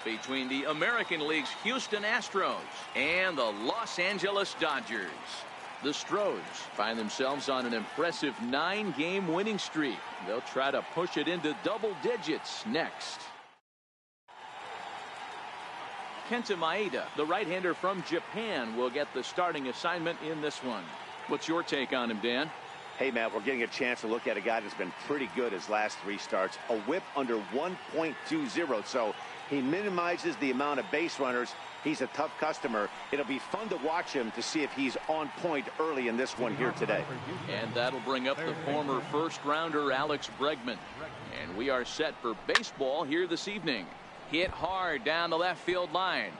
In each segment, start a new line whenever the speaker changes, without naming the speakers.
between the American League's Houston Astros and the Los Angeles Dodgers. The Stros find themselves on an impressive 9-game winning streak. They'll try to push it into double digits next. Kenta Maeda, the right-hander from Japan, will get the starting assignment in this one. What's your take on him, Dan?
Hey, Matt, we're getting a chance to look at a guy that's been pretty good his last 3 starts. A whip under 1.20, so he minimizes the amount of base runners. He's a tough customer. It'll be fun to watch him to see if he's on point early in this one here today.
And that'll bring up the former first-rounder Alex Bregman. And we are set for baseball here this evening. Hit hard down the left field line.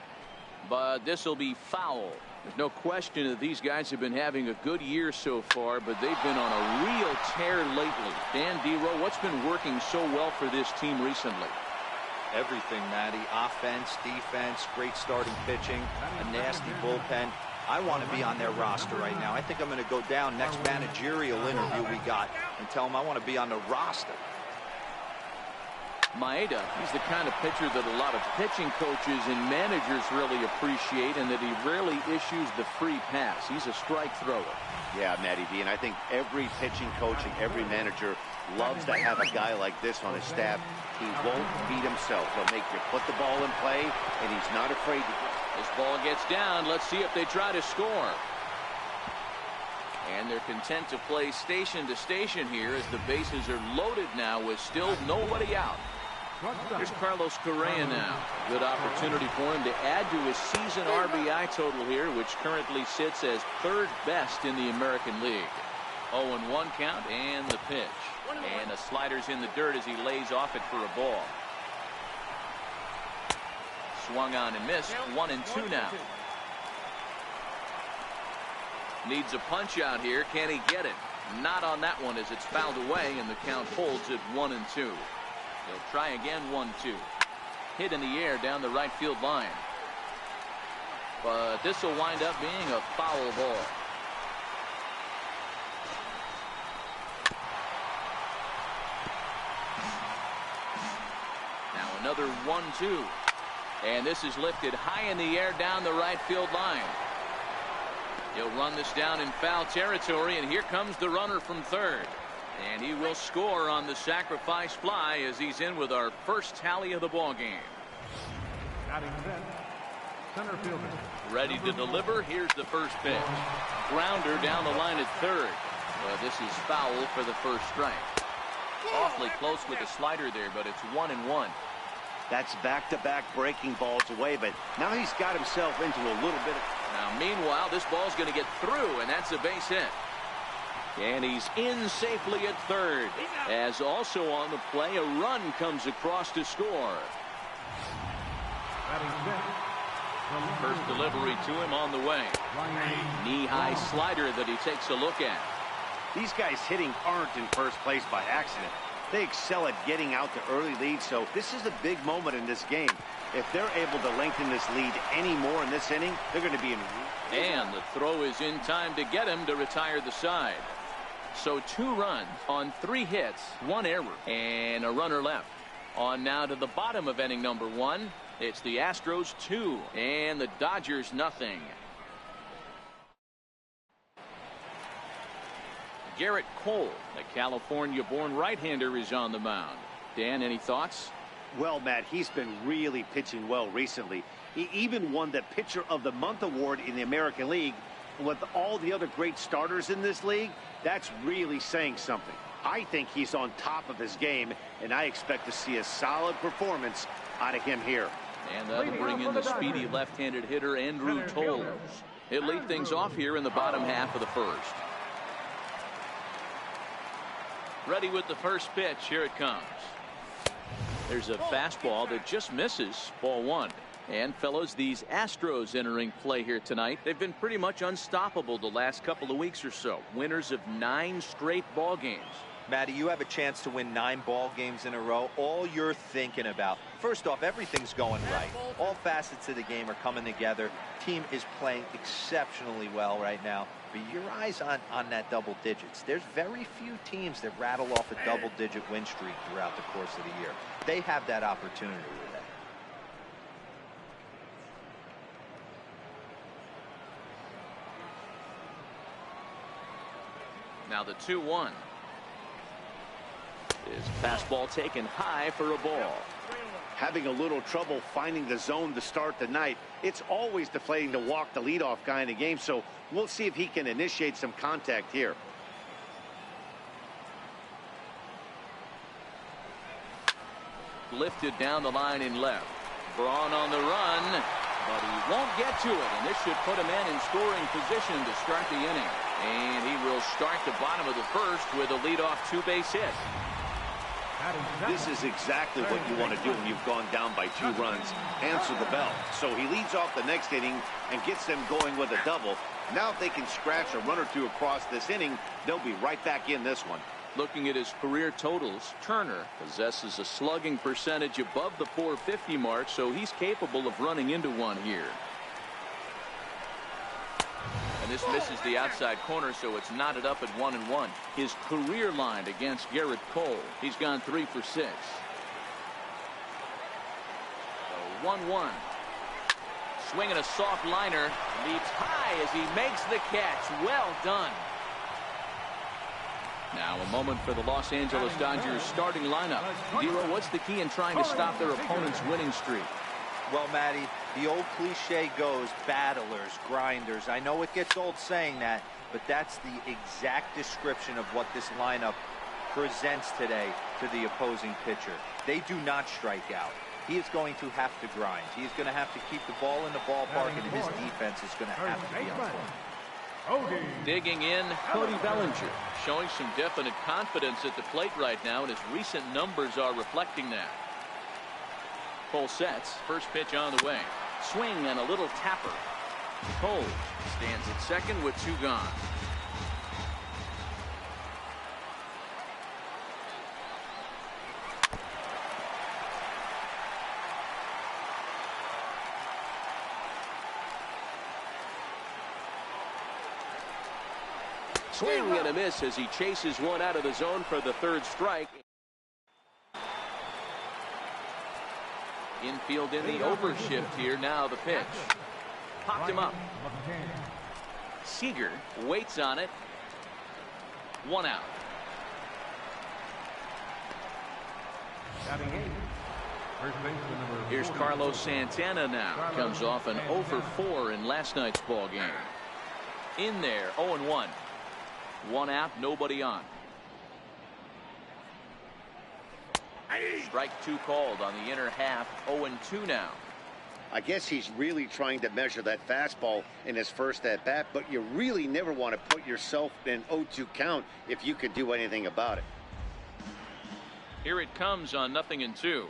But this will be foul. There's no question that these guys have been having a good year so far, but they've been on a real tear lately. Dan Dero, what's been working so well for this team recently?
Everything, Matty. Offense, defense, great starting pitching, a nasty bullpen. I want to be on their roster right now. I think I'm going to go down next managerial interview we got and tell them I want to be on the roster.
Maeda, he's the kind of pitcher that a lot of pitching coaches and managers really appreciate, and that he rarely issues the free pass. He's a strike thrower.
Yeah, Matty D, and I think every pitching coach and every manager loves to have a guy like this on his staff. He won't beat himself. He'll make you put the ball in play, and he's not afraid to.
This ball gets down. Let's see if they try to score. And they're content to play station to station here as the bases are loaded now with still nobody out. Here's Carlos Correa now. Good opportunity for him to add to his season RBI total here, which currently sits as 3rd best in the American League. 0-1 count and the pitch. And the slider's in the dirt as he lays off it for a ball. Swung on and missed. 1-2 now. Needs a punch out here. Can he get it? Not on that one as it's fouled away, and the count holds at 1-2. They'll try again. 1-2. Hit in the air down the right field line. But this will wind up being a foul ball. Now another 1-2. And this is lifted high in the air down the right field line. He'll run this down in foul territory, and here comes the runner from third. And he will score on the sacrifice fly as he's in with our first tally of the ball game.
Center fielder.
Ready to deliver. Here's the first pitch. Grounder down the line at third. Well, this is foul for the first strike. Awfully close with the slider there, but it's 1-1.
That's back-to-back breaking balls away, but now he's got himself into a little bit of.
Now, meanwhile, this ball's going to get through, and that's a base hit. And he's in safely at third. As also on the play, a run comes across to score. First delivery to him on the way. Knee-high slider that he takes a look at.
These guys hitting aren't in first place by accident. They excel at getting out to early leads, so this is a big moment in this game. If they're able to lengthen this lead any more in this inning, they're going to be in.
And the throw is in time to get him to retire the side. So 2 runs on 3 hits, 1 error, and a runner left. On now to the bottom of inning number 1. It's the Astros 2 and the Dodgers nothing. Garrett Cole, a California-born right-hander, is on the mound. Dan, any thoughts?
Well, Matt, he's been really pitching well recently. He even won the Pitcher of the Month award in the American League. And with all the other great starters in this league, that's really saying something. I think he's on top of his game, and I expect to see a solid performance out of him here.
And that'll bring in the speedy left-handed hitter Andrew Toles. He'll lead things off here in the bottom half of the first. Ready with the first pitch. Here it comes. There's a fastball that just misses. Ball 1. And fellows, these Astros entering play here tonight, they've been pretty much unstoppable the last couple of weeks or so. Winners of 9 straight ball games.
Matty, you have a chance to win 9 ball games in a row. All you're thinking about, first off, everything's going right. All facets of the game are coming together. Team is playing exceptionally well right now. But your eyes on that double digits. There's very few teams that rattle off a double-digit win streak throughout the course of the year. They have that opportunity with that.
Now the 2-1. His fastball taken high for a ball.
Having a little trouble finding the zone to start the night. It's always deflating to walk the leadoff guy in a game, so we'll see if he can initiate some contact here.
Lifted down the line in left. Braun on the run, but he won't get to it, and this should put him in scoring position to start the inning. And he will start the bottom of the first with a leadoff two-base hit.
This is exactly what you want to do when you've gone down by 2 runs. Answer the bell. So he leads off the next inning and gets them going with a double. Now if they can scratch a run or two across this inning, they'll be right back in this one.
Looking at his career totals, Turner possesses a slugging percentage above the .450 mark, so he's capable of running into one here. And this misses the outside corner, so it's knotted up at 1-1. His career line against Garrett Cole, he's gone 3 for 6. So 1-1. Swinging a soft liner, leaps high as he makes the catch. Well done. Now a moment for the Los Angeles Dodgers starting lineup. Dero, what's the key in trying to stop their opponent's winning streak?
Well, Matty, the old cliche goes, battlers, grinders. I know it gets old saying that, but that's the exact description of what this lineup presents today to the opposing pitcher. They do not strike out. He is going to have to grind. He is going to have to keep the ball in the ballpark, and his defense is going to have to be on point.
Digging in, Cody Bellinger, showing some definite confidence at the plate right now, and his recent numbers are reflecting that. Cole sets, first pitch on the way. Swing and a little tapper. Cole stands at second with 2 gone. Swing and a miss as he chases one out of the zone for the 3rd strike. Infield in the overshift here. Now the pitch. Popped him up. Seager waits on it. 1 out. Here's Carlos Santana now. Comes off an 0 for 4 in last night's ball game. In there, 0-1. 1 out, nobody on. Strike 2 called on the inner half. 0-2 now.
I guess he's really trying to measure that fastball in his first at bat, but you really never want to put yourself in an 0-2 count if you could do anything about it.
Here it comes on 0-2.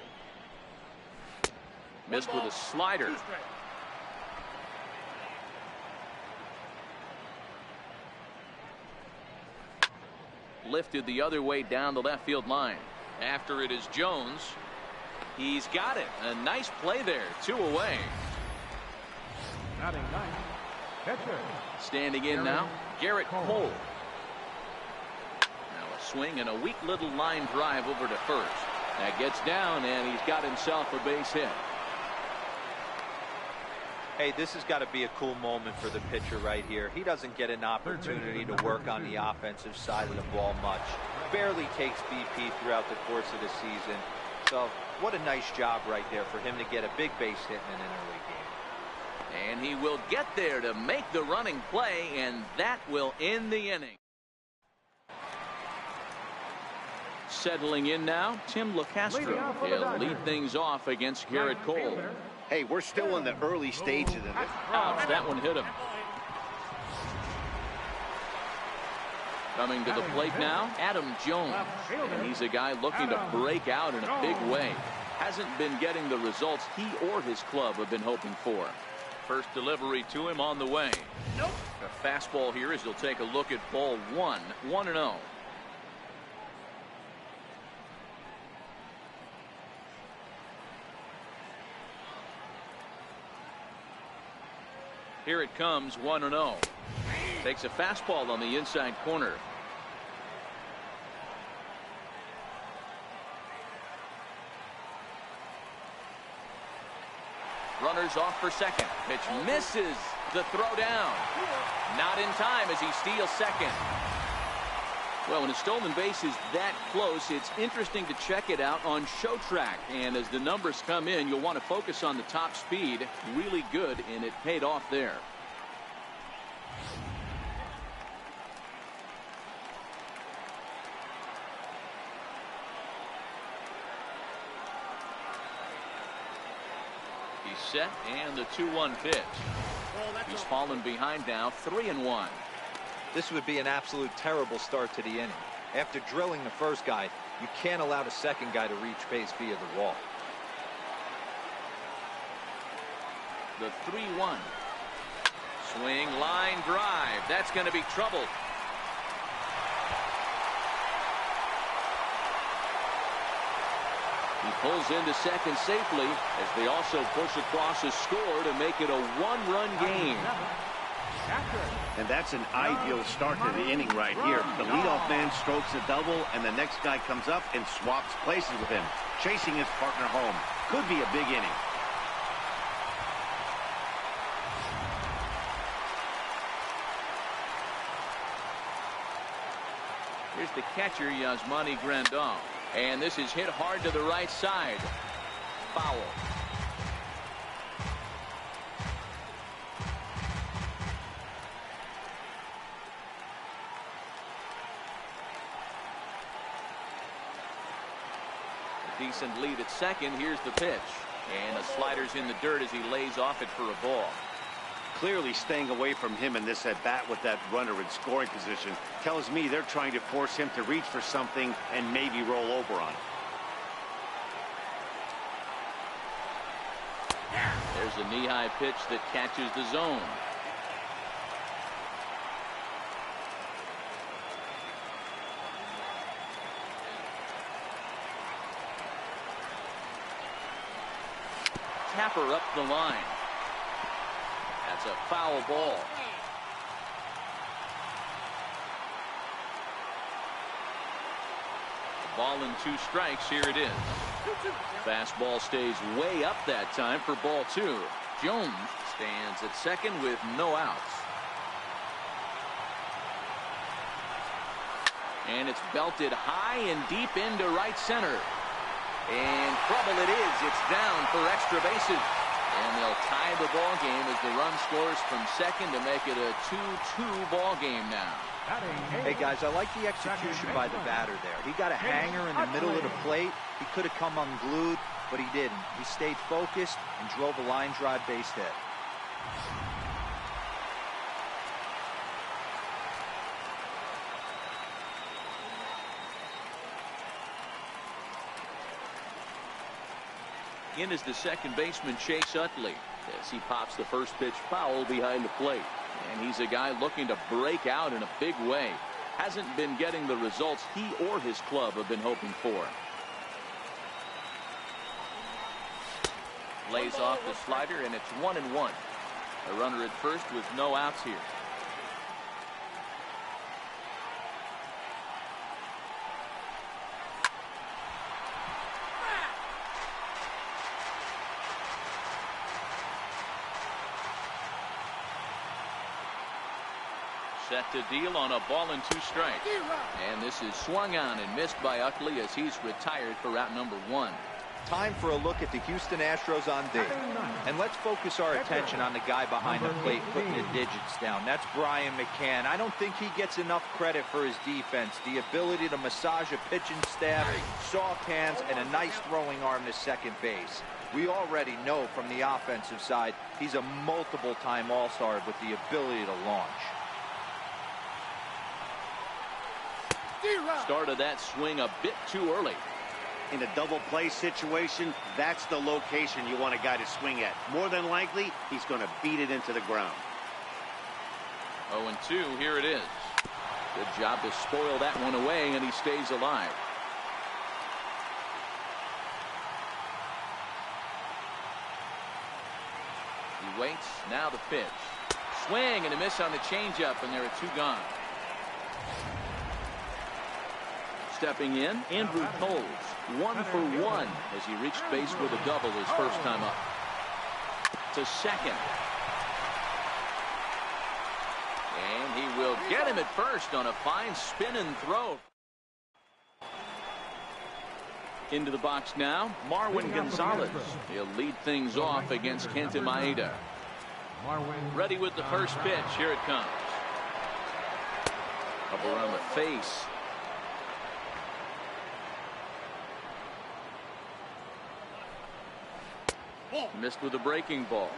Missed with a slider. Lifted the other way down the left field line. After it is Jones. He's got it. A nice play there. 2 away. Standing in now, Garrett Cole. Now a swing and a weak little line drive over to first. That gets down, and he's got himself a base hit.
Hey, this has got to be a cool moment for the pitcher right here. He doesn't get an opportunity to work on the offensive side of the ball much. Barely takes BP throughout the course of the season. So what a nice job right there for him to get a big base hit in an interleague game.
And he will get there to make the running play, and that will end the inning. Settling in now, Tim LeCastro. He'll lead things off against Garrett Cole.
Hey, we're still in the early stages of it.
Ouch, that one hit him. Coming to the plate now, Adam Jones. And he's a guy looking to break out in a big way. Hasn't been getting the results he or his club have been hoping for. First delivery to him on the way. A fastball here as he'll take a look at ball 1. 1-0. Here it comes, 1-0. Takes a fastball on the inside corner. Runners off for second. Pitch misses. The throw down. Not in time as he steals second. Well, when a stolen base is that close, it's interesting to check it out on Show Track. And as the numbers come in, you'll want to focus on the top speed. Really good, and it paid off there. He's set, and the 2-1 pitch. He's fallen behind now, 3-1.
This would be an absolute terrible start to the inning. After drilling the first guy, you can't allow the second guy to reach base via the wall.
The 3-1. Swing, line drive. That's going to be trouble. He pulls into second safely as they also push across a score to make it a one-run game.
And that's an ideal start to the inning right here. The leadoff man strokes a double, and the next guy comes up and swaps places with him, chasing his partner home. Could be a big inning.
Here's the catcher, Yasmani Grandal. And this is hit hard to the right side. Foul. A decent lead at second. Here's the pitch. And the slider's in the dirt as he lays off it for a ball.
Clearly staying away from him in this at-bat with that runner in scoring position tells me they're trying to force him to reach for something and maybe roll over on it.
There's a knee-high pitch that catches the zone. Tapper up the line. That's a foul ball. Ball and 2 strikes. Here it is. Fastball stays way up that time for ball 2. Jones stands at second with no outs. And it's belted high and deep into right center. And trouble it is. It's down for extra bases. And they'll tie the ball game as the run scores from second to make it a 2-2 ball game now.
Hey guys, I like the execution by the batter there. He got a hanger in the middle of the plate. He could have come unglued, but he didn't. He stayed focused and drove a line drive base hit.
In is the second baseman, Chase Utley, as he pops the first pitch foul behind the plate. And he's a guy looking to break out in a big way. Hasn't been getting the results he or his club have been hoping for. Lays off the slider, and it's 1-1. A runner at first with no outs here. Set to deal on a ball and 2 strikes. And this is swung on and missed by Utley as he's retired for out number 1.
Time for a look at the Houston Astros on D. And let's focus our attention on the guy behind the plate putting the digits down. That's Brian McCann. I don't think he gets enough credit for his defense. The ability to massage a pitching staff, soft hands, and a nice throwing arm to second base. We already know from the offensive side he's a multiple-time All-Star with the ability to launch.
Started that swing a bit too early.
In a double play situation, that's the location you want a guy to swing at. More than likely, he's going to beat it into the ground.
0-2, here it is. Good job to spoil that one away, and he stays alive. He waits, now the pitch. Swing and a miss on the changeup, and there are 2 gone. Stepping in, Andrew Toles, 1 for 1 as he reached base with a double his first time up. To second. And he will get him at first on a fine spin and throw. Into the box now, Marwin Gonzalez. He'll lead things off against Kenta Maeda. Ready with the first pitch. Here it comes. Up around the face. Missed with a breaking ball.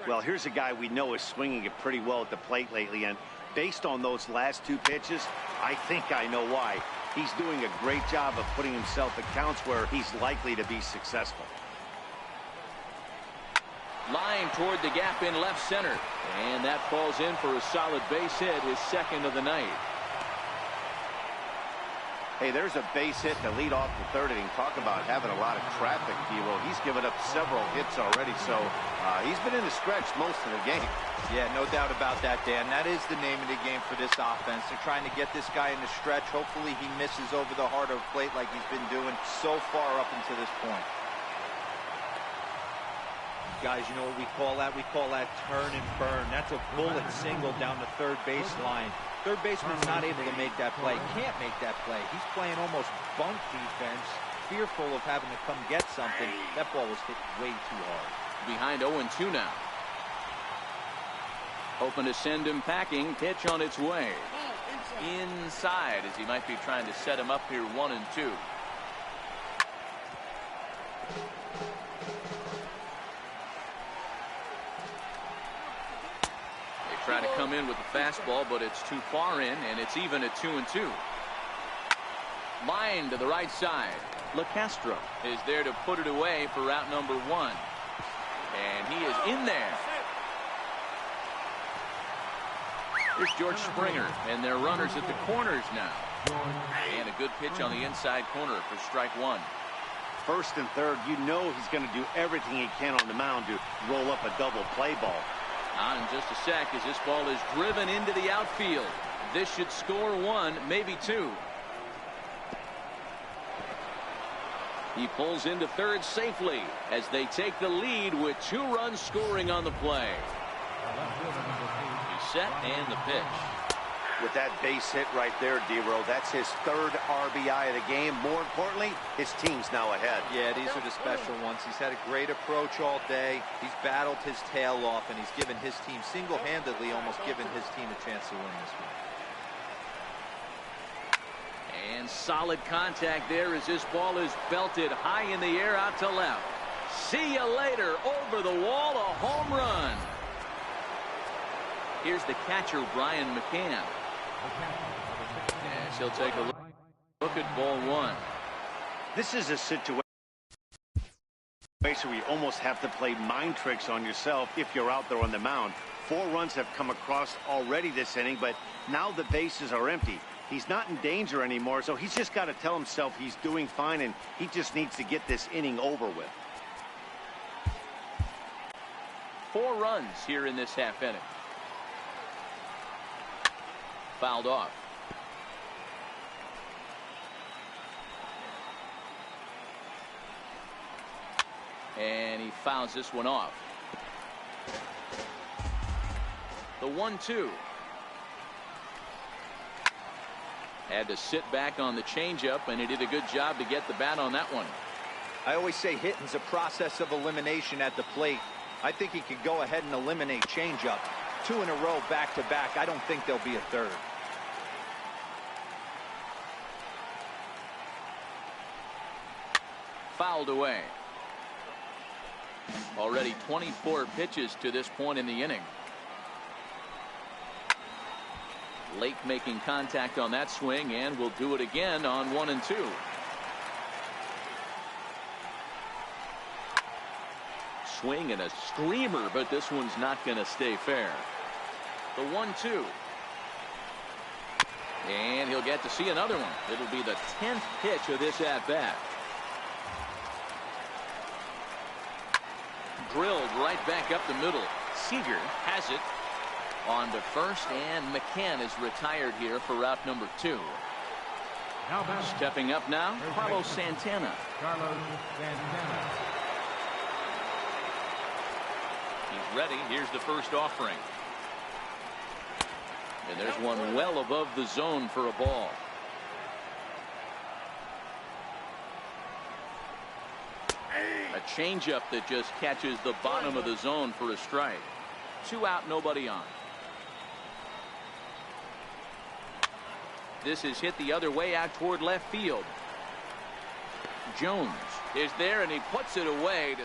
Well, here's a guy we know is swinging it pretty well at the plate lately, and based on those last two pitches, I think I know why. He's doing a great job of putting himself at counts where he's likely to be successful.
Line toward the gap in left center. And that falls in for a solid base hit, his second of the night.
Hey, there's a base hit to lead off the third inning. Talk about having a lot of traffic, D'Lo. He's given up several hits already, so he's been in the stretch most of the game.
Yeah, no doubt about that, Dan. That is the name of the game for this offense. They're trying to get this guy in the stretch. Hopefully he misses over the heart of the plate like he's been doing so far up until this point. Guys, you know what we call that? We call that turn and burn. That's a bullet single down the third baseline. Third baseman's not able to make that play. Can't make that play. He's playing almost bunt defense, fearful of having to come get something. That ball was hit way too hard.
Behind 0-2 now. Hoping to send him packing. Pitch on its way. Inside as he might be trying to set him up here 1-2. Try to come in with the fastball, but it's too far in, and it's even at 2-2. Line to the right side. LeCastro is there to put it away for route number 1. And he is in there. Here's George Springer, and they're runners at the corners now. And a good pitch on the inside corner for strike 1.
First and third, you know he's going to do everything he can on the mound to roll up a double play ball.
On in just a sec as this ball is driven into the outfield. This should score 1, maybe 2. He pulls into third safely as they take the lead with 2 runs scoring on the play. He's set and the pitch.
With that base hit right there, D-Row, that's his 3rd RBI of the game. More importantly, his team's now ahead.
Yeah, these are the special ones. He's had a great approach all day. He's battled his tail off, and he's given his team single-handedly, almost given his team a chance to win this one.
And solid contact there as this ball is belted high in the air out to left. See you later. Over the wall, a home run. Here's the catcher, Brian McCann. As he'll take a look at ball 1.
This is a situation where you almost have to play mind tricks on yourself if you're out there on the mound. 4 runs have come across already this inning, but now the bases are empty. He's not in danger anymore, so he's just got to tell himself he's doing fine, and he just needs to get this inning over with.
4 runs here in this half inning. Fouled off. And he fouls this one off. The 1-2. Had to sit back on the changeup, and he did a good job to get the bat on that one.
I always say hitting's a process of elimination at the plate. I think he could go ahead and eliminate changeup. 2 in a row back to back. I don't think there'll be a third.
Fouled away. Already 24 pitches to this point in the inning. Lake making contact on that swing, and will do it again on 1-2. Swing and a screamer, but this one's not going to stay fair. The 1-2. And he'll get to see another one. It'll be the 10th pitch of this at-bat. Drilled right back up the middle. Seager has it on to first, and McCann is retired here for route number 2. Stepping up now, Carlos Santana. He's ready. Here's the first offering. And there's one well above the zone for a ball. A changeup that just catches the bottom of the zone for a strike. 2 out, nobody on. This is hit the other way out toward left field. Jones is there, and he puts it away.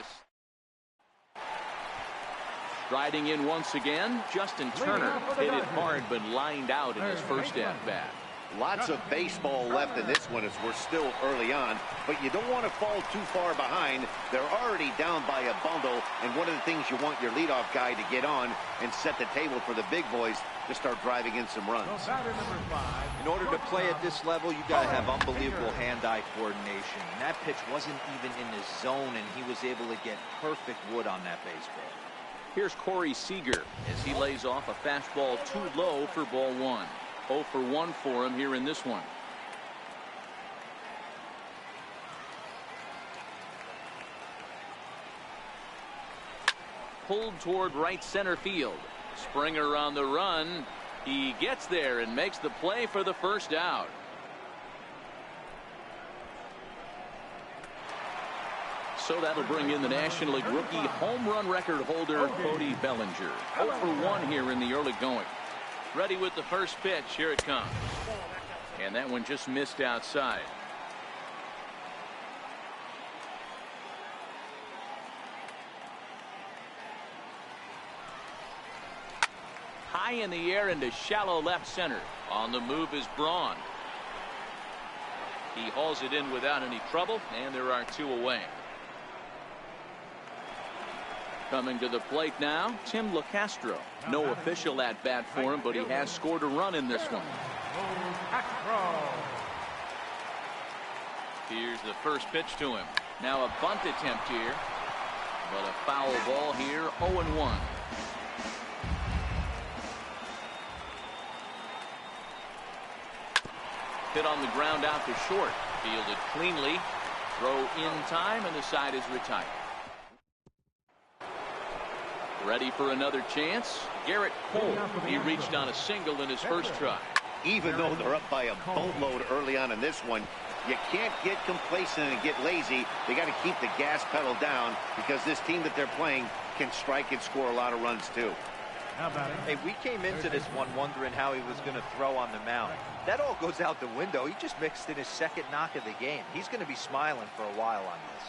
Striding in once again, Justin Turner hit it hard but lined out in his first at-bat.
Lots of baseball left in this one as we're still early on, but you don't want to fall too far behind. They're already down by a bundle, and one of the things you want your leadoff guy to get on and set the table for the big boys to start driving in some runs.
In order to play at this level, you got to have unbelievable hand-eye coordination. And that pitch wasn't even in the zone, and he was able to get perfect wood on that baseball.
Here's Corey Seager as he lays off a fastball too low for ball 1. 0 for 1 for him here in this one. Pulled toward right center field. Springer on the run. He gets there and makes the play for the first out. So that'll bring in the National League rookie home run record holder Cody Bellinger. 0 for 1 here in the early going. Ready with the first pitch. Here it comes. And that one just missed outside. High in the air into shallow left center. On the move is Braun. He hauls it in without any trouble, and there are 2 away. Coming to the plate now, Tim LeCastro. No official at bat for him, but he has scored a run in this one. Here's the first pitch to him. Now a bunt attempt here, but a foul ball here. 0-1. Hit on the ground out to short. Fielded cleanly. Throw in time, and the side is retired. Ready for another chance. Garrett Cole. He reached on a single in his first try.
Even though they're up by a boatload early on in this one, you can't get complacent and get lazy. They got to keep the gas pedal down because this team that they're playing can strike and score a lot of runs too.
Hey, we came into this one wondering how he was going to throw on the mound. That all goes out the window. He just mixed in his second knock of the game. He's going to be smiling for a while on this.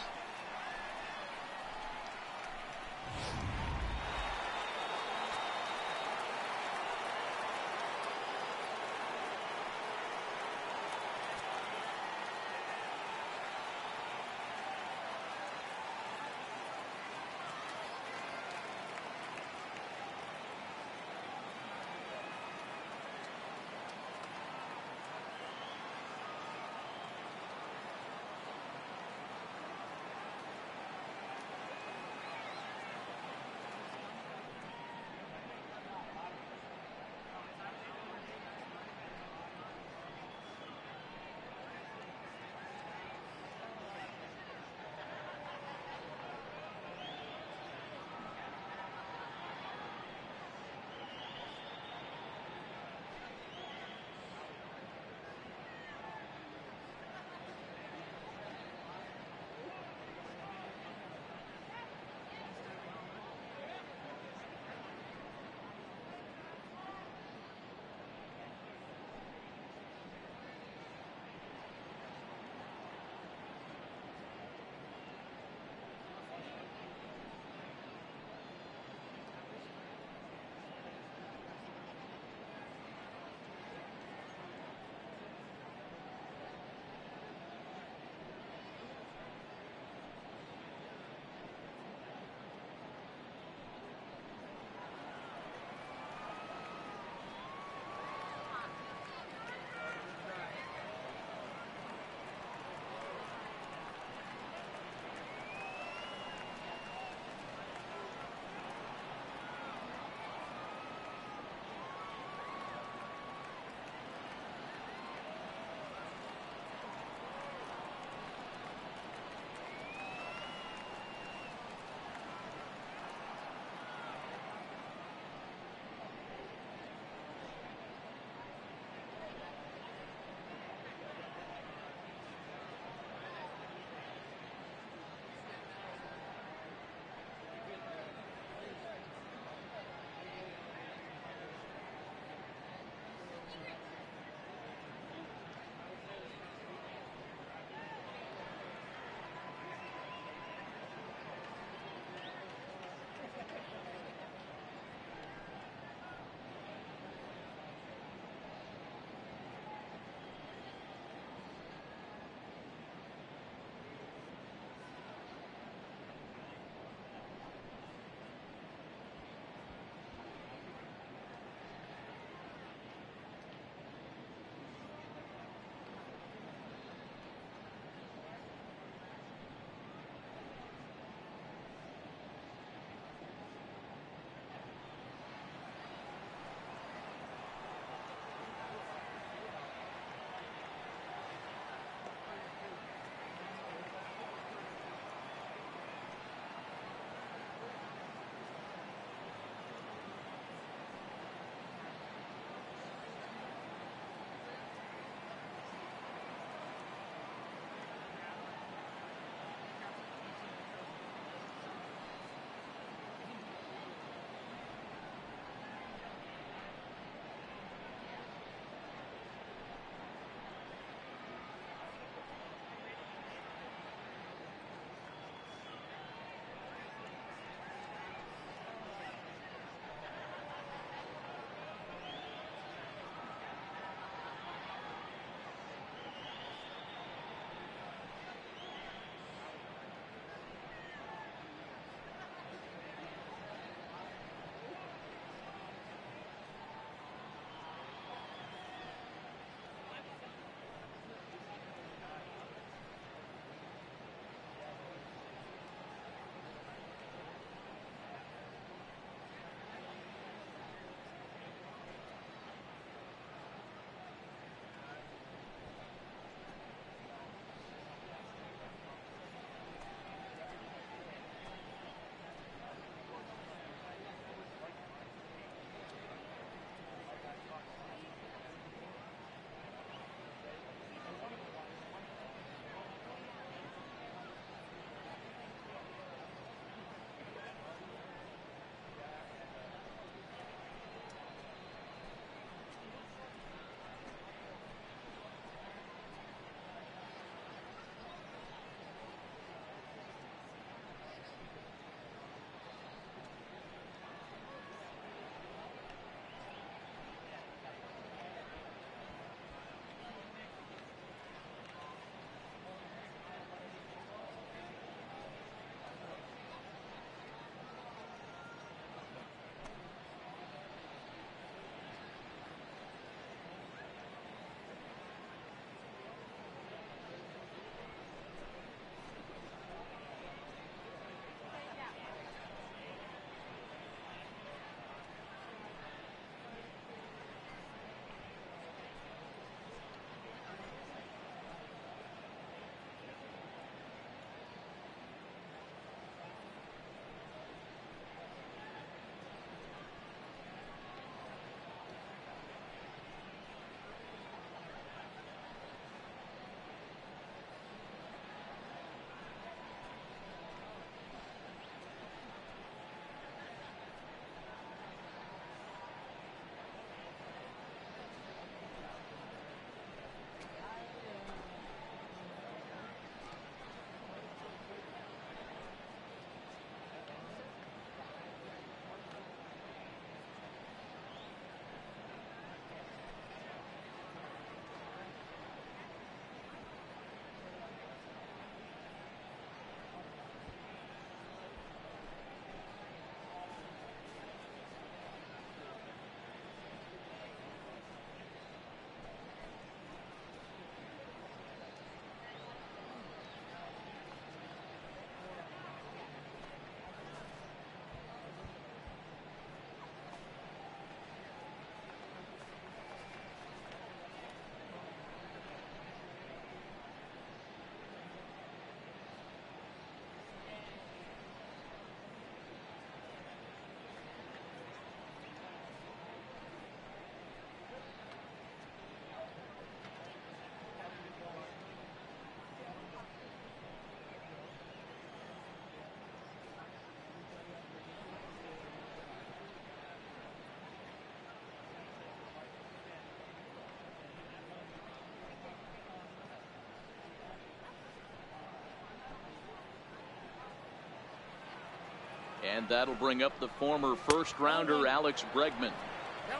And that'll bring up the former first rounder Alex Bregman.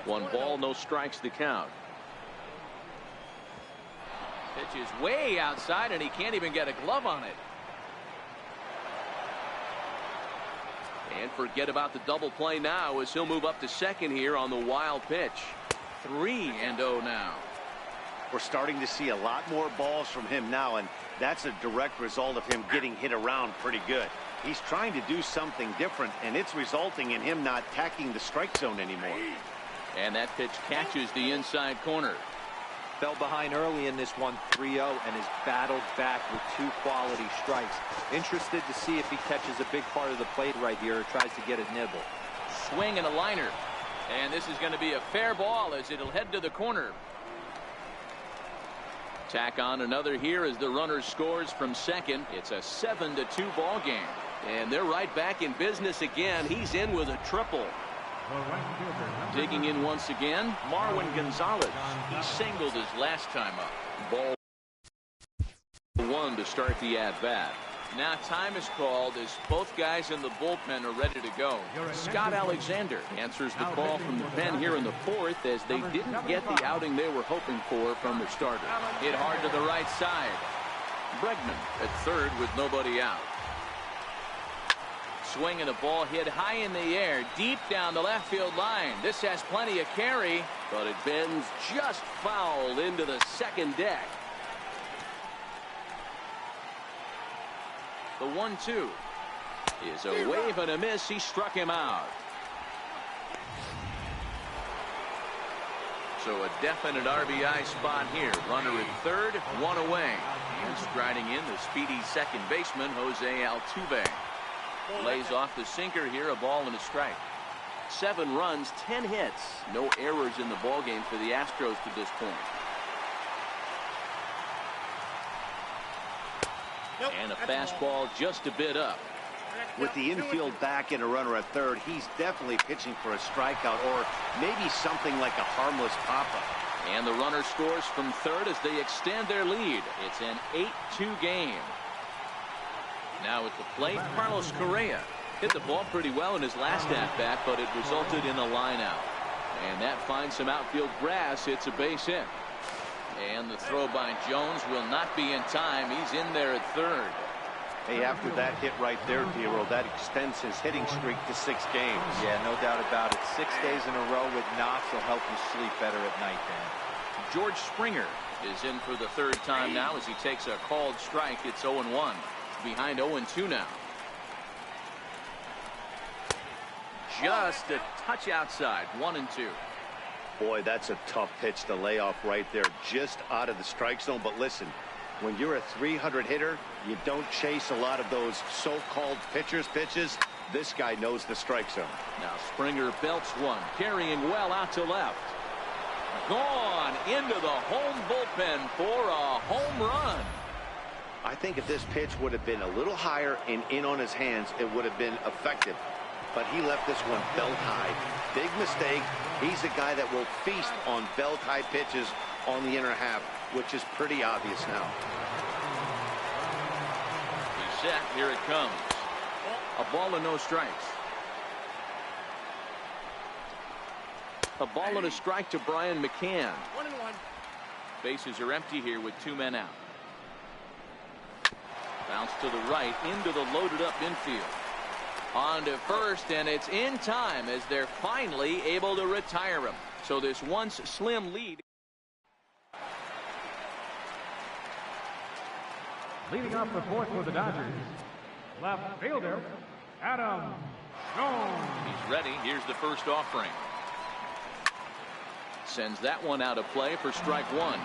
1 ball, no strikes the count. Pitch is way outside and he can't even get a glove on it. And forget about the double play now as he'll move up to second here on the wild pitch. 3-0 now.
We're starting to see a lot more balls from him now, and that's a direct result of him getting hit around pretty good. He's trying to do something different, and it's resulting in him not attacking the strike zone anymore.
And that pitch catches the inside corner.
Fell behind early in this one, 3-0, and has battled back with 2 quality strikes. Interested to see if he catches a big part of the plate right here or tries to get a nibble.
Swing and a liner. And this is going to be a fair ball as it'll head to the corner. Tack on another here as the runner scores from second. It's a 7-2 ball game. And they're right back in business again. He's in with a triple. Digging in once again, Marwin Gonzalez. He singled his last time up. Ball 1 to start the at-bat. Now time is called as both guys in the bullpen are ready to go. Scott Alexander answers the call from the pen here in the 4th as they didn't get the outing they were hoping for from their starter. Hit hard to the right side. Bregman at third with nobody out. Swing and a ball hit high in the air, deep down the left field line. This has plenty of carry, but it bends just foul into the second deck. The 1-2 is a wave and a miss. He struck him out. So a definite RBI spot here. Runner at third, 1 away. And striding in the speedy second baseman, Jose Altuve. Lays off the sinker here, a ball and a strike. 7 runs, 10 hits. No errors in the ballgame for the Astros to this point. And a fastball just a bit up.
With the infield back and a runner at third, he's definitely pitching for a strikeout or maybe something like a harmless pop-up.
And the runner scores from third as they extend their lead. It's an 8-2 game. Now at the plate, Carlos Correa hit the ball pretty well in his last at-bat, but it resulted in a line-out. And that finds some outfield grass. It's a base hit. And the throw by Jones will not be in time. He's in there at third.
Hey, after that hit right there, Dero, that extends his hitting streak to 6 games.
Yeah, no doubt about it. 6 days in a row with knocks will help you sleep better at night, Dan.
George Springer is in for the 3rd time now as he takes a called strike. It's 0-1. Behind 0-2 now. Just a touch outside. 1-2.
Boy, that's a tough pitch to lay off right there, just out of the strike zone. But listen, when you're a 300 hitter, you don't chase a lot of those so-called pitcher's pitches. This guy knows the strike zone.
Now Springer belts one, carrying well out to left. Gone into the home bullpen for a home run.
I think if this pitch would have been a little higher and in on his hands, it would have been effective. But he left this one belt high. Big mistake. He's a guy that will feast on belt high pitches on the inner half, which is pretty obvious now.
He's set. Here it comes. A ball and no strikes. A ball and a strike to Brian McCann.
1-1.
Bases are empty here with 2 men out. Bounce to the right into the loaded up infield. On to first, and it's in time as they're finally able to retire him. So this once slim lead.
Leading off the 4th for the Dodgers, left fielder Adam Jones.
He's ready. Here's the first offering. Sends that one out of play for strike 1.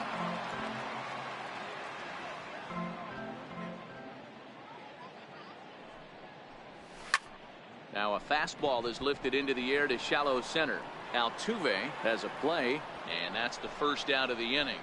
Now a fastball is lifted into the air to shallow center. Altuve has a play, and that's the first out of the inning.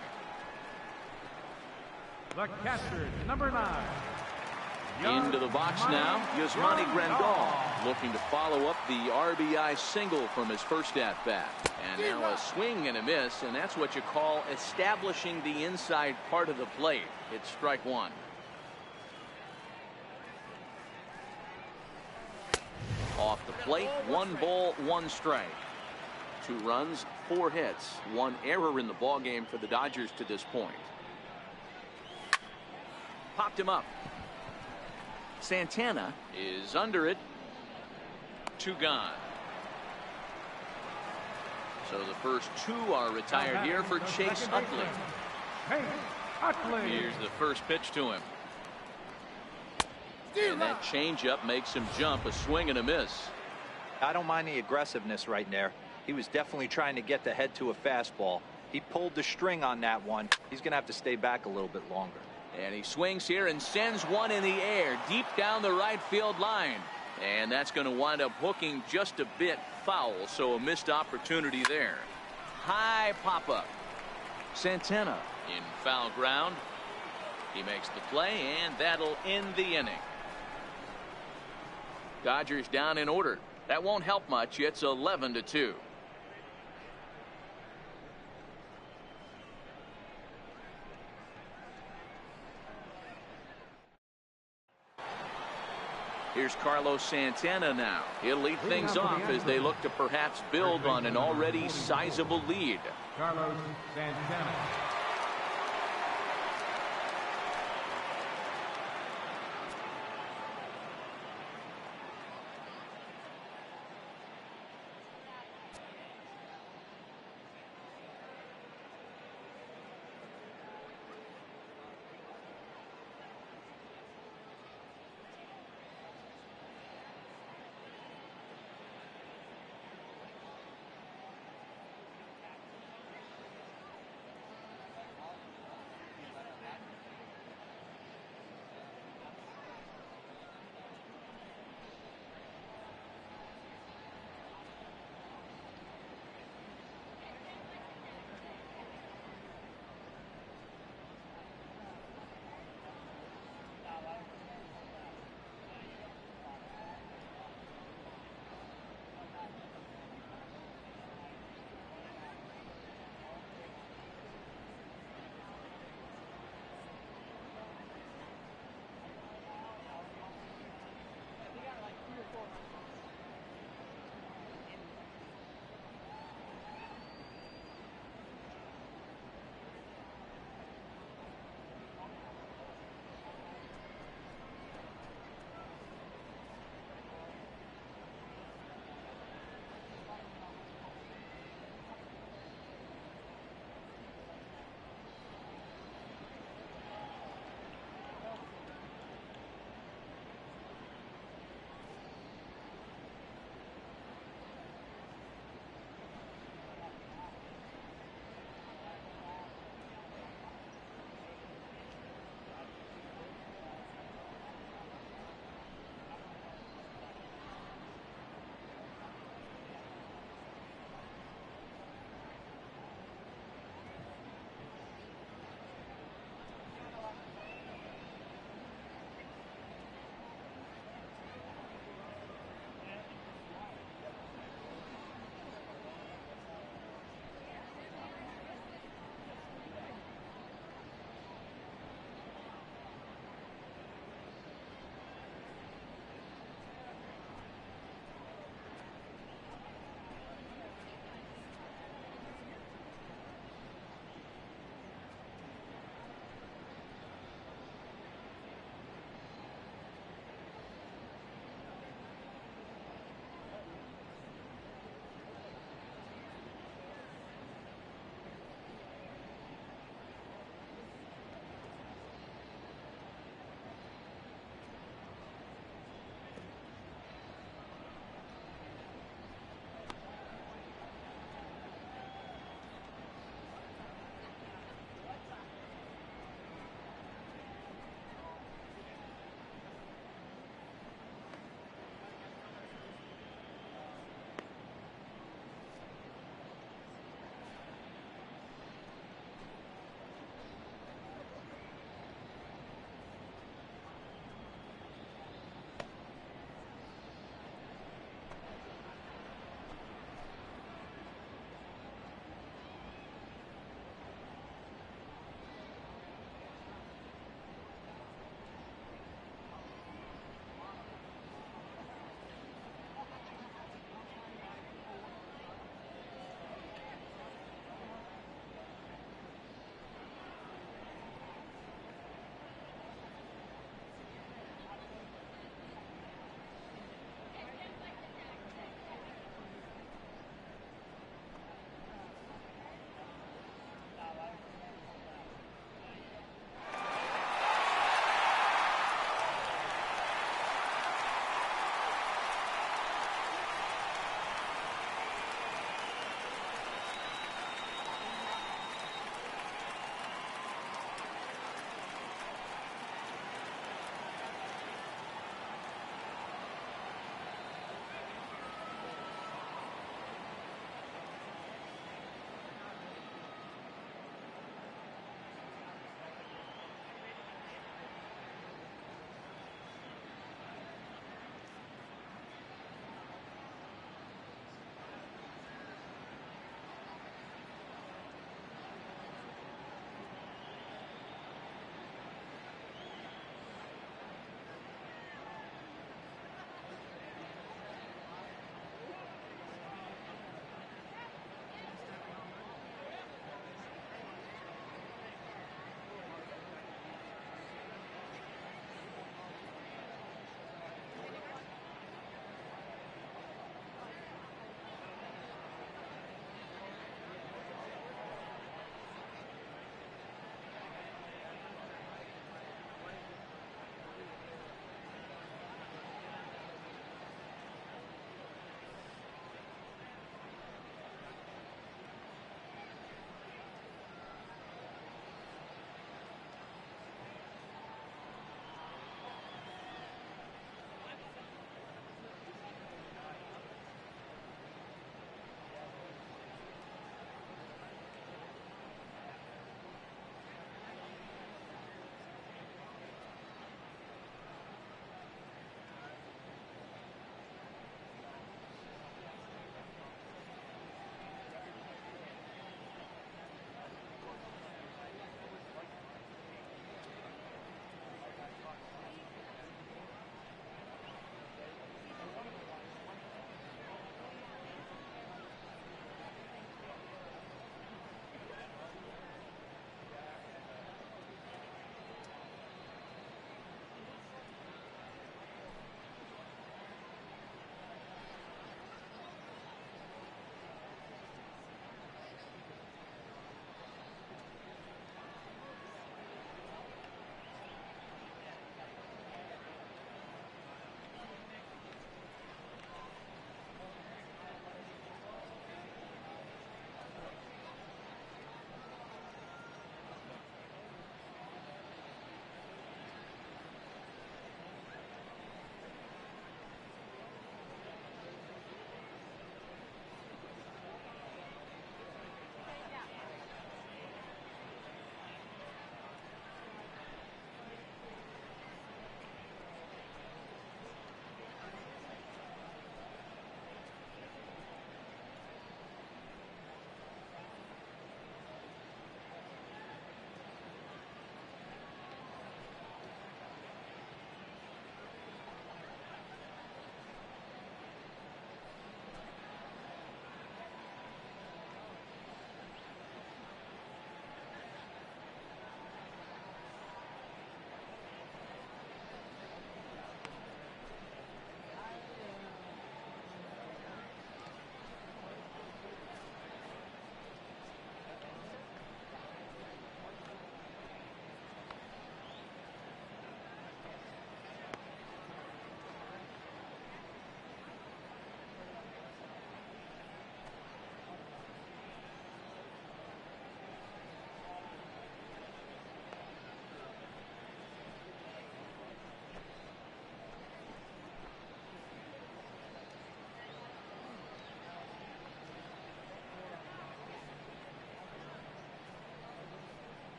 The catcher, number 9.
Into the box now, Yasmani Grandal looking to follow up the RBI single from his first at-bat. And now a swing and a miss, and that's what you call establishing the inside part of the plate. It's strike 1. Off the plate, 1 ball, 1 strike. 2 runs, 4 hits, 1 error in the ball game for the Dodgers to this point. Popped him up. Santana is under it. 2 gone. So the first 2 are retired here for Chase Utley. Here's the first pitch to him. And that changeup makes him jump. A swing and a miss.
I don't mind the aggressiveness right there. He was definitely trying to get the head to a fastball. He pulled the string on that one. He's going to have to stay back a little bit longer.
And he swings here and sends one in the air deep down the right field line. And that's going to wind up hooking just a bit foul. So a missed opportunity there. High pop up. Santana in foul ground. He makes the play, and that'll end the inning. Dodgers down in order. That won't help much. It's 11-2. Here's Carlos Santana now. He'll lead things off as they look to perhaps build on an already sizable lead.
Carlos Santana.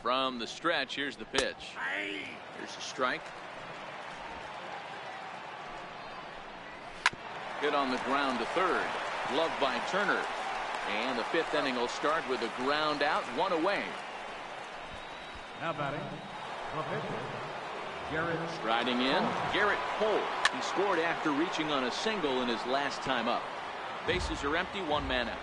From the stretch, here's the pitch. Here's a strike. Hit on the ground to third. Gloved by Turner. And the fifth inning will start with a ground out, one away.
Now batting, the pitcher, Garrett.
Striding in, Garrett Cole. He scored after reaching on a single in his last time up. Bases are empty, one man out.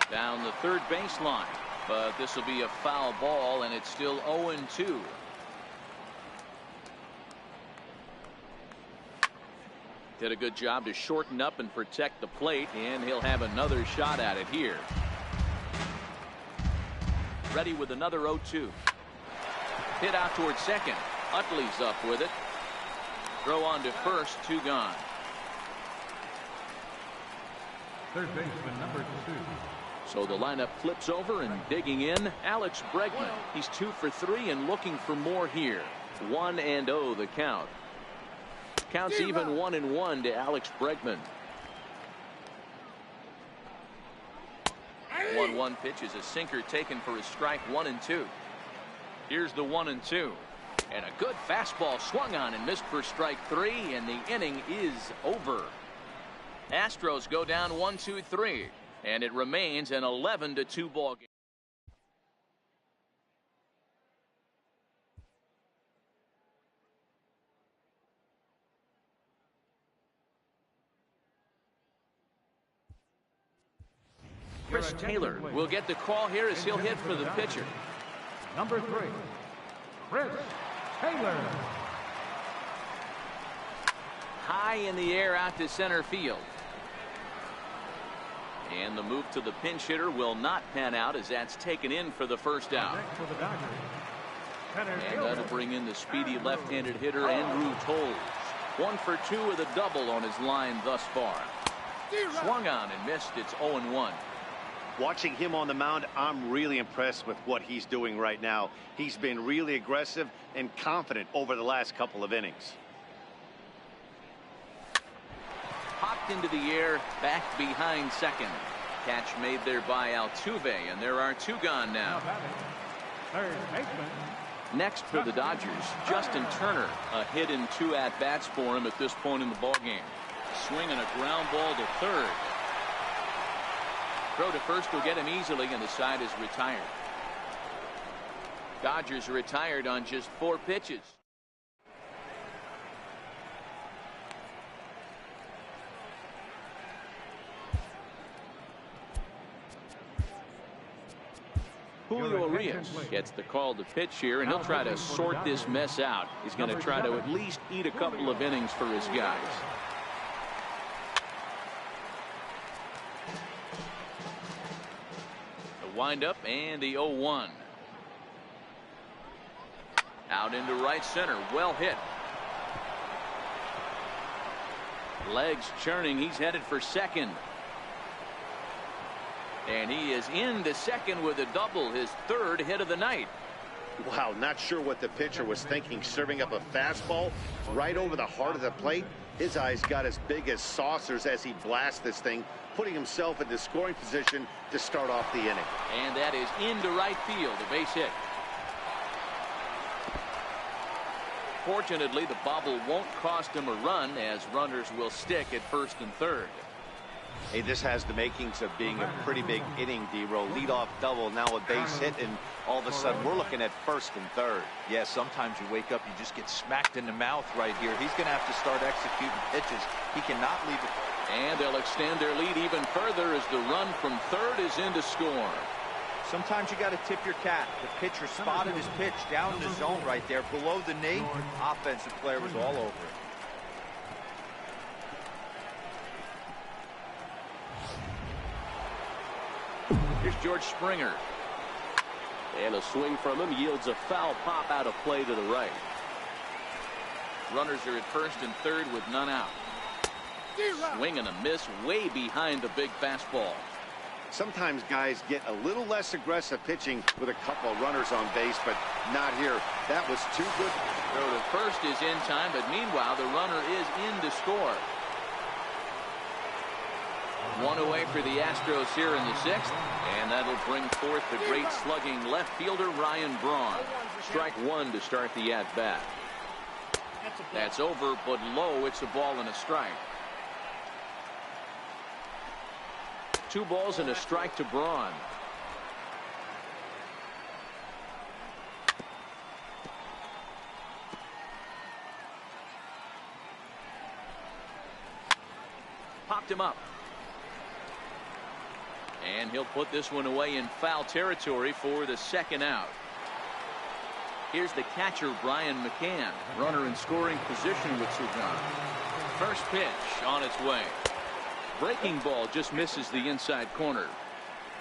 Down the third baseline, but this will be a foul ball, and it's still 0-2. Did a good job to shorten up and protect the plate, and he'll have another shot at it here. Ready with another 0-2. Hit out towards second. Utley's up with it. Throw on to first, 2 gone.
Third baseman number 2.
So the lineup flips over, and digging in, Alex Bregman. He's 2 for 3 and looking for more here. 1-0 the count. Counts even 1-1 to Alex Bregman. 1-1 pitch is a sinker taken for a strike, 1-2. Here's the 1-2. And a good fastball swung on and missed for strike 3, and the inning is over. Astros go down 1-2-3, and it remains an 11-2 ball game. Chris Taylor will get the call here as he'll hit for the pitcher.
Number 3, Chris Taylor.
High in the air out to center field. And the move to the pinch hitter will not pan out as that's taken in for the first out. And that'll bring in the speedy left-handed hitter Andrew Toles. 1 for 2 with a double on his line thus far. Swung on and missed. It's 0-1.
Watching him on the mound, I'm really impressed with what he's doing right now. He's been really aggressive and confident over the last couple of innings.
Popped into the air, back behind second. Catch made there by Altuve, and there are 2 gone now.
Third baseman.
Next for the Dodgers, Justin Turner. A hit in 2 at-bats for him at this point in the ballgame. Swing and a ground ball to third. Throw to first will get him easily, and the side is retired. Dodgers are retired on just 4 pitches. Julio Urias gets the call to pitch here, and he'll try to sort this mess out. He's going to try to at least eat a couple of innings for his guys. The windup and the 0-1. Out into right center. Well hit. Legs churning. He's headed for second. And he is into second with a double, his 3rd hit of the night.
Wow, not sure what the pitcher was thinking, serving up a fastball right over the heart of the plate. His eyes got as big as saucers as he blasts this thing, putting himself in the scoring position to start off the inning.
And that is into right field, a base hit. Fortunately, the bobble won't cost him a run, as runners will stick at first and third.
Hey, this has the makings of being a pretty big inning, D-Row. Leadoff double, now a base hit, and all of a sudden we're looking at first and third.
Yeah, sometimes you wake up, you just get smacked in the mouth right here. He's going to have to start executing pitches. He cannot leave it.
And they'll extend their lead even further as the run from third is in to score.
Sometimes you got to tip your cap. The pitcher spotted his pitch down in the zone right there below the knee. Offensive player was all over it.
Here's George Springer. And a swing from him yields a foul pop out of play to the right. Runners are at first and third with none out. Swing and a miss way behind the big fastball.
Sometimes guys get a little less aggressive pitching with a couple of runners on base, but not here. That was too good.
Throw to first is in time, but meanwhile the runner is in to score. One away for the Astros here in the 6th, and that'll bring forth the great slugging left fielder Ryan Braun. Strike one to start the at-bat. That's over, but low. It's a ball and a strike. 2 balls and a strike to Braun. Popped him up. And he'll put this one away in foul territory for the 2nd out. Here's the catcher, Brian McCann. Runner in scoring position with 2 gone. First pitch on its way. Breaking ball just misses the inside corner.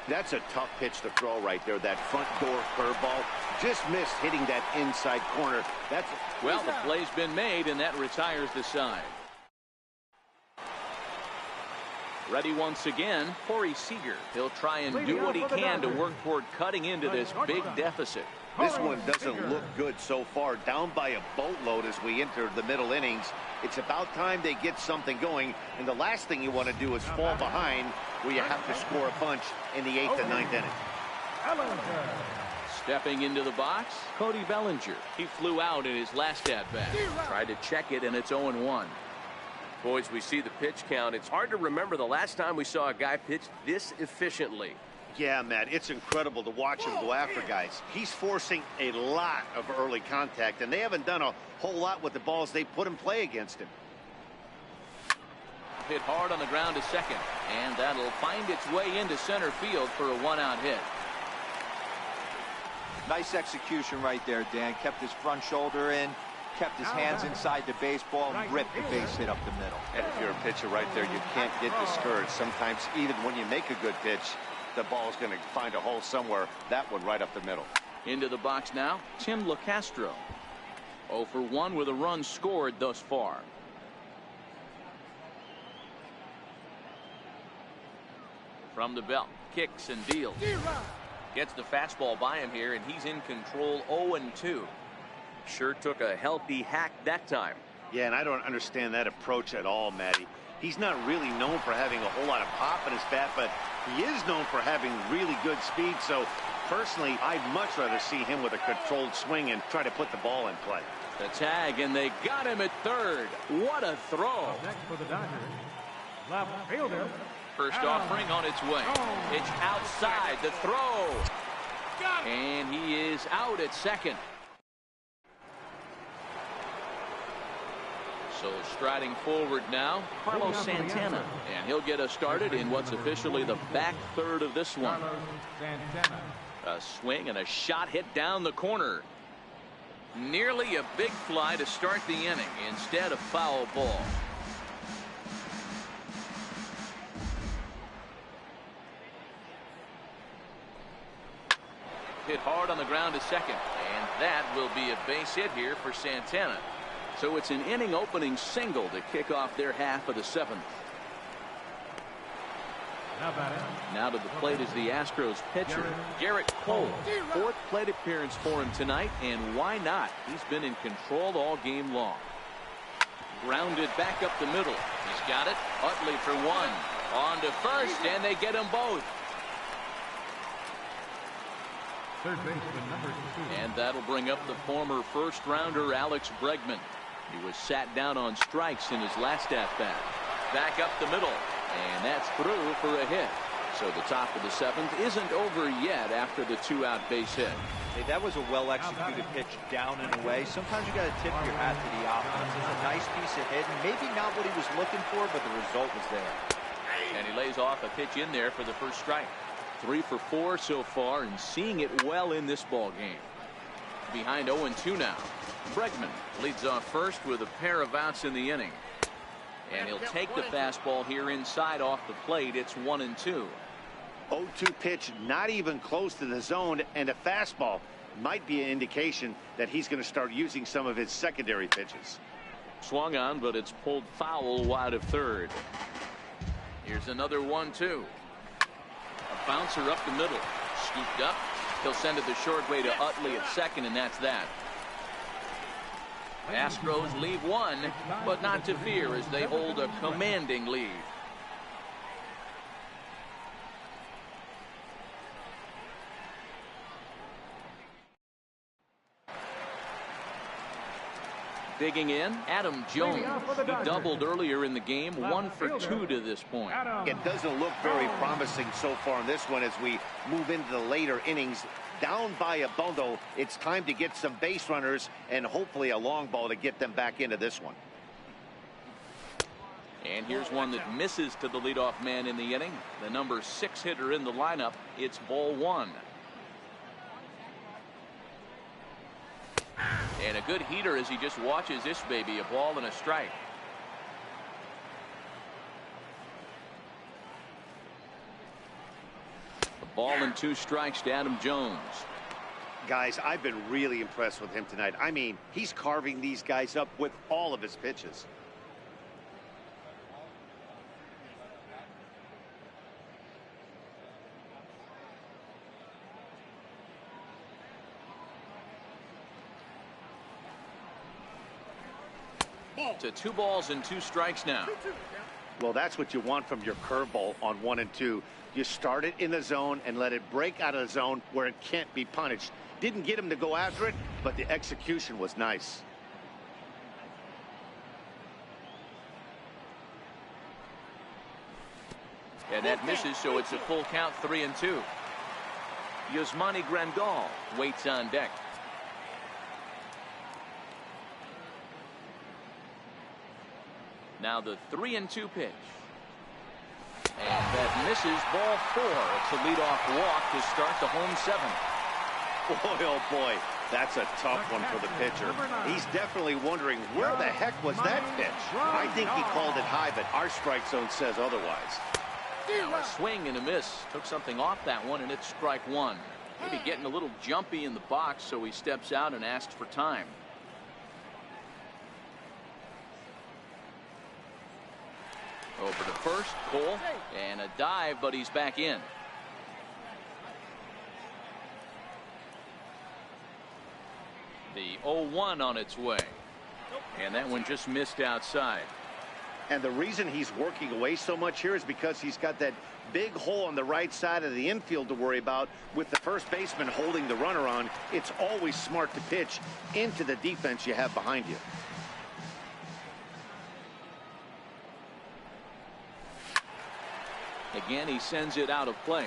That's a tough pitch to throw right there. That front door curveball just missed hitting that inside corner.
Well, the play's been made, and that retires the side. Ready once again, Corey Seager. He'll try and do what he can to work toward cutting into this big deficit.
This one doesn't look good so far. Down by a boatload as we enter the middle innings. It's about time they get something going. And the last thing you want to do is fall behind where you have to score a bunch in the 8th and 9th inning.
Stepping into the box, Cody Bellinger. He flew out in his last at-bat. Tried to check it, and it's 0-1.
Boys, we see the pitch count. It's hard to remember the last time we saw a guy pitch this efficiently.
Yeah, Matt, it's incredible to watch him go after guys. He's forcing a lot of early contact, and they haven't done a whole lot with the balls they put in play against him.
Hit hard on the ground to second, and that'll find its way into center field for a 1-out hit.
Nice execution right there, Dan. Kept his front shoulder in, kept his hands inside the baseball, and ripped the base hit up the middle.
And if you're a pitcher right there, you can't get discouraged. Sometimes even when you make a good pitch, the ball is going to find a hole somewhere. That one right up the middle.
Into the box now, Tim LeCastro. 0 for 1 with a run scored thus far. From the belt, kicks and deals. Gets the fastball by him here, and he's in control. 0-2.
Sure took a healthy hack that time.
Yeah, and I don't understand that approach at all, Matty. He's not really known for having a whole lot of pop in his bat, but he is known for having really good speed. So personally, I'd much rather see him with a controlled swing and try to put the ball in play.
The tag, and they got him at third. What a throw.
Next for the Dodgers, left fielder.
First offering on its way. Pitch outside, the throw. And he is out at second. So striding forward now, Carlos Santana. And he'll get us started in what's officially the back third of this one. A swing and a shot hit down the corner. Nearly a big fly to start the inning. Instead, a foul ball. Hit hard on the ground to second. And that will be a base hit here for Santana. So it's an inning opening single to kick off their half of the 7th. Now to the plate is the Astros pitcher, Garrett Cole. 4th plate appearance for him tonight, and why not? He's been in control all game long. Grounded back up the middle. He's got it. Utley for 1. On to first, and they get them both.
Third baseman, number 2.
And that'll bring up the former first-rounder Alex Bregman. He was sat down on strikes in his last at-bat. Back up the middle, and that's through for a hit. So the top of the 7th isn't over yet after the 2-out base hit.
Hey, that was a well-executed pitch down and away. Sometimes you got to tip your hat to the offense. It's a nice piece of hitting. Maybe not what he was looking for, but the result was there.
And he lays off a pitch in there for the first strike. 3 for 4 so far, and seeing it well in this ball game. Behind 0-2 now. Bregman leads off first with a pair of outs in the inning. And he'll take the fastball here inside off the plate. It's 1-2.
0-2 pitch, not even close to the zone, and a fastball might be an indication that he's going to start using some of his secondary pitches.
Swung on, but it's pulled foul wide of third. Here's another 1-2. A bouncer up the middle. Scooped up. He'll send it the short way to Utley at second, and that's that. Astros leave one, but not to fear as they hold a commanding lead. Digging in, Adam Jones. He doubled earlier in the game, 1 for 2 to this point.
It doesn't look very promising so far in this one as we move into the later innings. Down by a bundle, it's time to get some base runners and hopefully a long ball to get them back into this one.
And here's one that misses to the leadoff man in the inning. The number 6 hitter in the lineup. It's ball 1. And a good heater as he just watches this baby, a ball and a strike. A ball and 2 strikes to Adam Jones.
Guys, I've been really impressed with him tonight. I mean, he's carving these guys up with all of his pitches.
To 2 balls and 2 strikes now.
Well, that's what you want from your curveball on 1 and 2. You start it in the zone and let it break out of the zone where it can't be punished. Didn't get him to go after it, but the execution was nice.
And that misses, so it's a full count, 3 and 2. Yasmani Grandal waits on deck. Now the 3 and 2 pitch. And that misses, ball 4. It's a leadoff walk to start the home 7.
Boy, oh boy, that's a tough one for the pitcher. He's definitely wondering where the heck was that pitch. I think he called it high, but our strike zone says otherwise.
Now a swing and a miss. Took something off that one, and it's strike 1. Maybe getting a little jumpy in the box, so he steps out and asks for time. Over to first, Cole, and a dive, but he's back in. The 0-1 on its way. And that one just missed outside.
And the reason he's working away so much here is because he's got that big hole on the right side of the infield to worry about. With the first baseman holding the runner on, it's always smart to pitch into the defense you have behind you.
Again, he sends it out of play.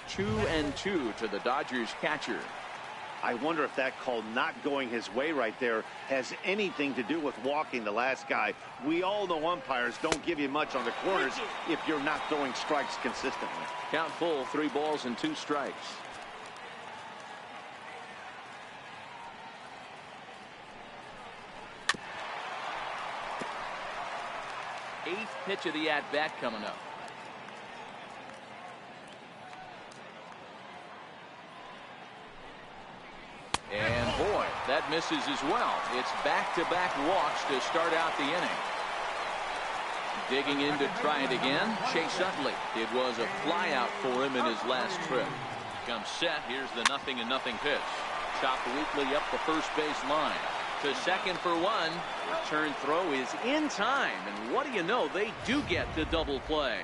Two and 2 to the Dodgers catcher.
I wonder if that call not going his way right there has anything to do with walking the last guy. We all know umpires don't give you much on the corners if you're not throwing strikes consistently.
Count full, 3 balls and 2 strikes. Eighth pitch of the at-bat coming up. And boy, that misses as well. It's back-to-back walks to start out the inning. Digging in to try it again, Chase Utley. It was a flyout for him in his last trip. Comes set. Here's the 0-0 pitch. Chopped weakly up the first base line. To second for 1. Return throw is in time. And what do you know? They do get the double play.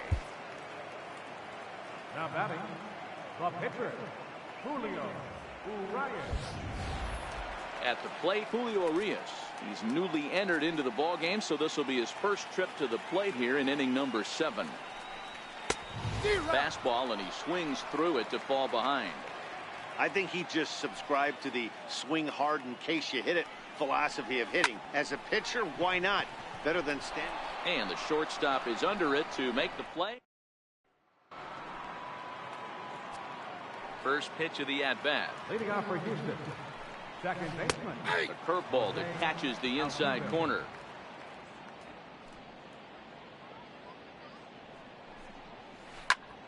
Now batting, the pitcher, Julio Urias.
At the plate, Julio Urias. He's newly entered into the ball game, so this will be his first trip to the plate here in inning number 7. Fastball, and he swings through it to fall behind.
I think he just subscribed to the swing hard in case you hit it philosophy of hitting. As a pitcher, why not? Better than standing.
And the shortstop is under it to make the play. First pitch of the at-bat.
Leading off for Houston, second baseman.
A curveball that catches the inside corner.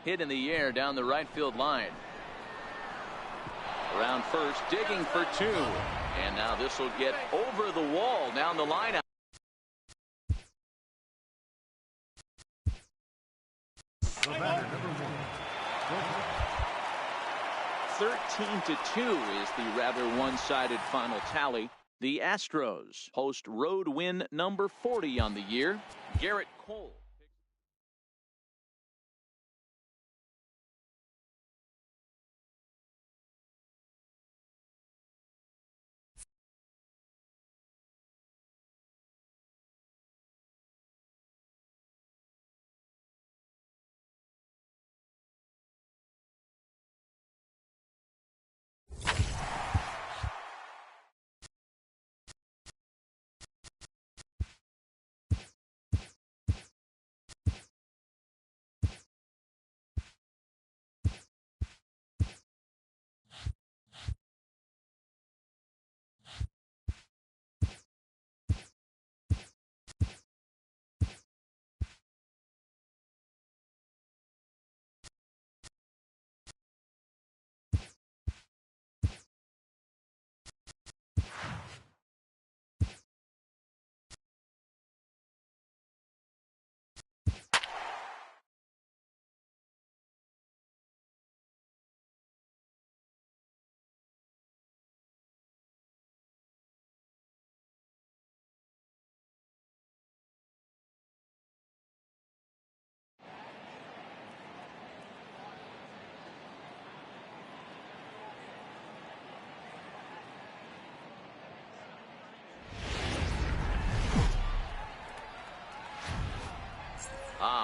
Hit in the air down the right field line. Around first, digging for 2. And now this will get over the wall down the line. 13-2 is the rather one-sided final tally. The Astros host road win number 40 on the year. Garrett Cole.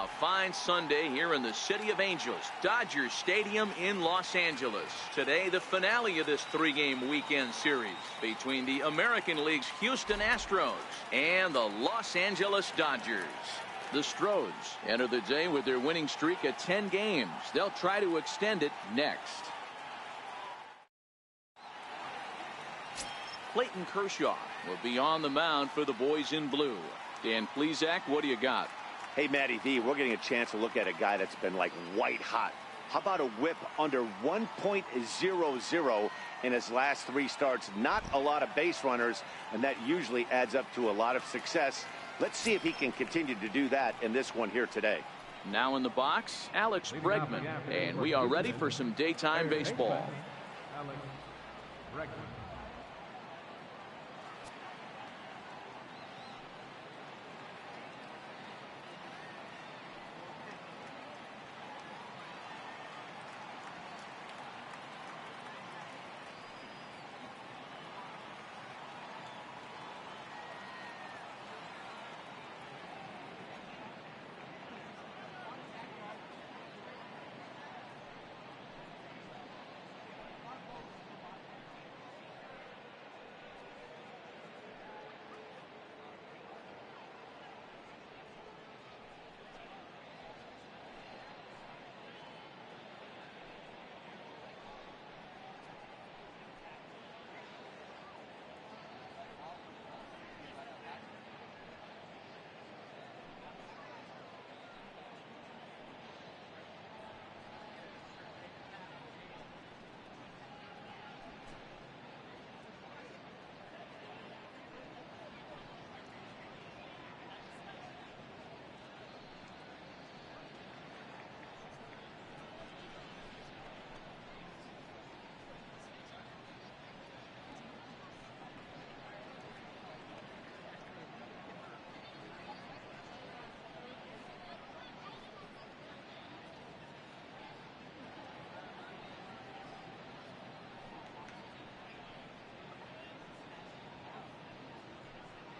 A fine Sunday here in the City of Angels, Dodger Stadium in Los Angeles. Today, the finale of this three-game weekend series between the American League's Houston Astros and the Los Angeles Dodgers. The Stros enter the day with their winning streak at 10 games. They'll try to extend it next. Clayton Kershaw will be on the mound for the boys in blue. Dan Plesac, what do you got?
Hey, Matty V, we're getting a chance to look at a guy that's been like white hot. How about a whip under 1.00 in his last 3 starts? Not a lot of base runners, and that usually adds up to a lot of success. Let's see if he can continue to do that in this one here today.
Now in the box, Alex Bregman, and we are ready for some daytime baseball.
Alex Bregman.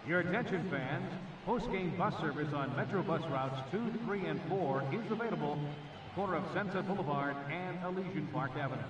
Your attention, fans. Post-game bus service on Metro Bus routes 2, 3, and 4 is available at the corner of Sunset Boulevard and Elysian Park Avenue.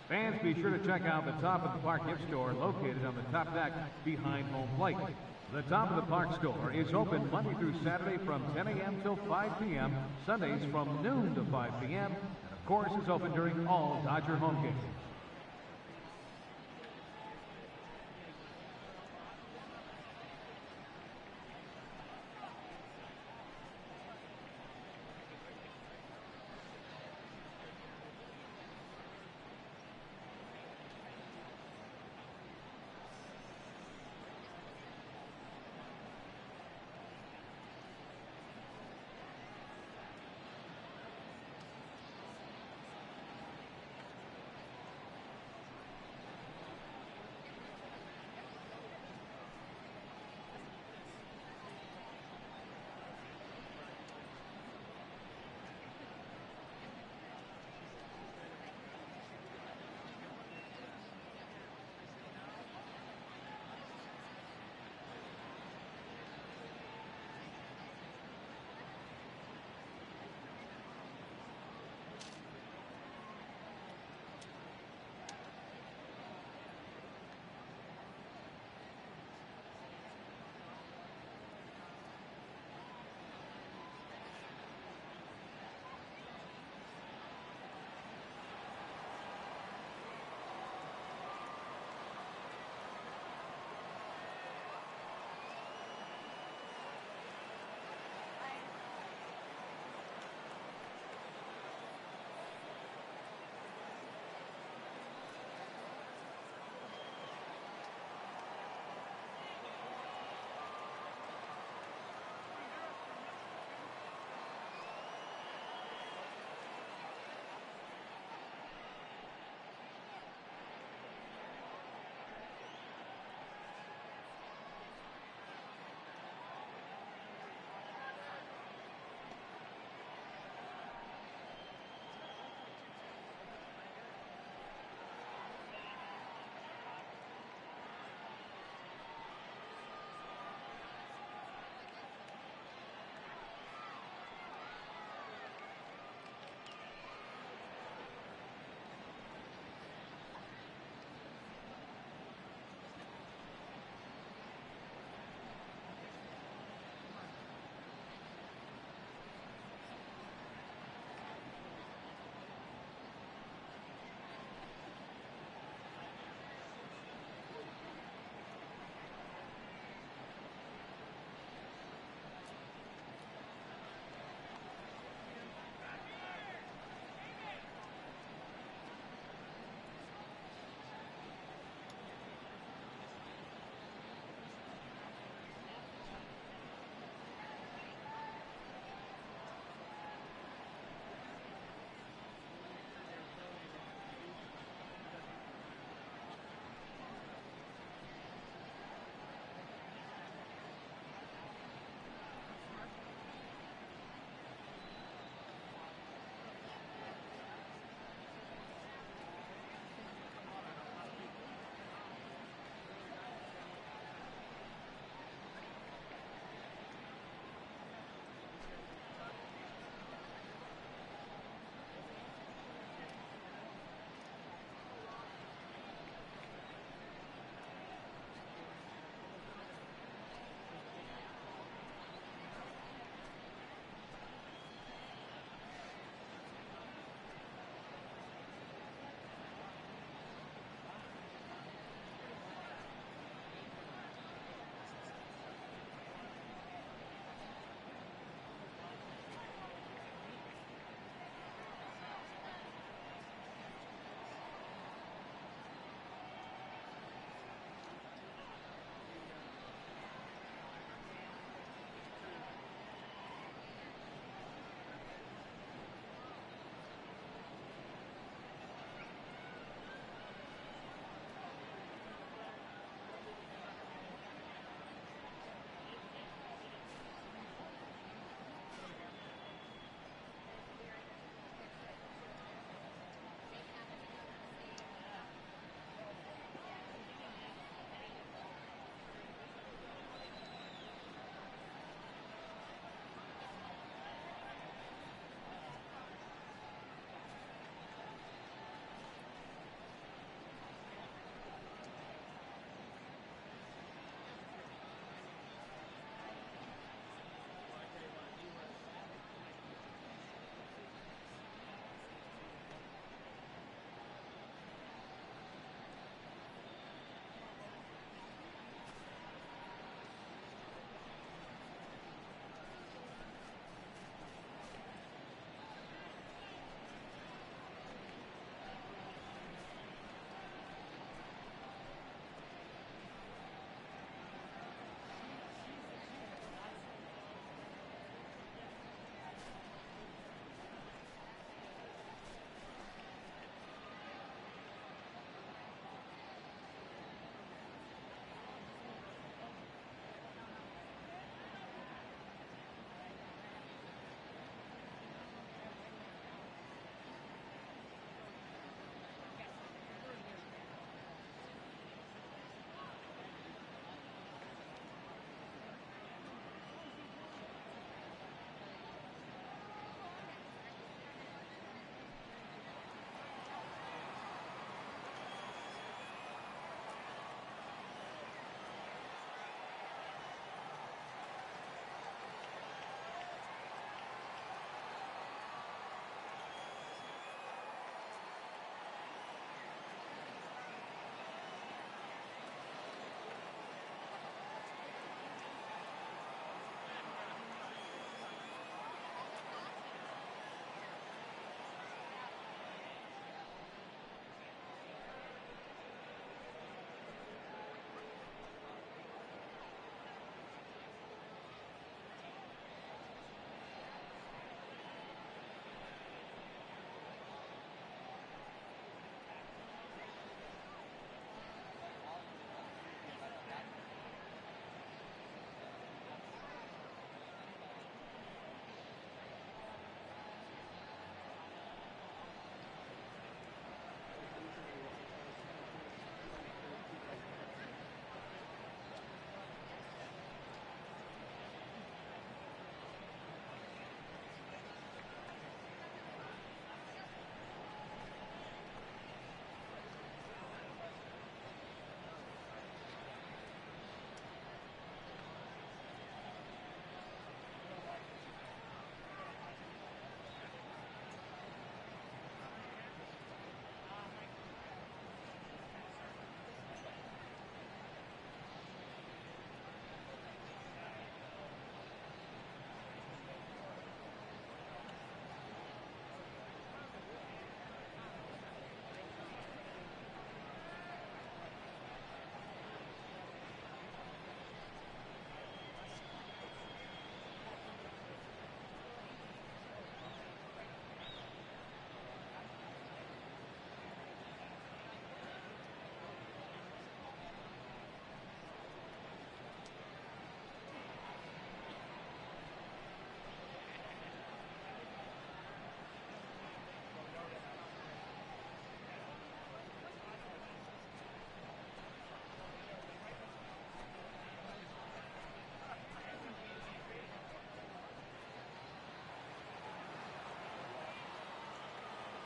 Fans, be sure to check out the Top of the Park gift store located on the top deck behind home plate. The Top of the Park store is open Monday through Saturday from 10 a.m. till 5 p.m., Sundays from noon to 5 p.m., and of course is open during all Dodger home games.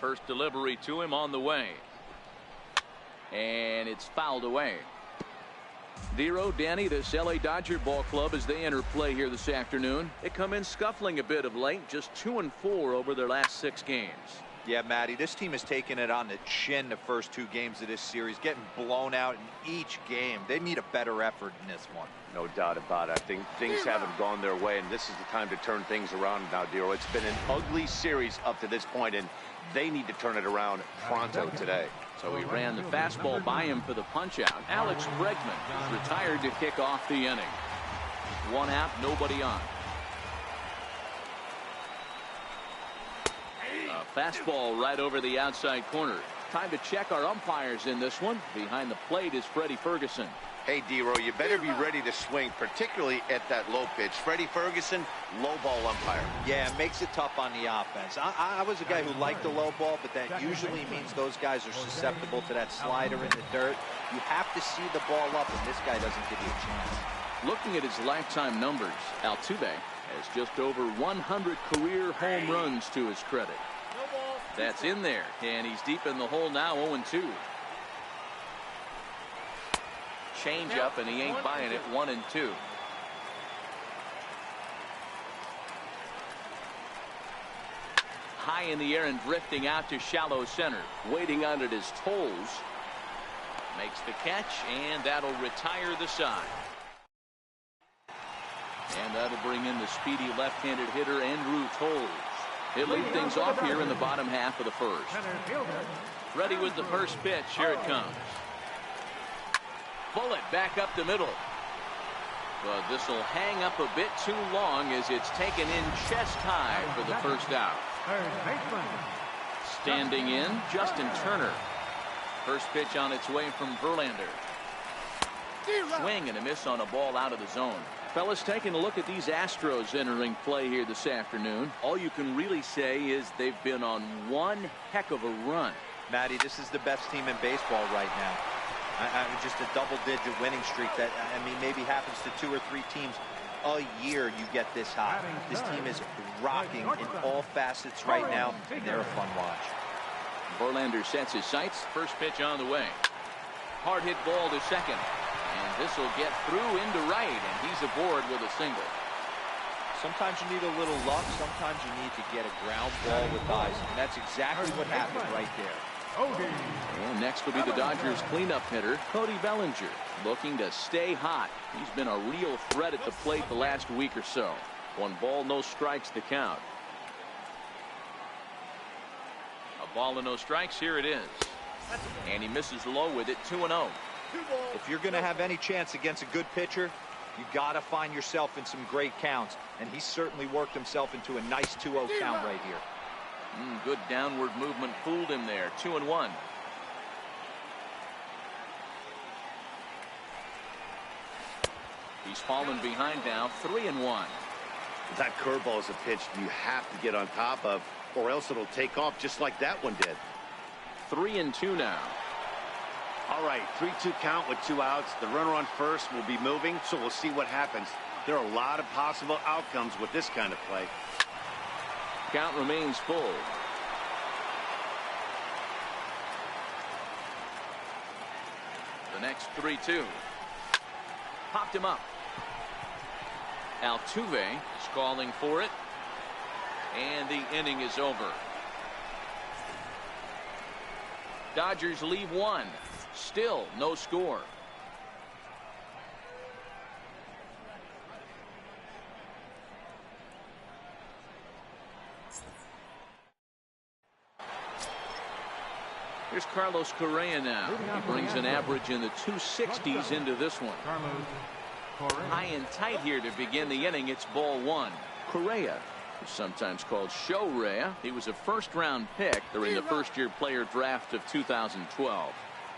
First delivery to him on the way. And it's fouled away. Dero, Danny, this LA Dodger ball club as they enter play here this afternoon. They come in scuffling a bit of late, just 2-4 over their last 6 games.
Yeah, Matty, this team has taken it on the chin the first 2 games of this series, getting blown out in each game. They need a better effort in this one.
No doubt about it. I think things haven't gone their way, and this is the time to turn things around now, Dero. It's been an ugly series up to this point, and they need to turn it around pronto today.
So he ran the fastball by him for the punch-out. Alex Bregman is retired to kick off the inning. 1 out, nobody on. A fastball right over the outside corner. Time to check our umpires in this one. Behind the plate is Freddie Ferguson.
Hey, Dero, you better be ready to swing, particularly at that low pitch. Freddie Ferguson, low ball umpire.
Yeah, it makes it tough on the offense. I was a guy who liked the low ball, but that usually means those guys are susceptible to that slider in the dirt. You have to see the ball up, and this guy doesn't give you a chance.
Looking at his lifetime numbers, Altuve has just over 100 career home runs to his credit. That's in there, and he's deep in the hole now, 0-2. Change up, and he ain't buying it. 1-2. High in the air and drifting out to shallow center. Waiting on it is Tolles. Makes the catch, and that'll retire the side. And that'll bring in the speedy left-handed hitter Andrew Tolles. He'll lead things off here in the bottom half of the first. Ready with the first pitch. Here it comes. Bullet back up the middle. But this will hang up a bit too long as it's taken in chest high for the first out. Standing in, Justin Turner. First pitch on its way from Verlander. Swing and a miss on a ball out of the zone. Fellas, taking a look at these Astros entering play here this afternoon. All you can really say is they've been on one heck of a run.
Matty, this is the best team in baseball right now. Just a double-digit winning streak that, I mean, maybe happens to 2 or 3 teams a year. You get this hot. This team is rocking in all facets right now, and they're a fun watch.
Verlander sets his sights. First pitch on the way. Hard hit ball to second. And this will get through into right, and he's aboard with a single.
Sometimes you need a little luck. Sometimes you need to get a ground ball with eyes, and that's exactly what happened right there.
And next will be the Dodgers cleanup hitter, Cody Bellinger, looking to stay hot. He's been a real threat at the plate the last week or so. 1 ball, no strikes to count. A ball and no strikes. Here it is. And he misses low with it. 2-0.
If you're going to have any chance against a good pitcher, you got to find yourself in some great counts, and he certainly worked himself into a nice 2-0 count right here.
Good downward movement fooled him there. 2-1. He's fallen behind now. 3-1.
That curveball is a pitch you have to get on top of, or else it'll take off just like that one did.
3-2 now.
All right, 3-2 count with 2 outs. The runner on first will be moving, so we'll see what happens. There are a lot of possible outcomes with this kind of play.
Count remains full. The next 3-2. Popped him up. Altuve is calling for it. And the inning is over. Dodgers leave 1. Still no score. Here's Carlos Correa now. He brings an average in the 260s into this one. High and tight here to begin the inning. It's ball 1. Correa, sometimes called Show-Rea. He was a first-round pick during the first-year player draft of 2012.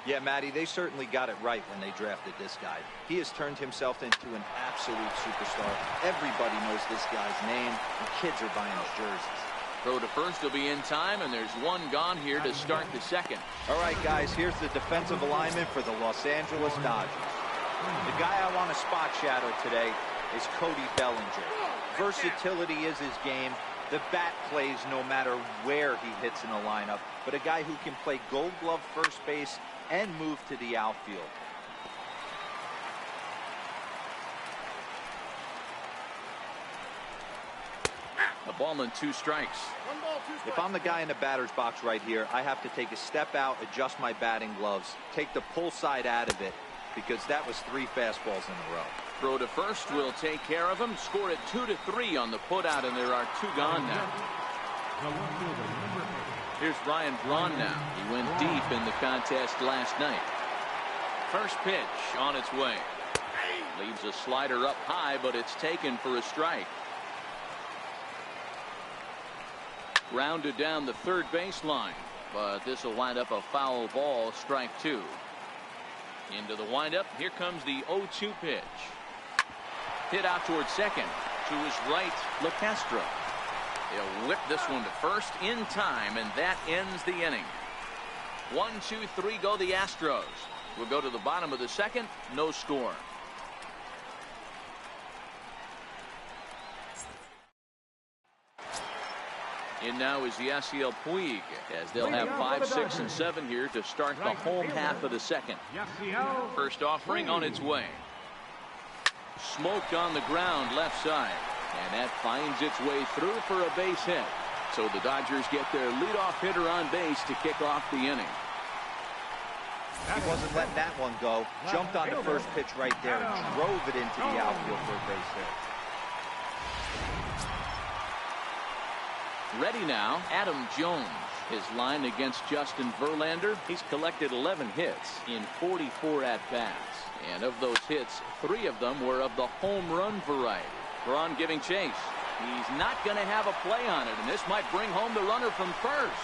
Yeah, Matty, they certainly got it right when they drafted this guy. He has turned himself into an absolute superstar. Everybody knows this guy's name, and kids are buying his jerseys.
Throw to first will be in time, and there's 1 gone here to start the second.
All right, guys, here's the defensive alignment for the Los Angeles Dodgers. The guy I want to spot shadow today is Cody Bellinger. Versatility is his game. The bat plays no matter where he hits in the lineup, but a guy who can play Gold Glove first base and move to the outfield.
A ball and 2 strikes.
If I'm the guy in the batter's box right here, I have to take a step out, adjust my batting gloves, take the pull side out of it, because that was 3 fastballs in a row.
Throw to first will take care of him. Score it 2-3 on the putout, and there are 2 gone now. Here's Ryan Braun now. He went deep in the contest last night. First pitch on its way. Leaves a slider up high, but it's taken for a strike. Grounded down the third baseline, but this will wind up a foul ball, strike 2. Into the windup. Here comes the 0-2 pitch. Hit out towards second. To his right, LeCastro. He'll whip this one to first in time, and that ends the inning. 1, 2, 3 go the Astros. We'll go to the bottom of the second. No score. In now is Yasiel Puig, as they'll have 5, 6, and 7 here to start the home half of the second. First offering on its way. Smoked on the ground left side, and that finds its way through for a base hit. So the Dodgers get their leadoff hitter on base to kick off the inning.
He wasn't letting that one go. Jumped on the first pitch right there and drove it into the outfield for a base hit.
Ready now, Adam Jones. His line against Justin Verlander. He's collected 11 hits in 44 at-bats. And of those hits, 3 of them were of the home run variety. Braun giving chase. He's not going to have a play on it, and this might bring home the runner from first.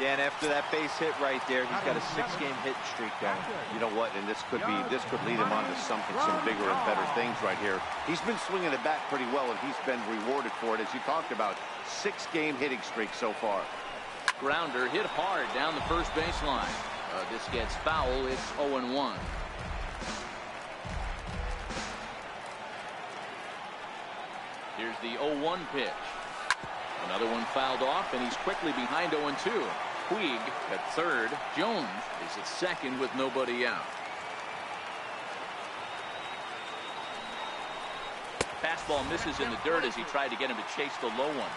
Dan, after that base hit right there, he's got a 6-game hit streak going.
You know what? And this could lead him on to some bigger and better things right here. He's been swinging the bat pretty well, and he's been rewarded for it, as you talked about. 6-game hitting streak so far.
Grounder hit hard down the first baseline. This gets foul. It's 0-1. Here's the 0-1 pitch. Another one fouled off, and he's quickly behind 0-2. Puig at third. Jones is at second with nobody out. Fastball misses in the dirt as he tried to get him to chase the low one.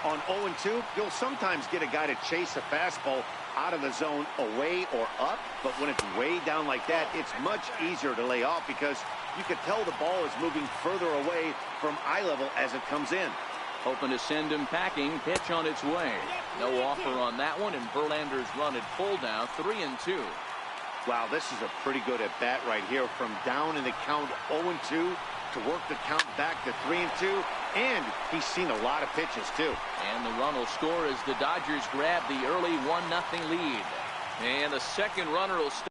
On 0-2, you'll sometimes get a guy to chase a fastball out of the zone away or up, but when it's way down like that, it's much easier to lay off because you can tell the ball is moving further away from eye level as it comes in.
Hoping to send him packing. Pitch on its way. No offer on that one, and Verlander's run at full now, 3-2.
Wow, this is a pretty good at bat right here, from down in the count 0-2 to work the count back to 3-2, and he's seen a lot of pitches too.
And the run will score as the Dodgers grab the early 1-0 lead. And the second runner will start.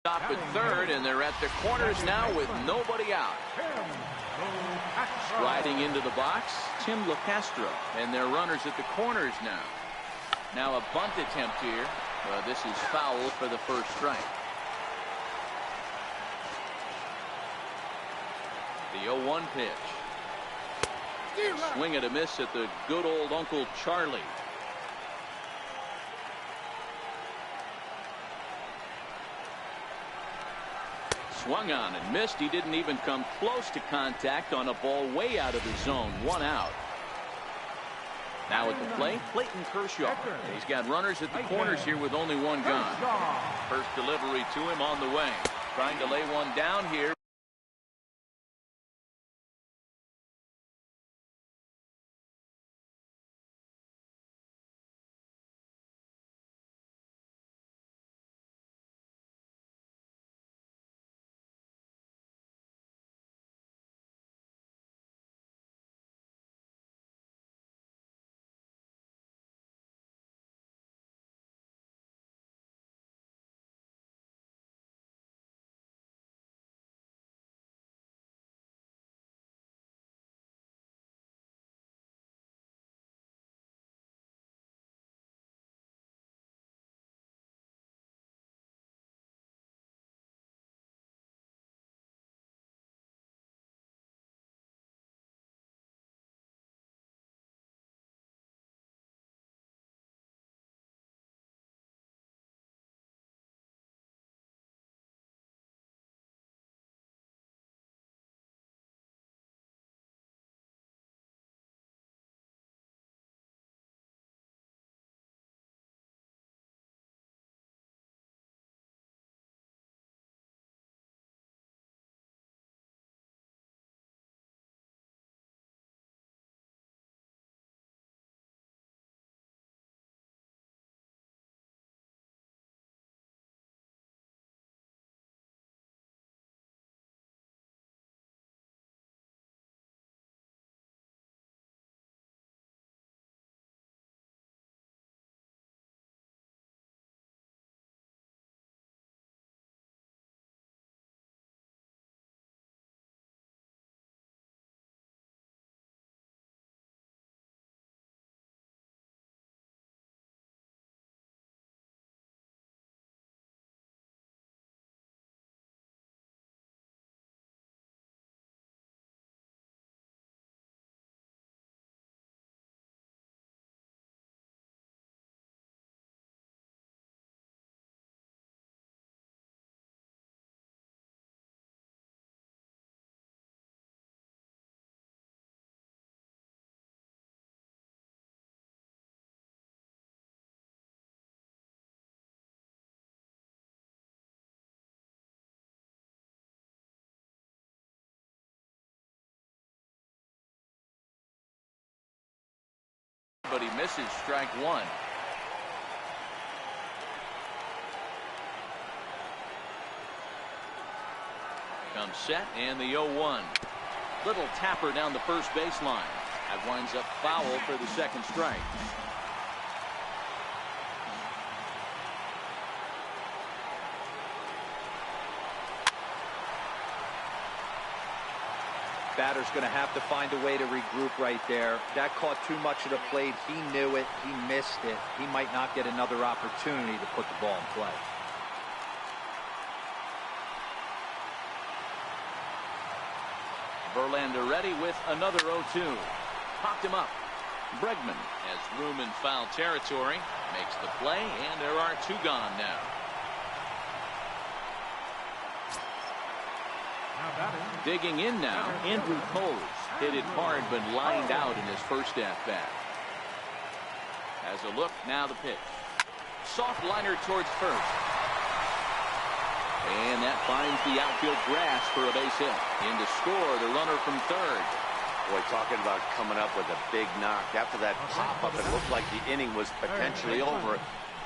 Stop at third, and they're at the corners now with nobody out. Sliding into the box, Tim LeCastro, and their runners at the corners now. Now a bunt attempt here. This is foul for the first strike. The 0-1 pitch. Swing and a miss at the good old Uncle Charlie. Swung on and missed. He didn't even come close to contact on a ball way out of the zone. 1 out. Now at the plate, Clayton Kershaw. He's got runners at the corners here with only 1 gone. First delivery to him on the way. Trying to lay one down here. But he misses strike 1. Comes set and the 0-1. Little tapper down the first baseline. That winds up foul for the second strike.
Batter's going to have to find a way to regroup right there. That caught too much of the plate. He knew it. He missed it. He might not get another opportunity to put the ball in play.
Verlander ready with another 0-2. Popped him up. Bregman has room in foul territory. Makes the play, and there are 2 gone now. Digging in now, Andrew Coles. Hit it hard, but lined out in his first at-bat. Has a look, now the pitch. Soft liner towards first. And that finds the outfield grass for a base hit. In to score, the runner from third.
Boy, talking about coming up with a big knock. After that pop-up, it looked like the inning was potentially over.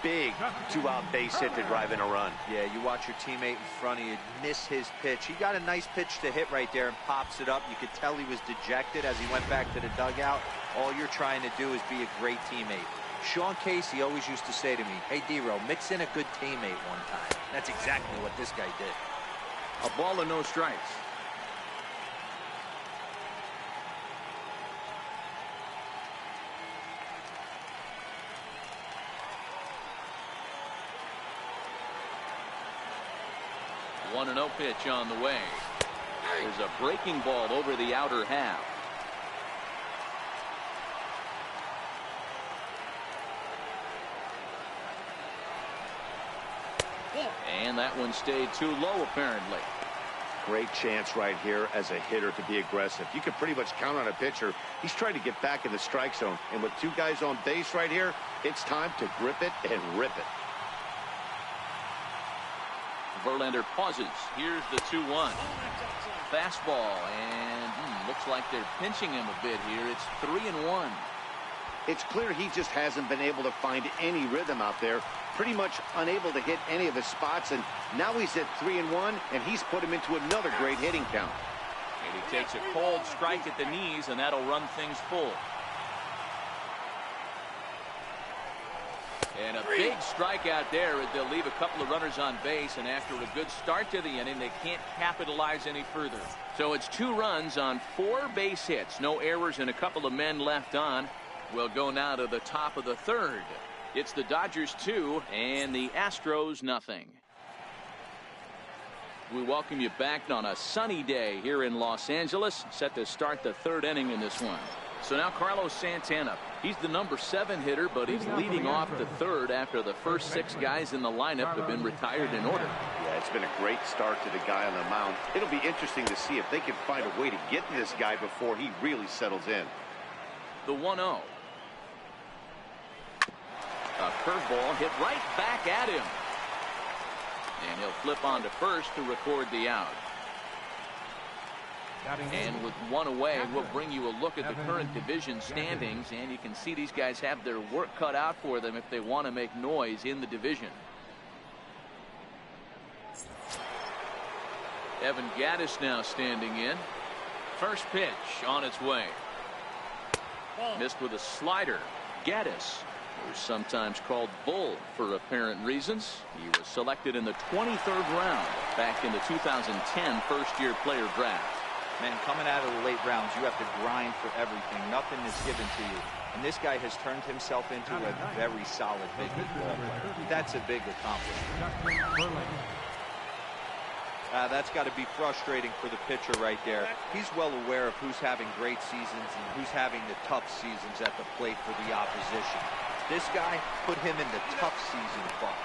Big 2-out base hit to drive in a run.
Yeah, you watch your teammate in front of you miss his pitch. He got a nice pitch to hit right there and pops it up. You could tell he was dejected as he went back to the dugout. All you're trying to do is be a great teammate. Sean Casey always used to say to me, hey, D-Row, mix in a good teammate one time. That's exactly what this guy did.
A ball and no strikes. One and 0 pitch on the way. There's a breaking ball over the outer half. And that one stayed too low, apparently.
Great chance right here as a hitter to be aggressive. You can pretty much count on a pitcher. He's trying to get back in the strike zone. And with two guys on base right here, it's time to grip it and rip it.
Verlander pauses. Here's the 2-1. Fastball, and looks like they're pinching him a bit here. It's 3-1.
It's clear he just hasn't been able to find any rhythm out there. Pretty much unable to hit any of his spots, and now he's at 3-1, and he's put him into another great hitting count.
And he takes a cold strike at the knees, and that'll run things full. And a big strikeout there as they'll leave a couple of runners on base, and after a good start to the inning, they can't capitalize any further. So it's 2 runs on 4 base hits. No errors and a couple of men left on. We'll go now to the top of the 3rd. It's the Dodgers 2 and the Astros nothing. We welcome you back on a sunny day here in Los Angeles, set to start the 3rd inning in this one. So now Carlos Santana. He's the number 7 hitter, but he's leading off the 3rd after the first 6 guys in the lineup have been retired in order.
Yeah, it's been a great start to the guy on the mound. It'll be interesting to see if they can find a way to get to this guy before he really settles in.
The 1-0. A curveball hit right back at him. And he'll flip on to first to record the out. And with 1 away, we'll bring you a look at the current division standings, and you can see these guys have their work cut out for them if they want to make noise in the division. Evan Gattis now standing in. First pitch on its way. Missed with a slider. Gattis, who's sometimes called Bull for apparent reasons. He was selected in the 23rd round back in the 2010 first-year player draft.
Man, coming out of the late rounds, you have to grind for everything. Nothing is given to you. And this guy has turned himself into a very solid big league ball player. That's a big accomplishment. That's got to be frustrating for the pitcher right there. He's well aware of who's having great seasons and who's having the tough seasons at the plate for the opposition. This guy put him in the tough season bucket.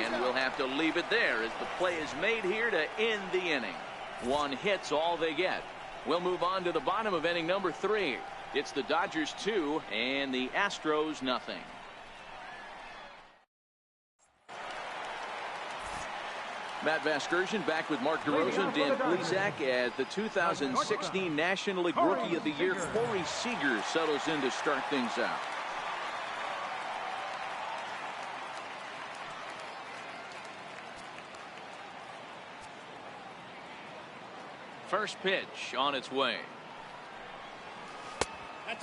And we'll have to leave it there as the play is made here to end the inning. 1 hit's all they get. We'll move on to the bottom of inning number 3. It's the Dodgers 2 and the Astros nothing. Matt Vasgersian back with Mark DeRosa and Dan Plesac as the 2016 National League Rookie of the Year, Corey Seager, settles in to start things out. First pitch on its way.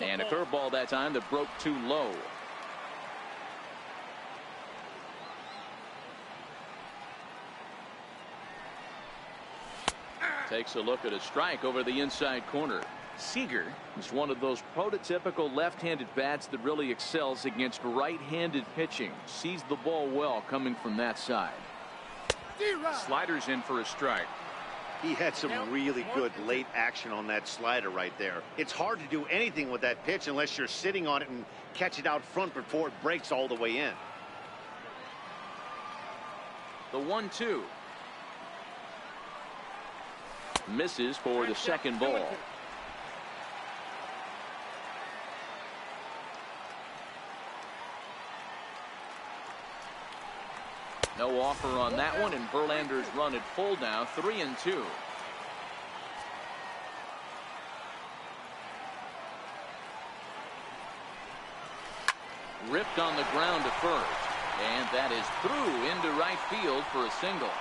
And a curveball that time that broke too low. Takes a look at a strike over the inside corner. Seager is one of those prototypical left-handed bats that really excels against right-handed pitching. Sees the ball well coming from that side. Sliders in for a strike.
He had some really good late action on that slider right there. It's hard to do anything with that pitch unless you're sitting on it and catch it out front before it breaks all the way in.
The 1-2. Misses for the second ball. No offer on that one, and Verlander's run at full now, 3-2. Ripped on the ground to first, and that is through into right field for a single.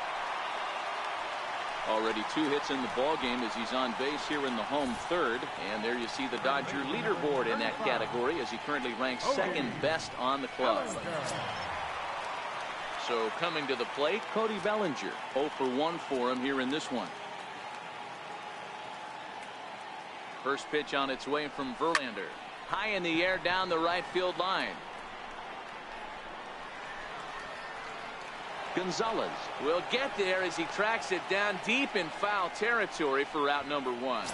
Already 2 hits in the ball game as he's on base here in the home third. And there you see the Dodger leaderboard in that category as he currently ranks second best on the club. So coming to the plate, Cody Bellinger. 0 for 1 for him here in this one. First pitch on its way from Verlander. High in the air down the right field line. Gonzalez will get there as he tracks it down deep in foul territory for out number 1.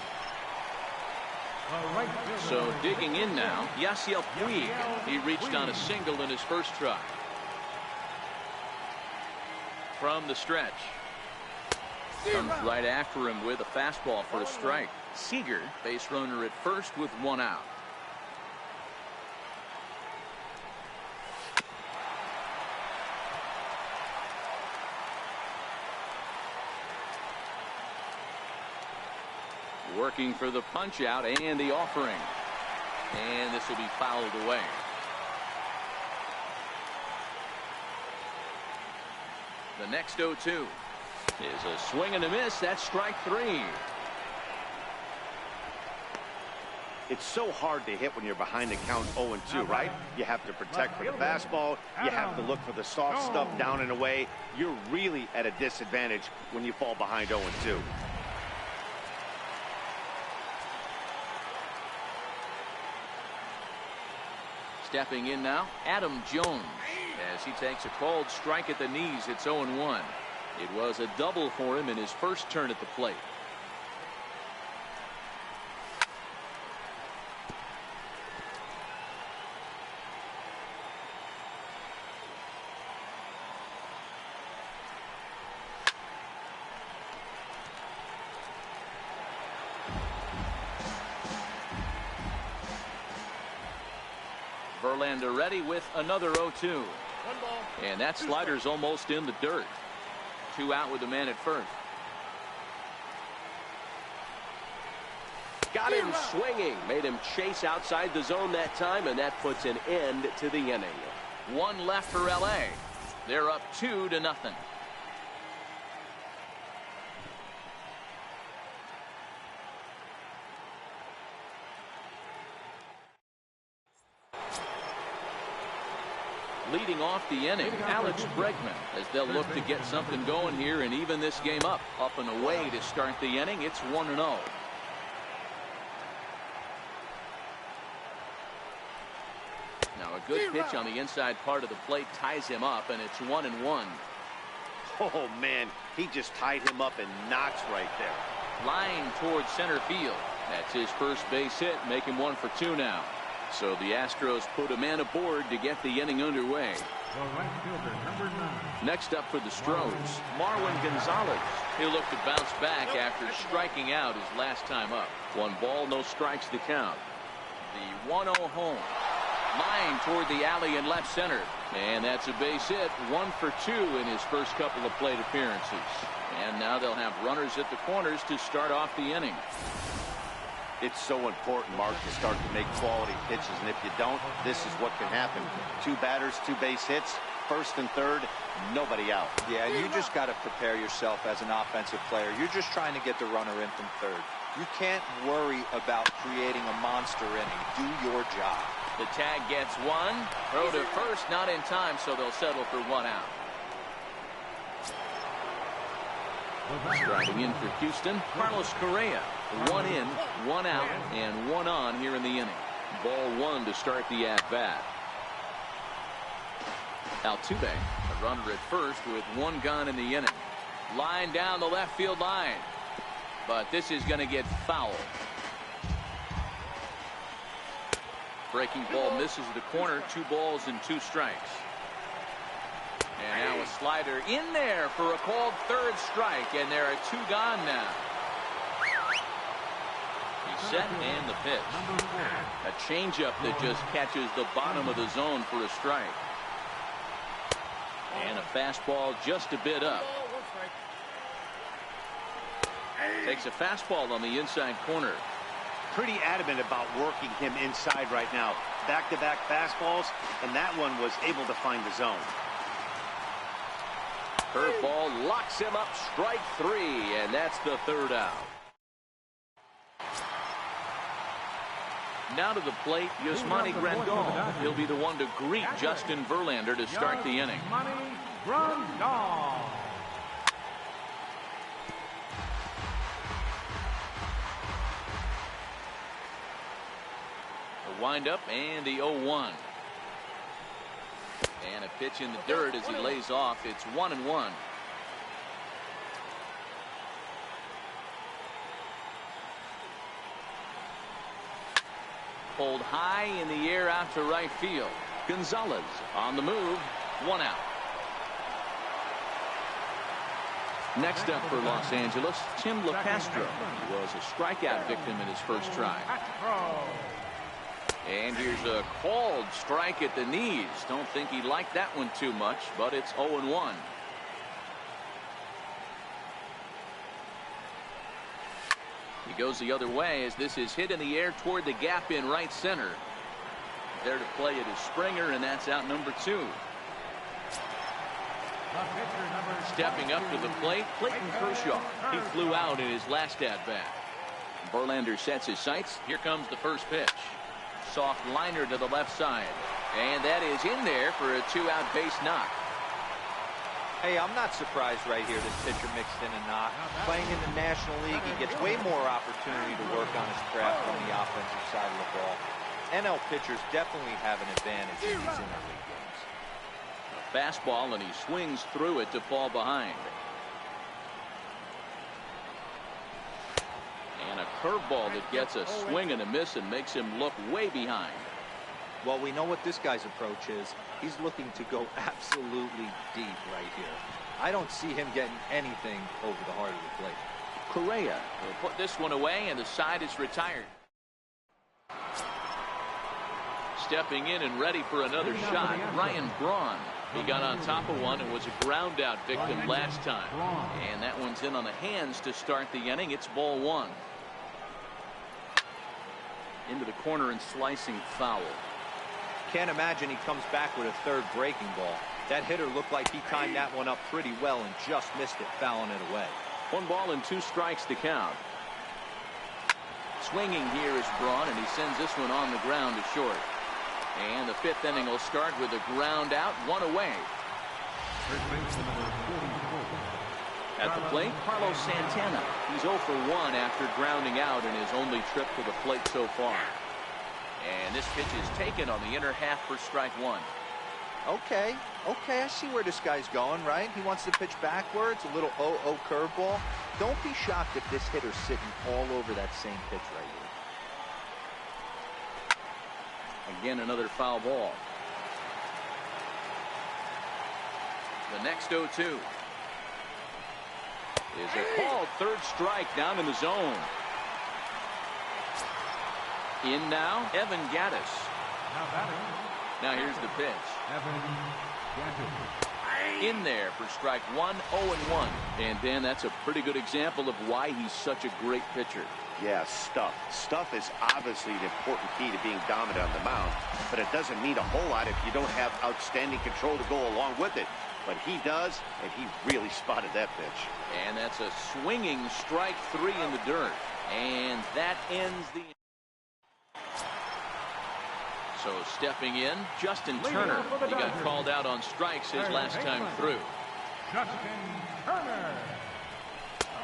So digging in now, Yasiel Puig. He reached on a single in his first try. From the stretch. Comes right after him with a fastball for a strike. Seager, base runner at first with 1 out. Working for the punch out and the offering. And this will be fouled away. The next 0-2 is a swing and a miss. That's strike 3.
It's so hard to hit when you're behind the count 0-2, right? You have to protect for the fastball. You have to look for the soft stuff down and away. You're really at a disadvantage when you fall behind 0-2.
Stepping in now, Adam Jones, as he takes a called strike at the knees. It's 0-1. It was a double for him in his first turn at the plate. Verlander ready with another 0-2. And that slider's almost in the dirt. 2 out with the man at first.
Got him swinging. Made him chase outside the zone that time, and that puts an end to the inning.
1 left for L.A. They're up 2-0. Leading off the inning, Alex Bregman, as they'll look to get something going here and even this game up and away to start the inning. It's 1-0. Now a good pitch on the inside part of the plate ties him up, and it's 1-1.
Oh, man, he just tied him up in knots right there.
Line towards center field. That's his first base hit, make him 1 for 2 now. So the Astros put a man aboard to get the inning underway. Next up for the Stros, Marwin Gonzalez. He'll look to bounce back after striking out his last time up. 1 ball, no strikes to count. The 1-0 home. Line toward the alley in left center. And that's a base hit. 1 for 2 in his first couple of plate appearances. And now they'll have runners at the corners to start off the inning.
It's so important, Mark, to start to make quality pitches, and if you don't, this is what can happen. 2 batters, 2 base hits, first and third, nobody out.
Yeah, and you just got to prepare yourself as an offensive player. You're just trying to get the runner in from third. You can't worry about creating a monster inning. Do your job.
The tag gets 1. Throw to first, not in time, so they'll settle for 1 out. Driving in for Houston, Carlos Correa. 1 in, 1 out, and 1 on here in the inning. Ball 1 to start the at-bat. Altuve, a runner at first with 1 gone in the inning. Line down the left field line. But this is going to get fouled. Breaking ball misses the corner. 2 balls and 2 strikes. And now a slider in there for a called third strike, and there are 2 gone now. He's set and the pitch. A changeup that just catches the bottom of the zone for a strike. And a fastball just a bit up. Takes a fastball on the inside corner.
Pretty adamant about working him inside right now. Back-to-back fastballs, and that one was able to find the zone.
Curveball locks him up, strike 3, and that's the 3rd out. Now to the plate, Yasmani Grandal. He'll be the one to greet Justin Verlander to start the inning.
Grandal.
The windup and the 0-1. And a pitch in the dirt as he lays off. It's 1-1. Pulled high in the air out to right field. Gonzalez on the move. 1 out. Next up for Los Angeles, Tim LeCastro. He was a strikeout victim in his first try. And here's a called strike at the knees. Don't think he liked that one too much, but it's 0-1. He goes the other way as this is hit in the air toward the gap in right center. There to play it is Springer, and that's out number 2. Stepping up to the plate, Clayton Kershaw. He flew out in his last at-bat. Verlander sets his sights. Here comes the first pitch. Soft liner to the left side. And that is in there for a 2-out base knock.
Hey, I'm not surprised right here this pitcher mixed in a knock. Playing in the National League, he gets way more opportunity to work on his craft on the offensive side of the ball. NL pitchers definitely have an advantage in these interleague games.
A fastball, and he swings through it to fall behind. And a curveball that gets a swing and a miss and makes him look way behind.
Well, we know what this guy's approach is. He's looking to go absolutely deep right here. I don't see him getting anything over the heart of the plate.
Correa will put this one away, and the side is retired. Stepping in and ready for another shot, Ryan Braun. He got on top of one and was a ground out victim last time. And that one's in on the hands to start the inning. It's ball 1. Into the corner and slicing foul.
Can't imagine he comes back with a third breaking ball. That hitter looked like he timed that one up pretty well and just missed it, fouling it away.
1 ball and 2 strikes to count. Swinging here is Braun, and he sends this one on the ground to short. And the 5th inning will start with a ground out, 1 away. At the plate, Carlos Santana. He's 0 for 1 after grounding out in his only trip to the plate so far. And this pitch is taken on the inner half for strike 1.
Okay, I see where this guy's going, right? He wants to pitch backwards, a little 0-0 curveball. Don't be shocked if this hitter's sitting all over that same pitch right here.
Again, another foul ball. The next 0-2 is a called 3rd strike down in the zone. In now, Evan Gattis. Now here's the pitch. In there for strike 1, 0-1. And Dan, that's a pretty good example of why he's such a great pitcher.
Yeah, stuff. Stuff is obviously an important key to being dominant on the mound, but it doesn't mean a whole lot if you don't have outstanding control to go along with it. But he does, and he really spotted that pitch.
And that's a swinging strike 3 in the dirt. And that ends the... So stepping in, Justin Turner. He got called out on strikes his last time through.
Justin Turner.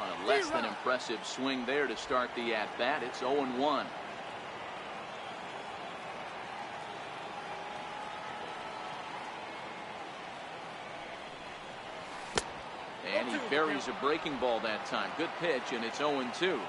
On a less than impressive swing there to start the at-bat. It's 0-1. And he buries a breaking ball that time. Good pitch, and it's 0-2.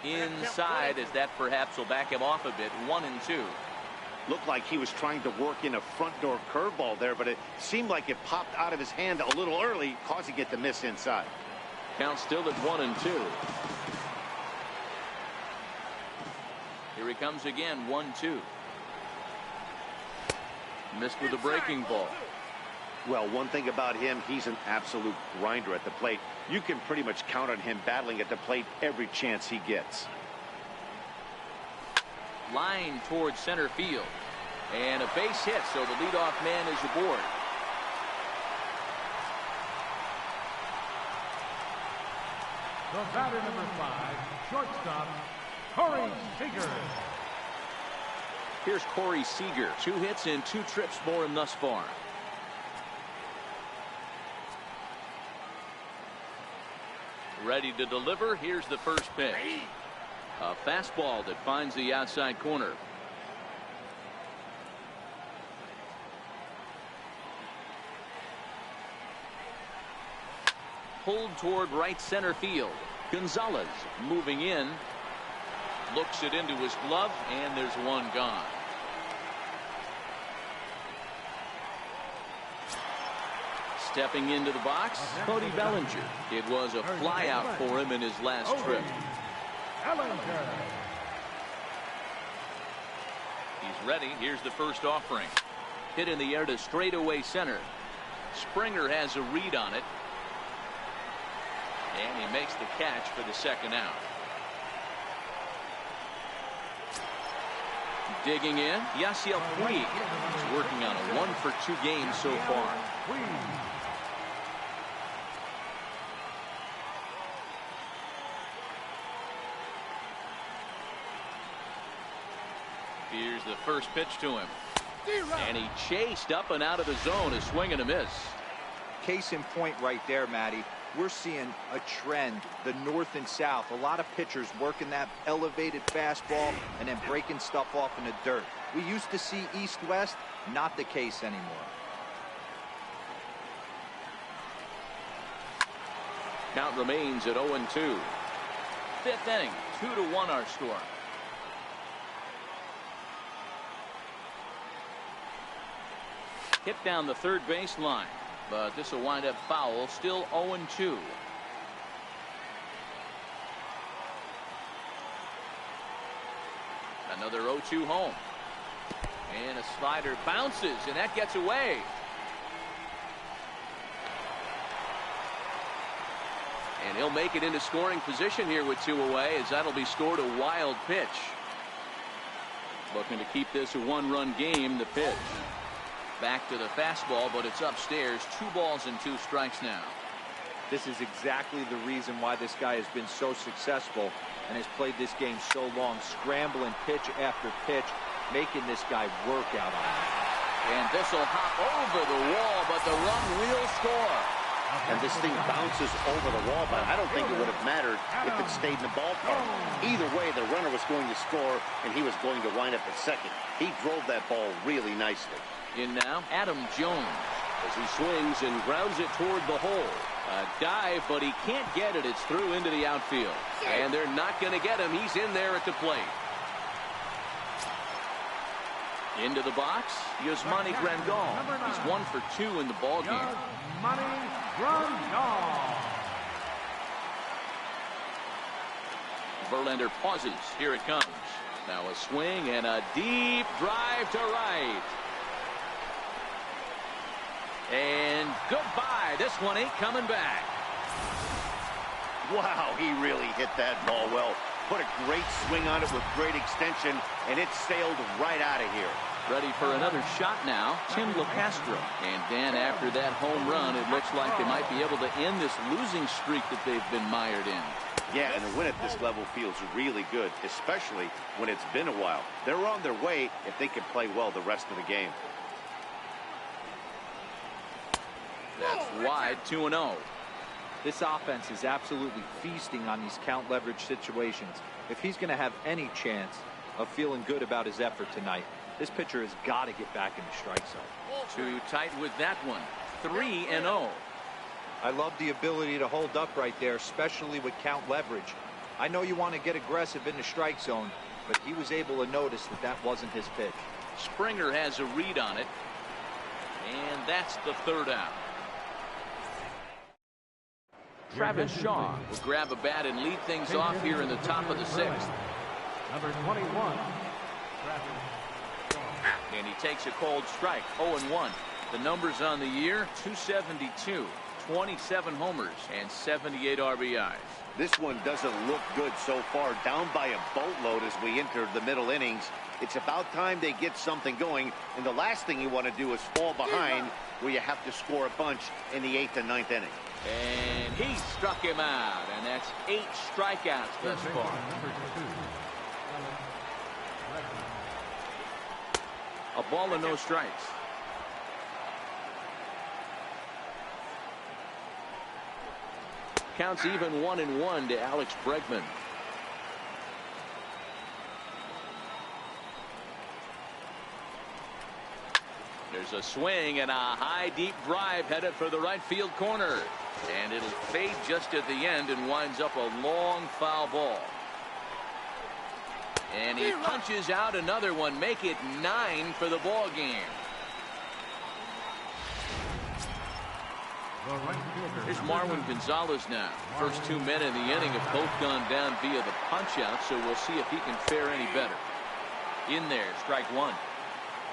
inside, as that perhaps will back him off a bit. 1-2.
Looked like he was trying to work in a front door curveball there, but it seemed like it popped out of his hand a little early, causing it to miss inside.
Count still at 1-2. Here he comes again. 1-2. Missed with a breaking ball.
Well, one thing about him, he's an absolute grinder at the plate. You can pretty much count on him battling at the plate every chance he gets.
Line towards center field. And a base hit, so the leadoff man is aboard.
The batter, number 5, shortstop, Corey Seager.
Here's Corey Seager. 2 hits and 2 trips for him thus far. Ready to deliver. Here's the first pitch. A fastball that finds the outside corner. Pulled toward right center field. Gonzalez moving in. Looks it into his glove, and there's one gone. Stepping into the box, Cody Bellinger. It was a flyout for him in his last trip.
Bellinger.
He's ready. Here's the first offering. Hit in the air to straightaway center. Springer has a read on it. And he makes the catch for the second out. Digging in, Yasiel Puig. He's working on a 1-for-2 game so far. Here's the first pitch to him. And he chased up and out of the zone, a swing and a miss.
Case in point right there, Matty. We're seeing a trend, the north and south. A lot of pitchers working that elevated fastball and then breaking stuff off in the dirt. We used to see east-west, not the case anymore.
Count remains at 0-2. Fifth inning, 2-1 our score. Hit down the third base line. But this will wind up foul. Still 0-2. Another 0-2 home. And a slider bounces, and that gets away. And he'll make it into scoring position here with 2 away, as that'll be scored a wild pitch. Looking to keep this a 1-run game. The pitch. Back to the fastball, but it's upstairs. 2 balls and 2 strikes now.
This is exactly the reason why this guy has been so successful and has played this game so long. Scrambling pitch after pitch, making this guy work out on it.
And this will hop over the wall, but the run will score.
And this thing bounces over the wall, but I don't think it would have mattered if it stayed in the ballpark. Either way, the runner was going to score, and he was going to wind up at second. He drove that ball really nicely.
In now, Adam Jones, as he swings and grounds it toward the hole. A dive, but he can't get it. It's through into the outfield. And they're not going to get him. He's in there at the plate. Into the box, Yasmani Grandal. He's 1 for 2 in the ballgame.
Yasmani Grandal.
Verlander pauses. Here it comes. Now a swing and a deep drive to right. And goodbye. This one ain't coming back.
Wow, he really hit that ball well. Put a great swing on it with great extension, and it sailed right out of here.
Ready for another shot now, Tim LaCastro. And Dan, after that home run, it looks like they might be able to end this losing streak that they've been mired in.
Yeah, and a win at this level feels really good, especially when it's been a while. They're on their way if they can play well the rest of the game.
That's wide, 2-0.
This offense is absolutely feasting on these count leverage situations. If he's going to have any chance of feeling good about his effort tonight, this pitcher has got to get back in the strike zone.
Too tight with that one. 3-0.
I love the ability to hold up right there, especially with count leverage. I know you want to get aggressive in the strike zone, but he was able to notice that that wasn't his pitch.
Springer has a read on it, and that's the third out. Travis Shaw will grab a bat and lead things off here in the top of the sixth.
Number 21.
And he takes a cold strike, 0-1. The numbers on the year, 272, 27 homers, and 78 RBIs.
This one doesn't look good so far. Down by a boatload as we enter the middle innings. It's about time they get something going, and the last thing you want to do is fall behind where you have to score a bunch in the 8th and 9th inning.
And he struck him out, and that's 8 strikeouts thus far. A ball and no strikes. Counts even 1-1 to Alex Bregman. There's a swing and a high deep drive headed for the right field corner, and it'll fade just at the end and winds up a long foul ball. And he punches out another one, make it 9 for the ball game. Here's Marwin Gonzalez now. First 2 men in the inning have both gone down via the punch out, so we'll see if he can fare any better. In there, strike one.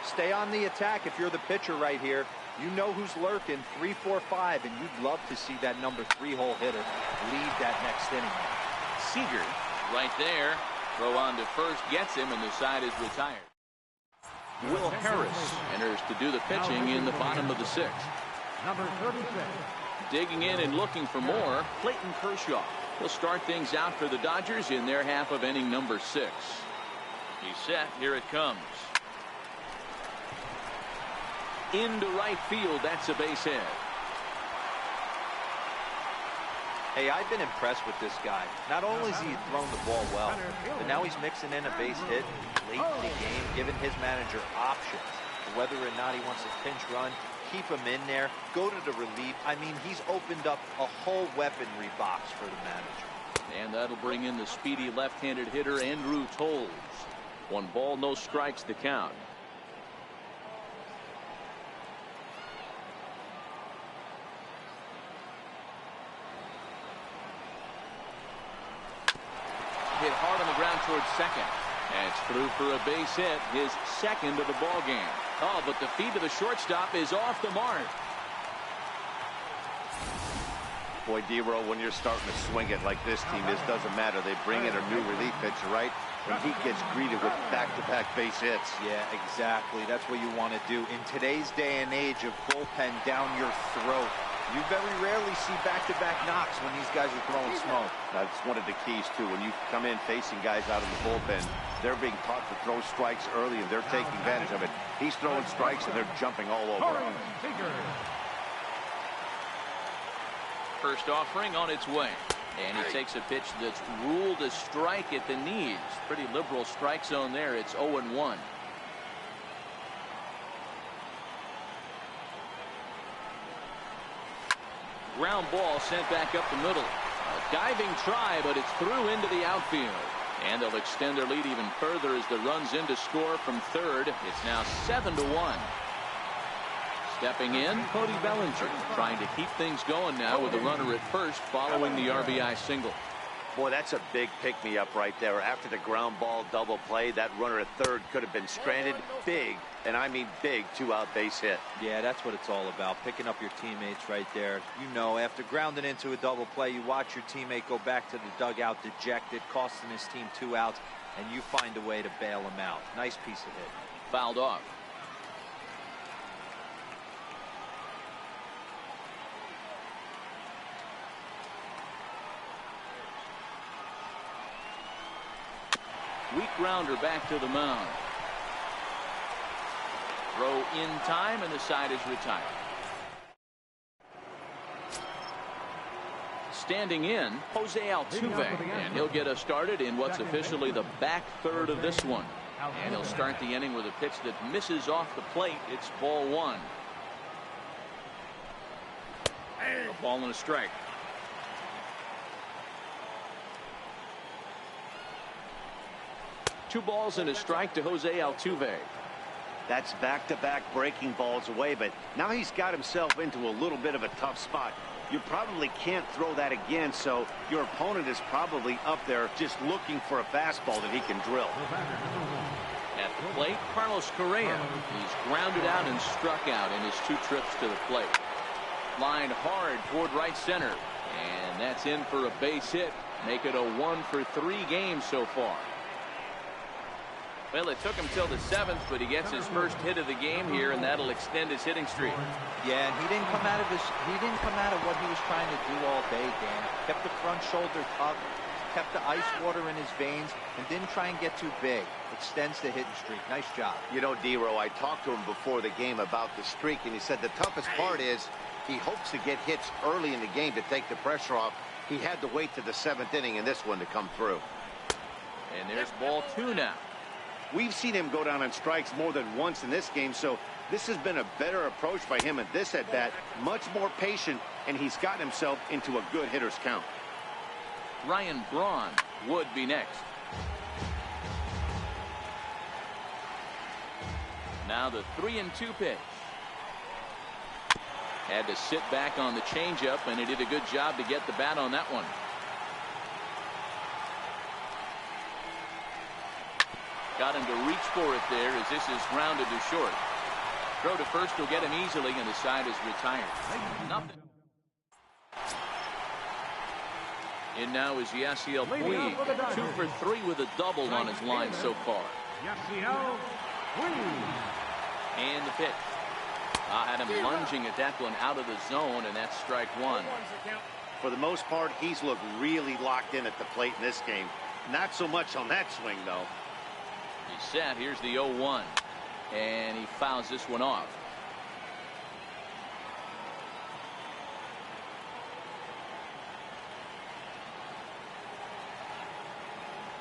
Stay on the attack if you're the pitcher right here. You know who's lurking, 3, 4, 5, and you'd love to see that number 3-hole hitter lead that next inning.
Seager right there. Throw on to first, gets him, and the side is retired. Will Harris enters to do the pitching in the bottom of the sixth.
Number 36.
Digging in and looking for more, Clayton Kershaw. He'll start things out for the Dodgers in their half of inning number 6. He's set. Here it comes. Into right field. That's a base hit.
Hey, I've been impressed with this guy. Not only has he thrown the ball well, but now he's mixing in a base hit late in the game, giving his manager options. Whether or not he wants to pinch run, keep him in there, go to the relief. I mean, he's opened up a whole weaponry box for the manager.
And that'll bring in the speedy left-handed hitter Andrew Toles. 1 ball, no strikes to count. Hit hard on the ground towards second. And it's through for a base hit, his second of the ball game. Oh, but the feed to the shortstop is off the mark.
Boy, D-Row, when you're starting to swing it like this team is, doesn't matter. They bring in a new relief pitcher, right? And he gets greeted with back-to-back base hits.
Yeah, exactly. That's what you want to do. In today's day and age of bullpen down your throat, you very rarely see back-to-back knocks when these guys are throwing smoke.
That's one of the keys, too. When you come in facing guys out of the bullpen, they're being taught to throw strikes early, and they're taking advantage of it. He's throwing strikes, and they're jumping all over him.
First offering on its way. And he takes a pitch that's ruled a strike at the knees. Pretty liberal strike zone there. It's 0-1. Ground ball sent back up the middle. A diving try, but it's through into the outfield. And they'll extend their lead even further as the runs in to score from third. It's now 7-1. Stepping in, Cody Bellinger, trying to keep things going now with a runner at first following the RBI single.
Boy, that's a big pick-me-up right there. After the ground ball double play, that runner at third could have been stranded. Big, and I mean big, 2-out base hit.
Yeah, that's what it's all about, picking up your teammates right there. You know, after grounding into a double play, you watch your teammate go back to the dugout dejected, costing his team 2 outs, and you find a way to bail him out. Nice piece of hit.
Fouled off. Weak grounder back to the mound. Throw in time, and the side is retired. Standing in, Jose Altuve, and he'll get us started in what's officially the back third of this one. And he'll start the inning with a pitch that misses off the plate. It's ball 1. A ball and a strike. 2 balls and a strike to Jose Altuve.
That's back-to-back breaking balls away, but now he's got himself into a little bit of a tough spot. You probably can't throw that again, so your opponent is probably up there just looking for a fastball that he can drill.
At the plate, Carlos Correa. He's grounded out and struck out in his 2 trips to the plate. Lined hard toward right center, and that's in for a base hit. Make it a 1-for-3 game so far. Well, it took him till the 7th, but he gets his first hit of the game here, and that'll extend his hitting streak.
Yeah, and he didn't come out of what he was trying to do all day, Dan. Kept the front shoulder tucked, kept the ice water in his veins, and didn't try and get too big. Extends the hitting streak. Nice job.
You know, D-Row, I talked to him before the game about the streak, and he said the toughest part is he hopes to get hits early in the game to take the pressure off. He had to wait to the 7th inning in this one to come through.
And there's ball 2 now.
We've seen him go down on strikes more than once in this game, so this has been a better approach by him at this at-bat. Much more patient, and he's gotten himself into a good hitter's count.
Ryan Braun would be next. Now the 3-2 pitch. Had to sit back on the changeup, and he did a good job to get the bat on that one. Got him to reach for it there as this is grounded to short. Throw to first will get him easily, and the side is retired. Nothing. In now is Yasiel Puig, 2-for-3 with a double on his line so far. And the pitch. Had him lunging at that one out of the zone, and that's strike 1.
For the most part, he's looked really locked in at the plate in this game. Not so much on that swing, though.
He's set. Here's the 0-1. And he fouls this one off.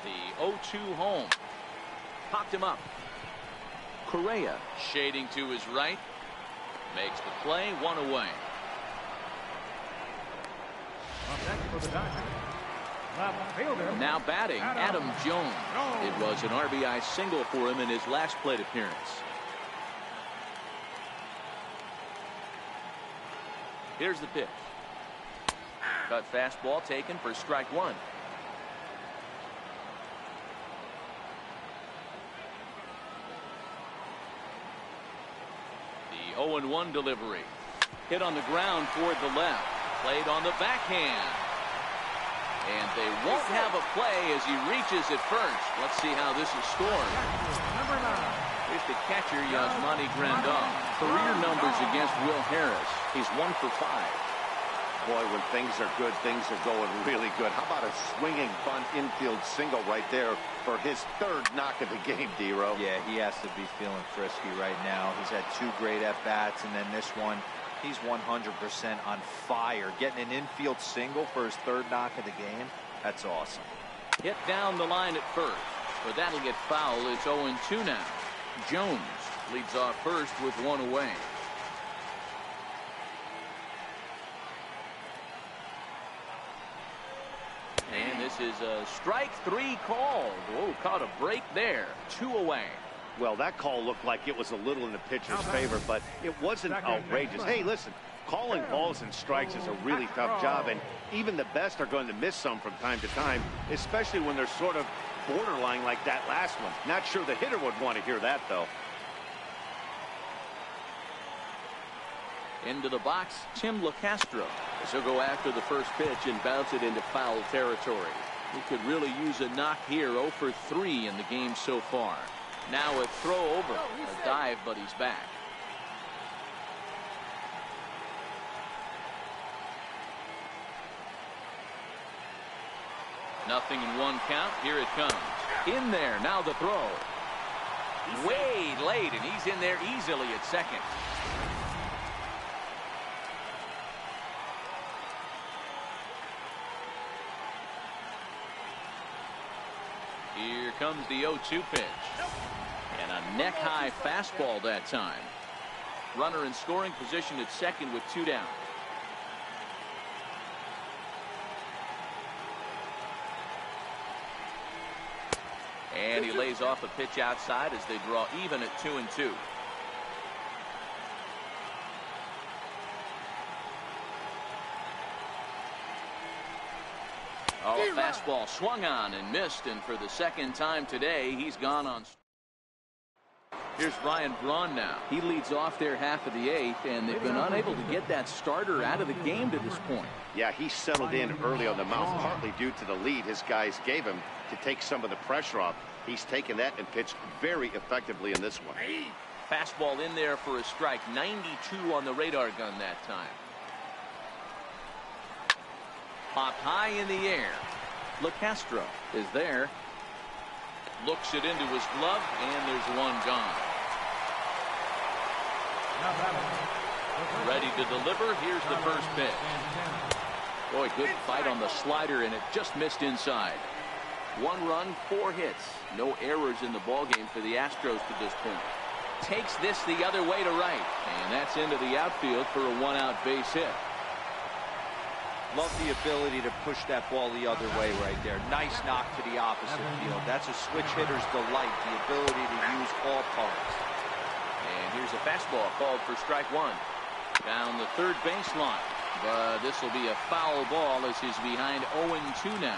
The 0-2 home. Popped him up. Correa shading to his right. Makes the play, 1 away. Now batting, Adam Jones. It was an RBI single for him in his last plate appearance. Here's the pitch. Cut fastball taken for strike 1. The 0-1 delivery. Hit on the ground toward the left. Played on the backhand. And they won't have a play as he reaches at first. Let's see how this is scored. Here's the catcher, Yasmani Grandal. Career numbers against Will Harris. He's 1 for 5.
Boy, when things are good, things are going really good. How about a swinging bunt infield single right there for his 3rd knock of the game, D-Row?
Yeah, he has to be feeling frisky right now. He's had 2 great at-bats, and then this one, he's 100% on fire. Getting an infield single for his 3rd knock of the game, that's awesome.
Hit down the line at first, but that'll get foul. It's 0-2 now. Jones leads off first with 1 away. And this is a strike 3 call. Whoa, caught a break there. 2 away.
Well, that call looked like it was a little in the pitcher's favor, but it wasn't outrageous. Hey, listen, calling balls and strikes is a really tough job, and even the best are going to miss some from time to time, especially when they're sort of borderline like that last one. Not sure the hitter would want to hear that, though.
Into the box, Tim LaCastro. As he'll go after the first pitch and bounce it into foul territory. He could really use a knock here. 0 for 3 in the game so far. Now a throw over, a dive, but he's back. Nothing in 1 count. Here it comes. In there, now the throw. Way late, and he's in there easily at second. Here comes the 0-2 pitch. And a neck-high fastball that time. Runner in scoring position at second with 2 down. And he lays off a pitch outside as they draw even at 2-2. Oh, a fastball swung on and missed, and for the second time today, he's gone on. Here's Ryan Braun now. He leads off their half of the eighth, and they've been unable to get that starter out of the game to this point.
Yeah, he settled in early on the mound, partly due to the lead his guys gave him to take some of the pressure off. He's taken that and pitched very effectively in this one.
Fastball in there for a strike. 92 on the radar gun that time. Popped high in the air. LeCastro is there. Looks it into his glove, and there's one gone. Ready to deliver. Here's the first pitch. Boy, good fight on the slider, and it just missed inside. 1 run, 4 hits. No errors in the ballgame for the Astros to this point. Takes this the other way to right, and that's into the outfield for a 1-out base hit.
Love the ability to push that ball the other way right there. Nice knock to the opposite field. That's a switch hitter's delight, the ability to use all parts.
And here's a fastball called for strike 1. Down the third baseline. But this will be a foul ball as he's behind 0-2 now.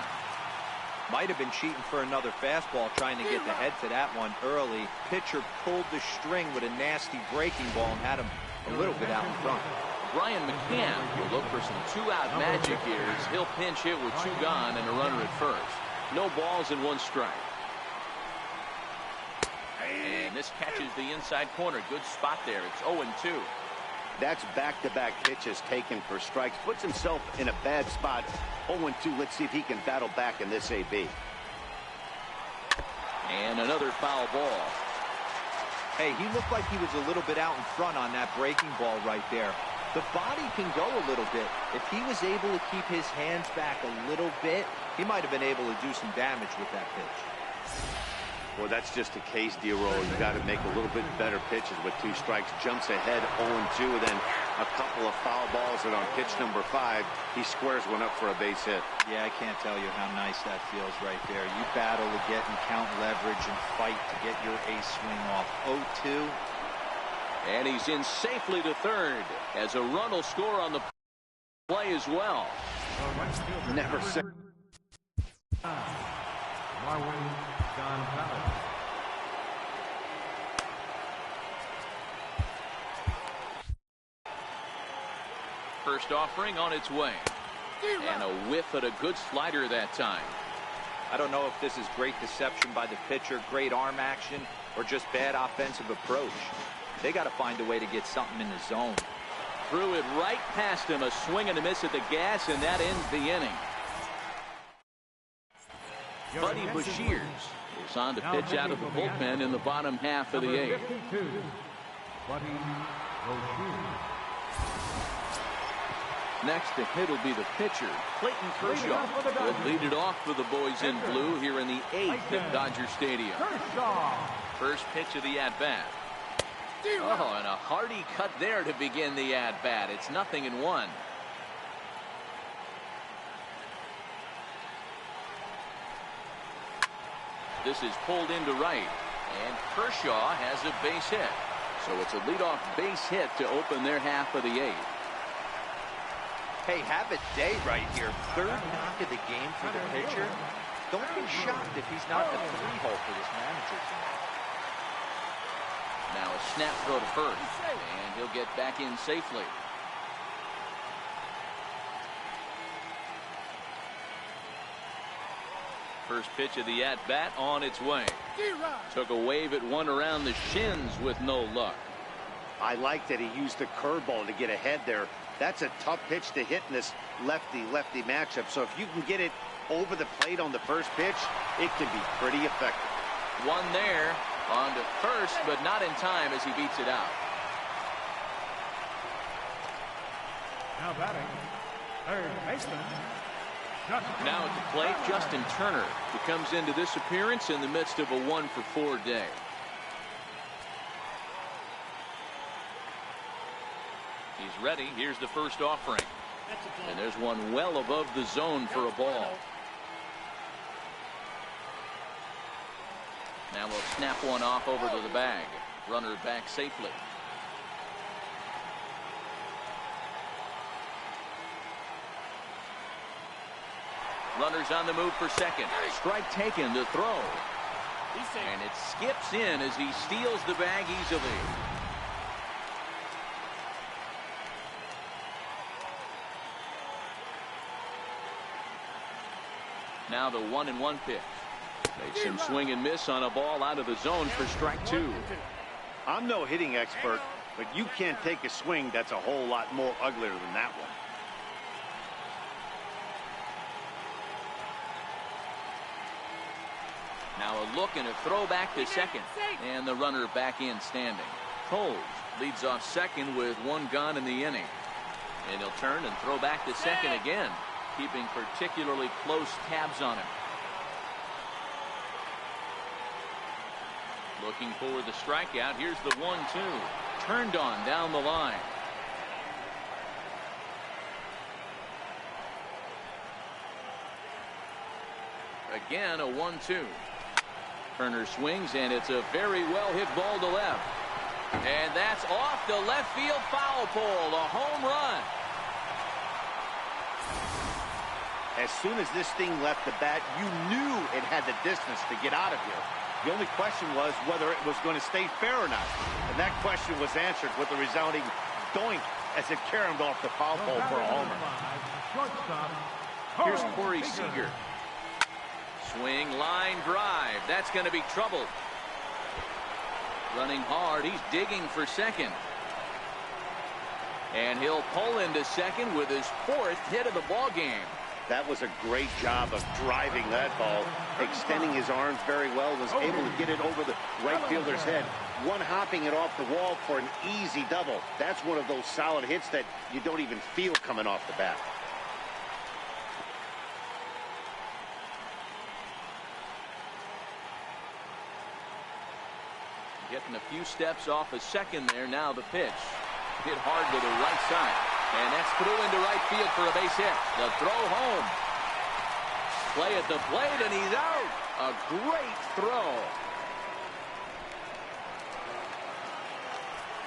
Might have been cheating for another fastball, trying to get the head to that one early. Pitcher pulled the string with a nasty breaking ball and had him a little bit out in front.
Brian McCann will look for some 2-out magic here as he'll pinch hit with 2 gone and a runner at first. No balls and 1 strike. And this catches the inside corner. Good spot there. It's 0-2.
That's back-to-back pitches taken for strikes. Puts himself in a bad spot. 0-2. Let's see if he can battle back in this AB.
And another foul ball.
Hey, he looked like he was a little bit out in front on that breaking ball right there. The body can go a little bit. If he was able to keep his hands back a little bit, he might have been able to do some damage with that pitch.
Well, that's just a case, D-Roll. You got to make a little bit better pitches with 2 strikes. Jumps ahead 0-2, and then a couple of foul balls, and on pitch number 5, he squares one up for a base hit.
Yeah, I can't tell you how nice that feels right there. You battle to get and count leverage and fight to get your ace swing off. 0-2.
And he's in safely to third as a run will score on the play as well.
Never said.
First offering on its way. And a whiff at a good slider that time.
I don't know if this is great deception by the pitcher, great arm action, or just bad offensive approach. They got to find a way to get something in the zone.
Threw it right past him. A swing and a miss at the gas, and that ends the inning. Buddy Bashirs is on to pitch out of the bullpen in the bottom half of the 8th. Next to hit will be the pitcher, Clayton Kershaw. Will lead it off for the boys in blue here in the 8th at Dodger Stadium. First pitch of the at-bat. Oh, and a hearty cut there to begin the at-bat. It's 0-1. This is pulled into right, and Kershaw has a base hit. So it's a leadoff base hit to open their half of the 8th.
Hey, have a day right here. 3rd knock of the game for the pitcher. Don't be shocked if he's not in the 3-hole for this manager tonight.
Now a snap throw to first, and he'll get back in safely. First pitch of the at-bat on its way. Took a wave at one around the shins with no luck.
I like that he used the curveball to get ahead there. That's a tough pitch to hit in this lefty-lefty matchup. So if you can get it over the plate on the first pitch, it can be pretty effective.
One there. On to first, but not in time as he beats it out.
Now batting, third baseman.
Now at the plate, Justin Turner, who comes into this appearance in the midst of a 1-for-4 day. He's ready. Here's the first offering. And there's one well above the zone for a ball. Now we'll snap one off over to the bag. Runner back safely. Runners on the move for second. Strike taken to throw. And it skips in as he steals the bag easily. Now the 1-1 pitch. Makes him swing and miss on a ball out of the zone for strike two.
I'm no hitting expert, but you can't take a swing that's a whole lot more uglier than that one.
Now a look and a throw back to second. And the runner back in standing. Coles leads off second with one gone in the inning. And he'll turn and throw back to second again, keeping particularly close tabs on him. Looking for the strikeout. Here's the 1-2. Turned on down the line. Again, a 1-2. Turner swings, and it's a very well hit ball to left. And that's off the left field foul pole. A home run.
As soon as this thing left the bat, you knew it had the distance to get out of here. The only question was whether it was going to stay fair or not. And that question was answered with a resounding doink as it caromed off the foul pole for a homer.
Here's Corey Seager. Swing, line drive. That's going to be trouble. Running hard. He's digging for second. And he'll pull into second with his fourth hit of the ball game.
That was a great job of driving that ball, extending his arms very well, was able to get it over the right fielder's head, one-hopping it off the wall for an easy double. That's one of those solid hits that you don't even feel coming off the bat.
Getting a few steps off a second there. Now the pitch. Hit hard to the right side. And that's through into right field for a base hit. The throw home. Play at the plate, and he's out. A great throw.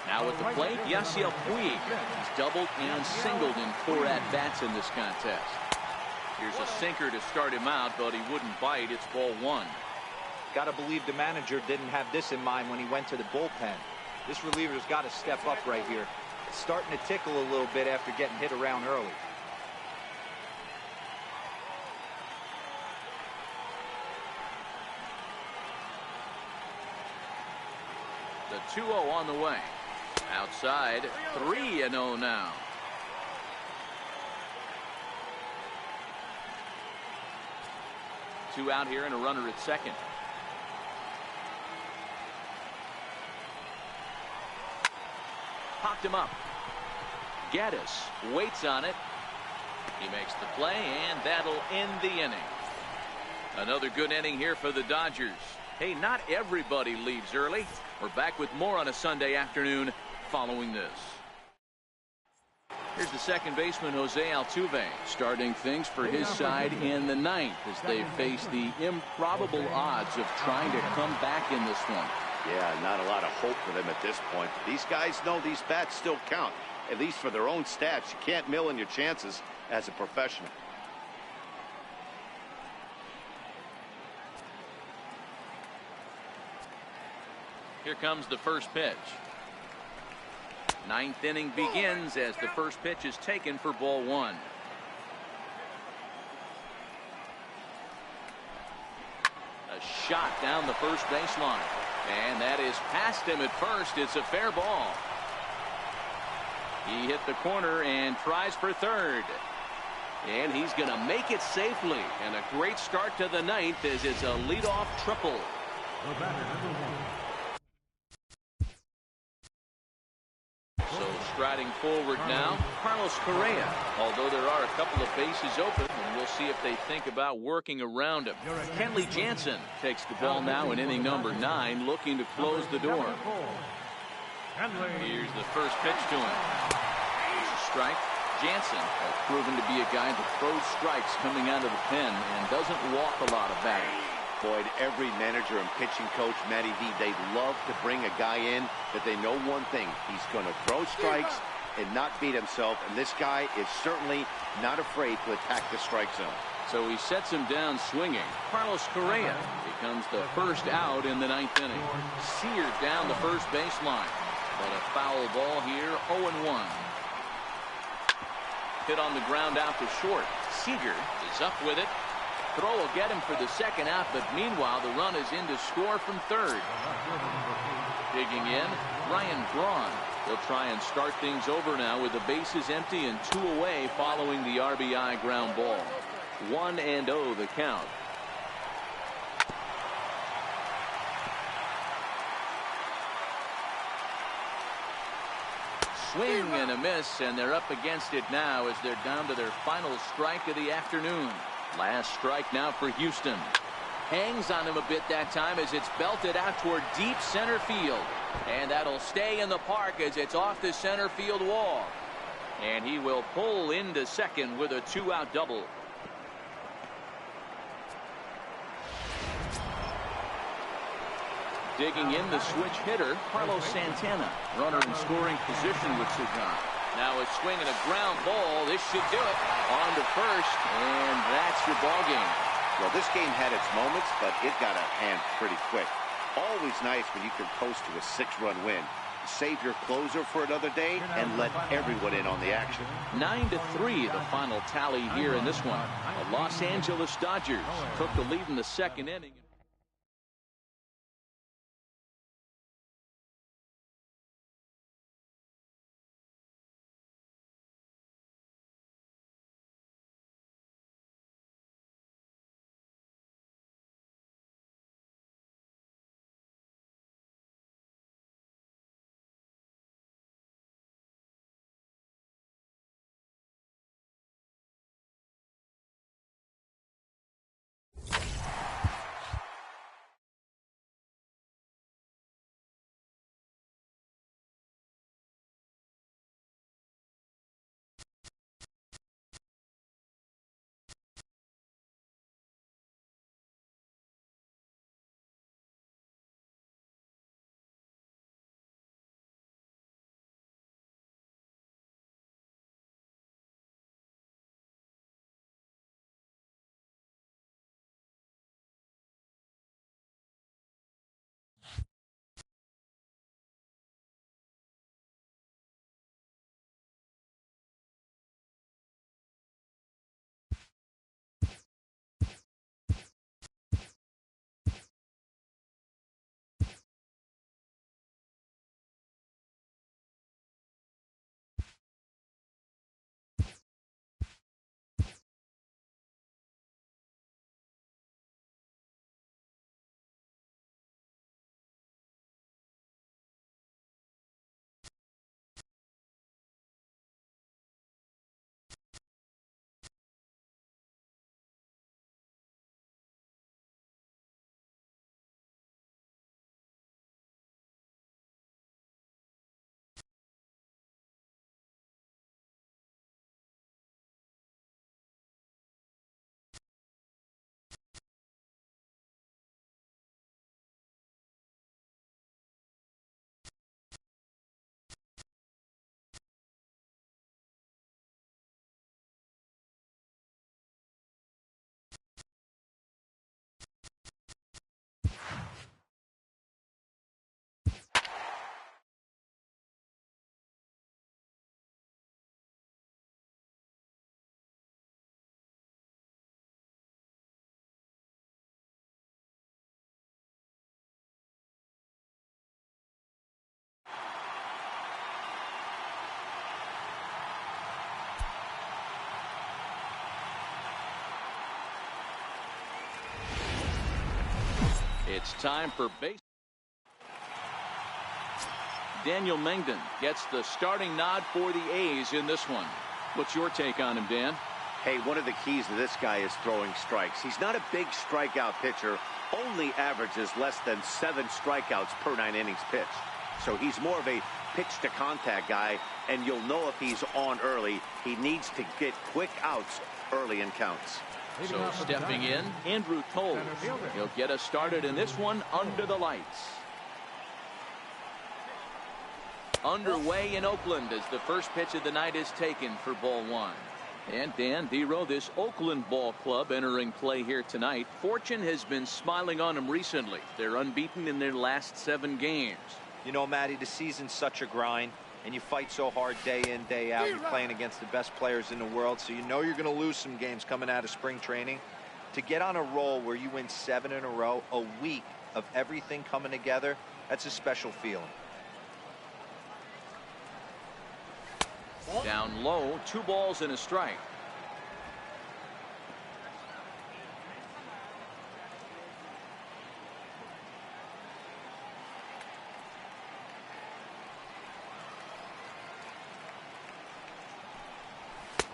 Now at the plate, Yasiel Puig. He's doubled and singled in 4 at-bats in this contest. Here's a sinker to start him out, but he wouldn't bite. It's ball 1.
Got to believe the manager didn't have this in mind when he went to the bullpen. This reliever's got to step up right here. It's starting to tickle a little bit after getting hit around early.
The 2-0 on the way. Outside, 3-0 now. Two out here and a runner at second. Popped him up. Gaddis waits on it. He makes the play, and that'll end the inning. Another good inning here for the Dodgers. Hey, not everybody leaves early. We're back with more on a Sunday afternoon following this. Here's the second baseman, Jose Altuve, starting things for his side in the ninth as they face the improbable odds of trying to come back in this one.
Yeah, not a lot of hope for them at this point. These guys know these bats still count, at least for their own stats. You can't mill in your chances as a professional.
Here comes the first pitch. Ninth inning begins as the first pitch is taken for ball 1. A shot down the first baseline. And that is past him at first. It's a fair ball. He hit the corner and tries for third. And he's going to make it safely. And a great start to the ninth as it's a leadoff triple. So striding forward now, Carlos Correa. Although there are a couple of bases open, and we'll see if they think about working around him. Kenley Jansen takes the ball now in inning number 9, looking to close the door. Here's the first pitch to him. Here's a strike. Jansen has proven to be a guy that throws strikes coming out of the pen and doesn't walk a lot of batters.
Boyd, every manager and pitching coach, Matty V, they love to bring a guy in that they know one thing. He's going to throw strikes and not beat himself, and this guy is certainly not afraid to attack the strike zone.
So he sets him down swinging. Carlos Correa becomes the first out in the 9th inning. Seared down the first baseline. But a foul ball here, 0-1. Hit on the ground out to short. Seager is up with it. Throw will get him for the second out, but meanwhile the run is in to score from third. Digging in, Ryan Braun. They'll try and start things over now with the bases empty and 2 away following the RBI ground ball. 1-0 the count. Swing and a miss, and they're up against it now as they're down to their final strike of the afternoon. Last strike now for Houston. Hangs on him a bit that time as it's belted out toward deep center field. And that'll stay in the park as it's off the center field wall. And he will pull into second with a 2-out double. Digging in the switch hitter, Carlos Santana. Runner in scoring position with Sagan. Now a swing and a ground ball. This should do it. On to first, and that's your ball game.
Well, this game had its moments, but it got out of hand pretty quick. Always nice when you can coast to a 6-run win. Save your closer for another day and let everyone in on the action.
9-3 the final tally here in this one. The Los Angeles Dodgers took the lead in the second inning. It's time for base. Daniel Mengden gets the starting nod for the A's in this one. What's your take on him, Dan?
Hey, one of the keys to this guy is throwing strikes. He's not a big strikeout pitcher, only averages less than 7 strikeouts per 9 innings pitched. So he's more of a pitch-to-contact guy, and you'll know if he's on early. He needs to get quick outs early in counts.
So stepping in, Andrew Toles. He'll get us started in this one under the lights. Underway in Oakland as the first pitch of the night is taken for ball one. And Dan Dero, this Oakland ball club entering play here tonight. Fortune has been smiling on them recently. They're unbeaten in their last 7 games.
You know, Matty, the season's such a grind, and you fight so hard day in, day out. You're playing against the best players in the world, so you know you're going to lose some games coming out of spring training. To get on a roll where you win 7 in a row, a week of everything coming together, that's a special feeling.
Down low, 2 balls and a strike.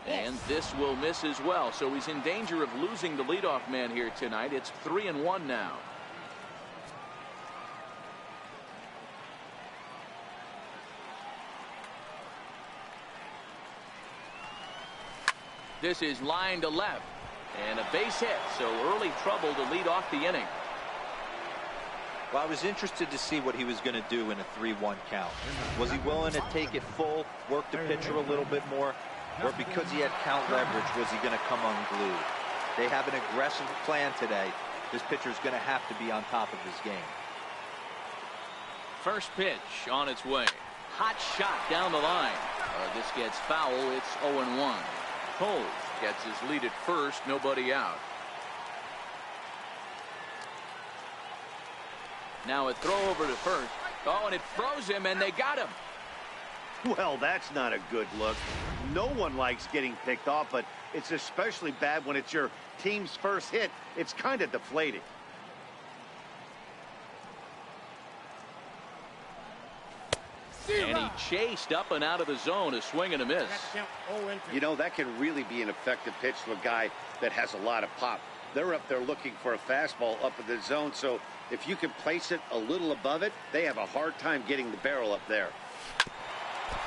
And this will miss as well, so he's in danger of losing the leadoff man here tonight. It's 3-1 now. This is line to left, and a base hit, so early trouble to lead off the inning.
Well, I was interested to see what he was going to do in a 3-1 count. Was he willing to take it full, work the pitcher a little bit more, or because he had count leverage, was he going to come unglued? They have an aggressive plan today. This pitcher's going to have to be on top of his game.
First pitch on its way. Hot shot down the line. This gets foul. It's 0-1. Toles gets his lead at first, nobody out. Now a throw over to first. Oh, and it froze him, and they got him.
Well, that's not a good look. No one likes getting picked off, but it's especially bad when it's your team's first hit. It's kind of deflating.
And he chased up and out of the zone, a swing and a miss.
You know, that can really be an effective pitch to a guy that has a lot of pop. They're up there looking for a fastball up in the zone, so if you can place it a little above it, they have a hard time getting the barrel up there.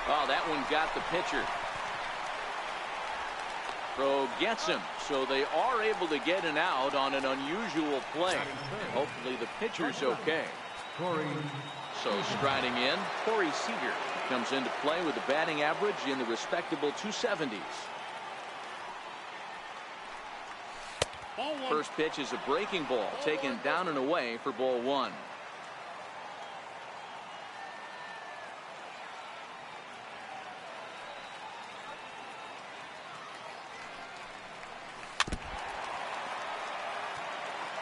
Oh, that one got the pitcher. Throw gets him, so they are able to get an out on an unusual play. And hopefully the pitcher's okay. So striding in, Corey Seager comes into play with a batting average in the respectable 270s. First pitch is a breaking ball taken down and away for ball one.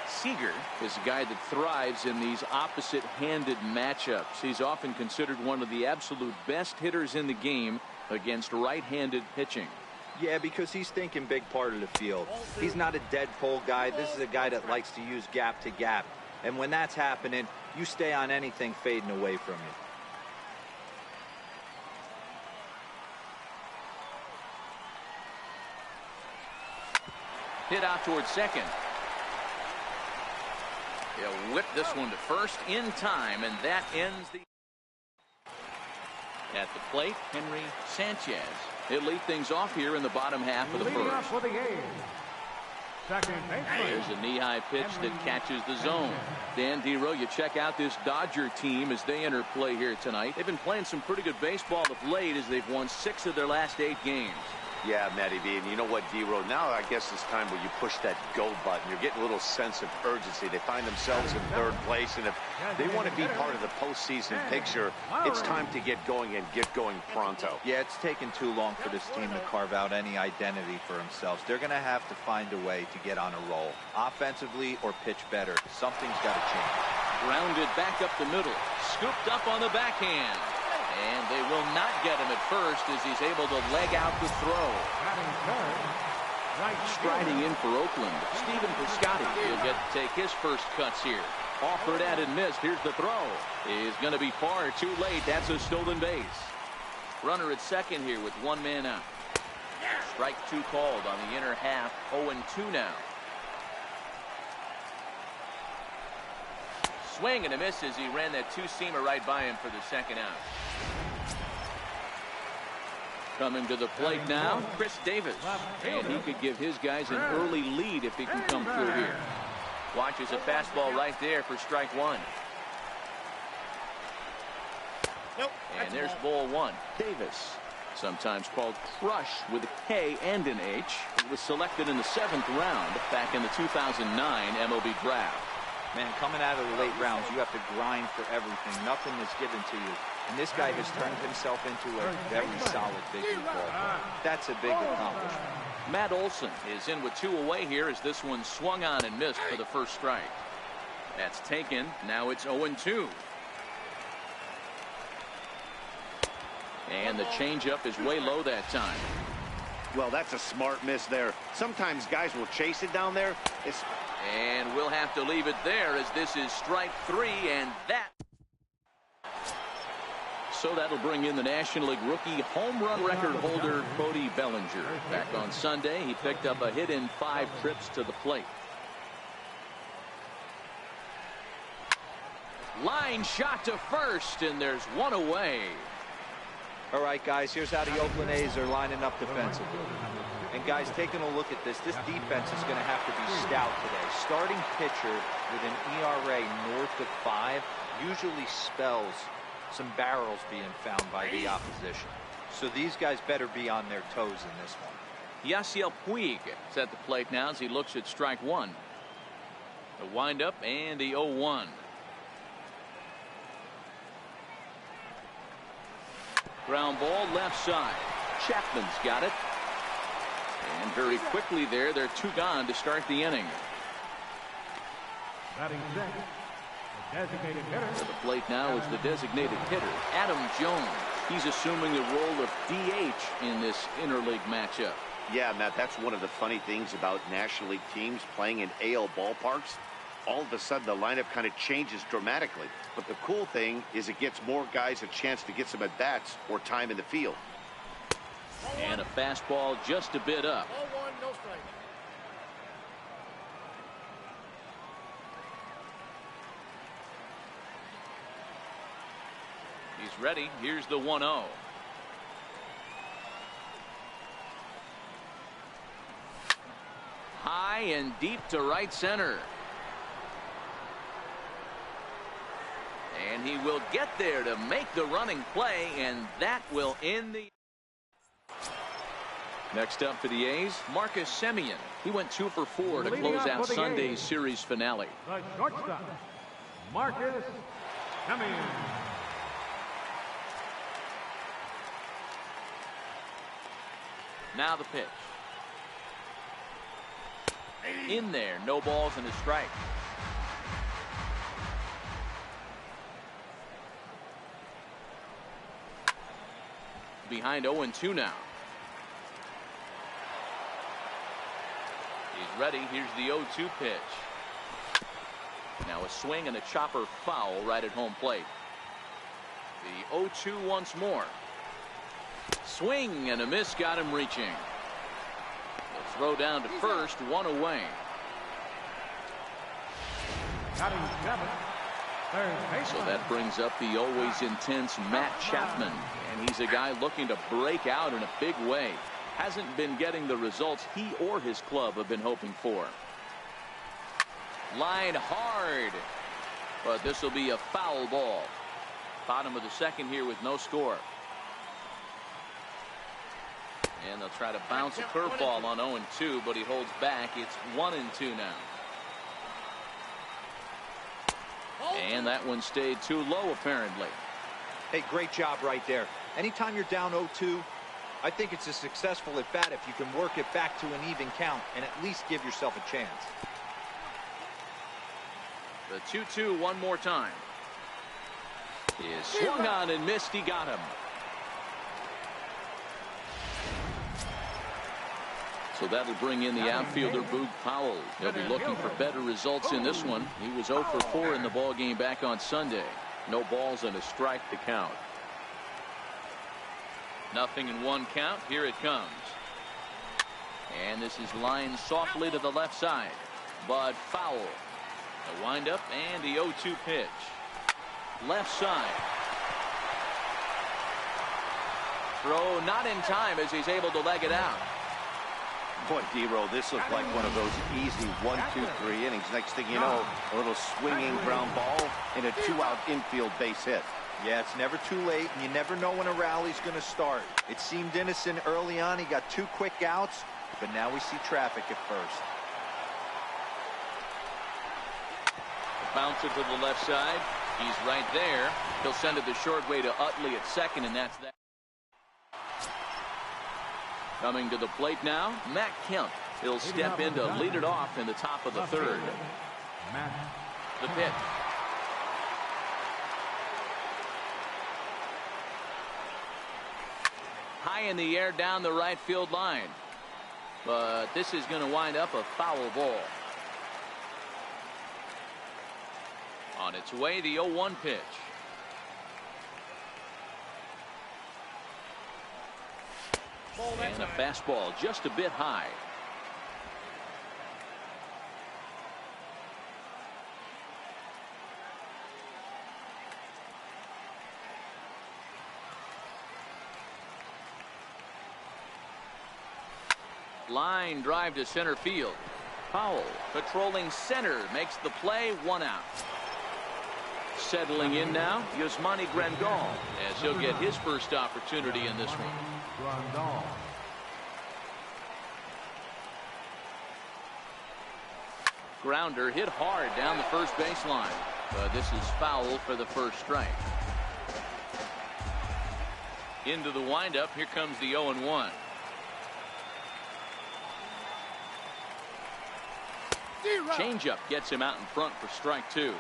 Seager is a guy that thrives in these opposite-handed matchups. He's often considered one of the absolute best hitters in the game against right-handed pitching.
Yeah, because he's thinking big part of the field. He's not a dead pull guy. This is a guy that likes to use gap to gap. And when that's happening, you stay on anything fading away from you.
Hit out towards second. He'll whip this one to first in time, and that ends the... At the plate, Henry Sanchez. He'll lead things off here in the bottom half of the first. There's a knee-high pitch that catches the zone. Dan Dero, you check out this Dodger team as they enter play here tonight. They've been playing some pretty good baseball of late as they've won 6 of their last 8 games.
Yeah, Matty B, and you know what, Dero? Now I guess it's time where you push that go button. You're getting a little sense of urgency. They find themselves in 3rd place, and if they want to be part of the postseason picture, it's time to get going and get going pronto.
Yeah, it's taken too long for this team to carve out any identity for themselves. They're going to have to find a way to get on a roll, offensively or pitch better. Something's got to change.
Grounded back up the middle, scooped up on the backhand. And they will not get him at first as he's able to leg out the throw. Striding in for Oakland, Stephen Piscotty. He'll get to take his first cuts here. Offered at and missed. Here's the throw. Is going to be far too late. That's a stolen base. Runner at second here with 1 man out. Strike 2 called on the inner half. 0-2 now. Swing and a miss as he ran that 2-seamer right by him for the second out. Coming to the plate now, Chris Davis. And he could give his guys an early lead if he can come through here.
Watches a fastball right there for strike one. And there's ball one.
Davis, sometimes called Crush with a K and an H. He was selected in the 7th round back in the 2009 MLB draft.
Man, coming out of the late rounds, you have to grind for everything. Nothing is given to you. And this guy has turned himself into a very solid big league ball player. That's a big accomplishment.
Matt Olson is in with 2 away here as this one swung on and missed for the first strike. That's taken. Now it's 0-2. And the changeup is way low that time.
Well, that's a smart miss there. Sometimes guys will chase it down there.
And we'll have to leave it there as this is strike 3, and that. So that'll bring in the National League rookie home run record holder Cody Bellinger. Back on Sunday, he picked up a hit in 5 trips to the plate. Line shot to first, and there's 1 away.
All right, guys, here's how the Oakland A's are lining up defensively. And, guys, taking a look at this defense is going to have to be stout today. Starting pitcher with an ERA north of 5 usually spells some barrels being found by the opposition. So these guys better be on their toes in this one.
Yasiel Puig is at the plate now as he looks at strike 1. The windup and the 0-1. Ground ball left side. Chapman's got it. And very quickly there, they're 2 gone to start the inning.
Batting second, the designated hitter.
At the plate now is the designated hitter, Adam Jones. He's assuming the role of DH in this interleague matchup.
Yeah, Matt, that's one of the funny things about National League teams playing in AL ballparks. All of a sudden, the lineup kind of changes dramatically. But the cool thing is it gets more guys a chance to get some at-bats or time in the field.
And a fastball just a bit up.
Ball 1, no strike.
He's ready. Here's the 1-0. High and deep to right center. And he will get there to make the running play, and that will end the. Next up for the A's, Marcus Semien. He went 2 for 4 to close out Sunday's series finale.
The shortstop, Marcus Semien.
Now the pitch. In there, no balls and a strike. Behind 0-2 now. He's ready. Here's the 0-2 pitch. Now a swing and a chopper foul right at home plate. The 0-2 once more. Swing and a miss got him reaching. The throw down to first, 1 away. So that brings up the always intense Matt Chapman. And he's a guy looking to break out in a big way. Hasn't been getting the results he or his club have been hoping for. Line hard. But this will be a foul ball. Bottom of the second here with no score. And they'll try to bounce a curveball on 0-2, but he holds back. It's 1-2 now. And that one stayed too low, apparently.
Hey, great job right there. Anytime you're down 0-2, I think it's a successful at bat if you can work it back to an even count and at least give yourself a chance.
The 2-2 one more time. Is swung on and missed. He got him. So that'll bring in the outfielder Boog Powell. They'll be looking for better results in this one. He was 0 for 4 in the ballgame back on Sunday. No balls and a strike to count. Nothing in 1 count. Here it comes. And this is lined softly to the left side. But foul. The windup and the 0-2 pitch. Left side. throw not in time as he's able to leg it out.
Boy, D-Roll, this looked like one of those easy 1, 2, 3 innings. Next thing you know, a little swinging ground ball and a 2-out infield base hit.
Yeah, it's never too late, and you never know when a rally's going to start. It seemed innocent early on. He got 2 quick outs, but now we see traffic at first.
Bouncer to the left side. He's right there. He'll send it the short way to Utley at second, and that's that. Coming to the plate now, Matt Kemp. He'll step in to lead it off in the top of the third. The pitch. High in the air down the right field line. But this is going to wind up a foul ball. On its way, the 0-1 pitch. And a fastball just a bit high. Line drive to center field. Powell patrolling center makes the play, 1 out. Settling in now, Yasmani Grandal, as he'll get his first opportunity in this one. Grounder hit hard down the first baseline, but this is foul for the first strike. Into the windup, here comes the 0-1. Changeup gets him out in front for strike 2.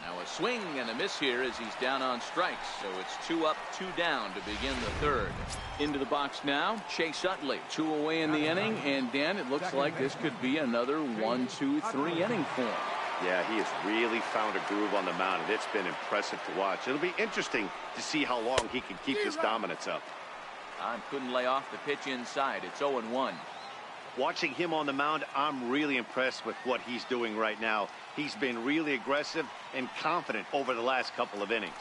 Now a swing and a miss here as he's down on strikes. So it's 2 up, 2 down to begin the third. Into the box now, Chase Utley. 2 away in the inning, and Dan, it looks like this could be another 1, 2, 3 inning for him.
Yeah, he has really found a groove on the mound, and it's been impressive to watch. It'll be interesting to see how long he can keep this dominance up.
Time couldn't lay off the pitch inside. It's 0-1.
Watching him on the mound, I'm really impressed with what he's doing right now. He's been really aggressive and confident over the last couple of innings.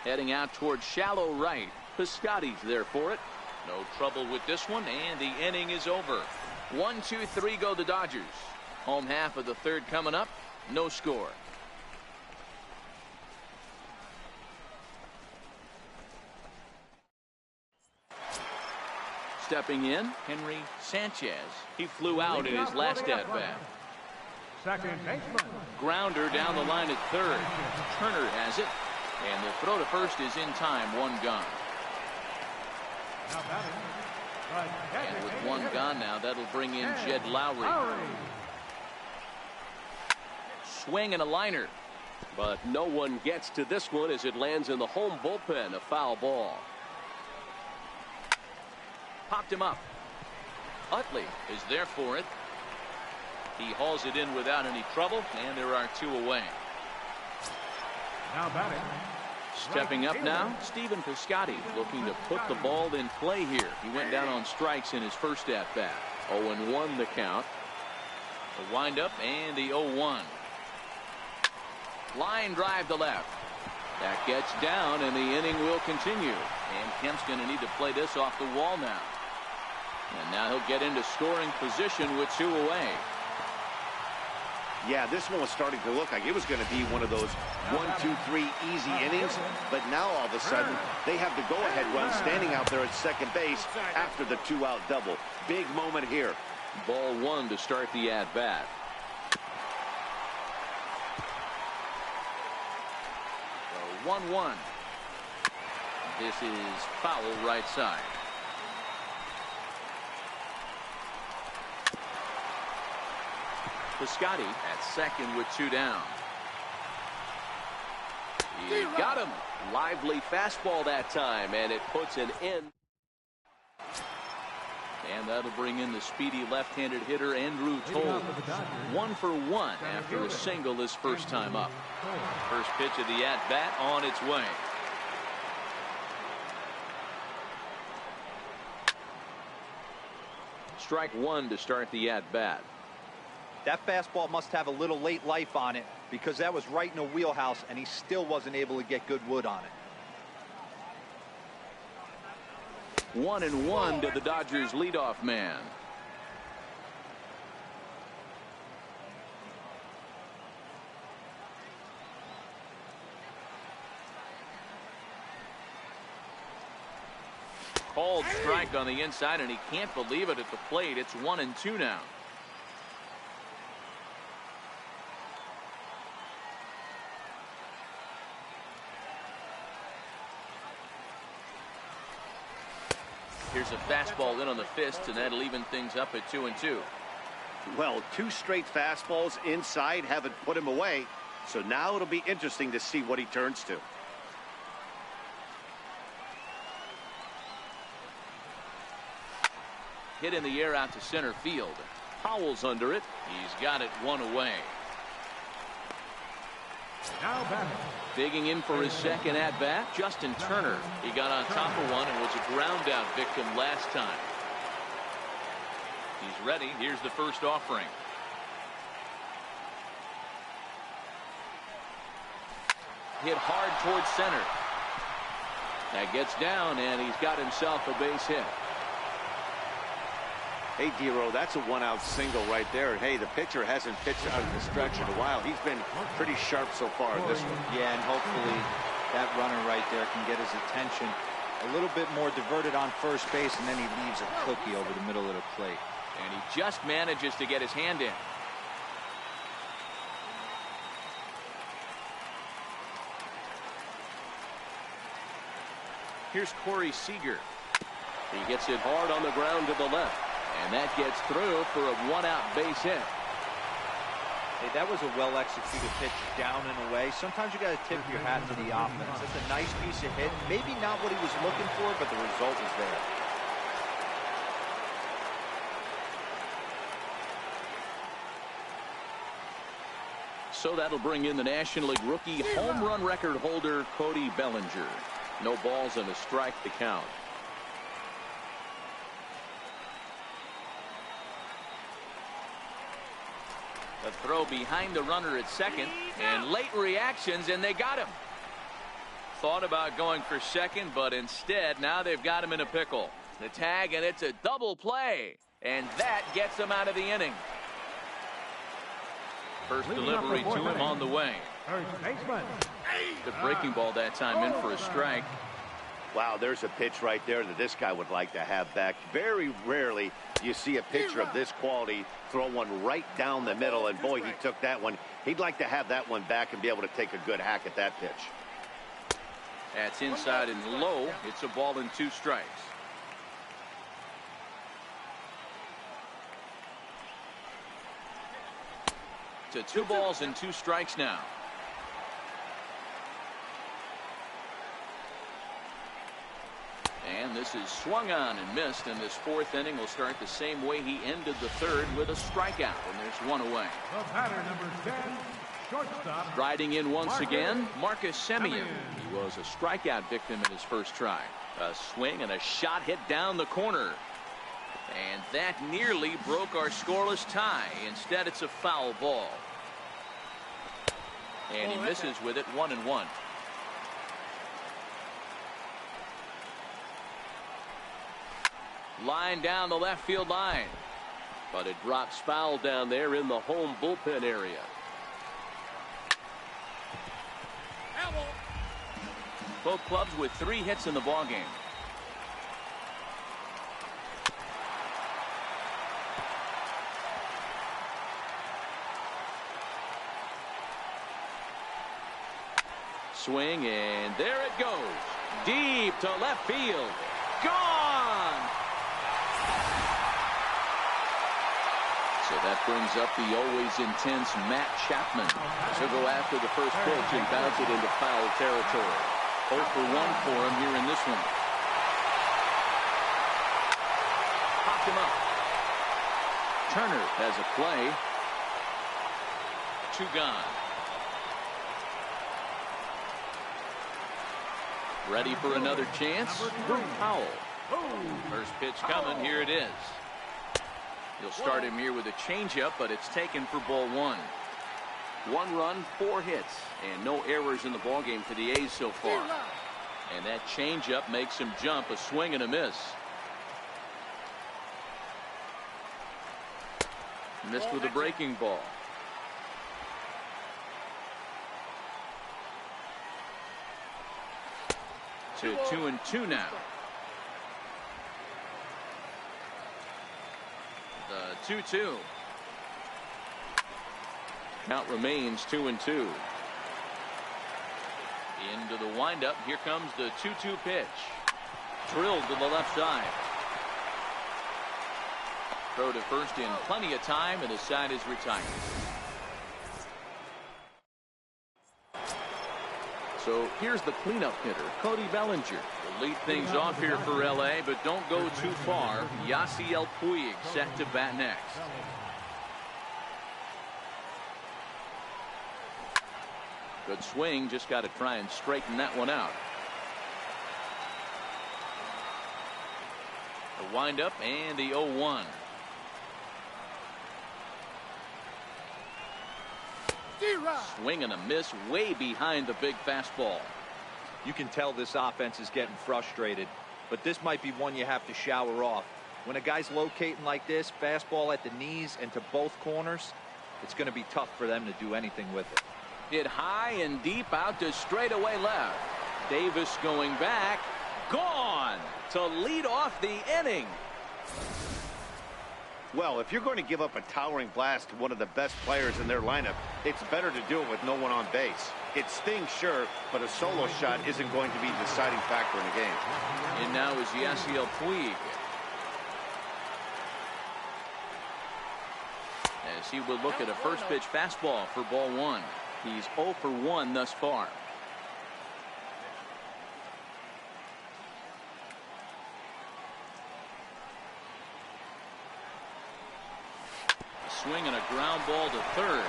Heading out towards shallow right. Piscotty's there for it. No trouble with this one, and the inning is over. 1, 2, 3 go the Dodgers. Home half of the third coming up. No score. Stepping in, Henry Sanchez. He flew out in his last at-bat.
Second baseman.
Grounder down the line at third. Turner has it. And the throw to first is in time. 1 gone. And with 1 gone now, that'll bring in Jed Lowry. Swing and a liner.
But no one gets to this one as it lands in the home bullpen. A foul ball.
Popped him up. Utley is there for it. He hauls it in without any trouble, and there are 2 away.
Now batting.
Stepping up now, Stephen Piscotty looking to put the ball in play here. He went down on strikes in his first at-bat. 0-1 the count. The windup and the 0-1. Line drive to left. That gets down, and the inning will continue. And Kemp's going to need to play this off the wall now. And now he'll get into scoring position with 2 away.
Yeah, this one was starting to look like it was going to be one of those 1, 2, 3 easy innings. But now all of a sudden, they have the go-ahead run standing out there at second base after the 2-out double. Big moment here.
Ball 1 to start the at-bat. So 1-1. This is foul right side. Piscotty at second with 2 down. He got him.
Lively fastball that time, and it puts an end.
And that'll bring in the speedy left-handed hitter Andrew Toll. 1 for 1 after a single his first time up. First pitch of the at-bat on its way. strike one to start the at-bat.
That fastball must have a little late life on it, because that was right in a wheelhouse, and he still wasn't able to get good wood on it.
1-1 to the Dodgers leadoff man. Called strike on the inside, and he can't believe it at the plate. It's 1-2 now. Here's a fastball in on the fist, and that'll even things up at 2-2.
Well, two straight fastballs inside haven't put him away, so now it'll be interesting to see what he turns to.
Hit in the air out to center field. Powell's under it. He's got it one away.
Now batting.
Digging in for his second at-bat, Justin Turner. He got on top of one and was a ground-out victim last time. He's ready. Here's the first offering. Hit hard towards center. That gets down, and he's got himself a base hit.
Hey, Dero, that's a one-out single right there. Hey, the pitcher hasn't pitched out of the stretch in a while. He's been pretty sharp so far in this one.
Yeah, and hopefully that runner right there can get his attention a little bit more diverted on first base, and then he leaves a cookie over the middle of the plate.
And he just manages to get his hand in. Here's Corey Seager. He gets it hard on the ground to the left. And that gets through for a one-out base hit.
Hey, that was a well-executed pitch down and away. Sometimes you got to tip your hat to the offense. That's a nice piece of hit. Maybe not what he was looking for, but the result is there.
So that'll bring in the National League rookie home run record holder Cody Bellinger. No balls and a strike to count. A throw behind the runner at second, and late reactions, and they got him. Thought about going for second, but instead now they've got him in a pickle. The tag, and it's a double play, and that gets him out of the inning. First delivery to him on the way.
First baseman.
The breaking ball that time in for a strike.
Wow, there's a pitch right there that this guy would like to have back. Very rarely you see a pitcher of this quality throw one right down the middle, and boy, he took that one. He'd like to have that one back and be able to take a good hack at that pitch.
That's inside and low. It's a ball and two strikes. To 2 balls and 2 strikes now. And this is swung on and missed, and this 4th inning will start the same way he ended the 3rd with a strikeout, and there's one away.
The batter, number 10, shortstop.
Riding in once again, Marcus Semien. He was a strikeout victim in his first try. A swing and a shot hit down the corner. And that nearly broke our scoreless tie. Instead, it's a foul ball. And he misses with it, 1-1. Line down the left field line. But it drops foul down there in the home bullpen area. Both clubs with 3 hits in the ballgame. Swing, and there it goes. Deep to left field. Gone! So that brings up the always intense Matt Chapman to go after the first pitch and bounce it into foul territory. 0 for 1 for him here in this one. Popped him up. Turner has a play. 2 gone. Ready for another chance? Powell. First pitch coming. Here it is. He'll start him here with a changeup, but it's taken for ball one. 1 run, 4 hits, and no errors in the ballgame for the A's so far. And that changeup makes him jump. A swing and a miss. Missed with a breaking ball. To 2-2 now. The 2-2. Count remains 2-2. Into the windup. Here comes the 2-2 pitch. Drilled to the left side. Throw to first in plenty of time, and the side is retired. So here's the cleanup hitter, Cody Bellinger. Will lead things off here for LA, but don't go too far. Yasiel Puig set to bat next. Good swing, just got to try and straighten that one out. The windup and the 0-1. Swing and a miss way behind the big fastball.
You can tell this offense is getting frustrated, but this might be one you have to shower off. When a guy's locating like this, fastball at the knees and to both corners, it's going to be tough for them to do anything with it.
Hit high and deep out to straightaway left. Davis going back. Gone to lead off the inning.
Well, if you're going to give up a towering blast to one of the best players in their lineup, it's better to do it with no one on base. It stings, sure, but a solo shot isn't going to be the deciding factor in the game.
And now is Yasiel Puig. As he will look at a first pitch fastball for ball one. He's 0 for 1 thus far. Swing and a ground ball to third.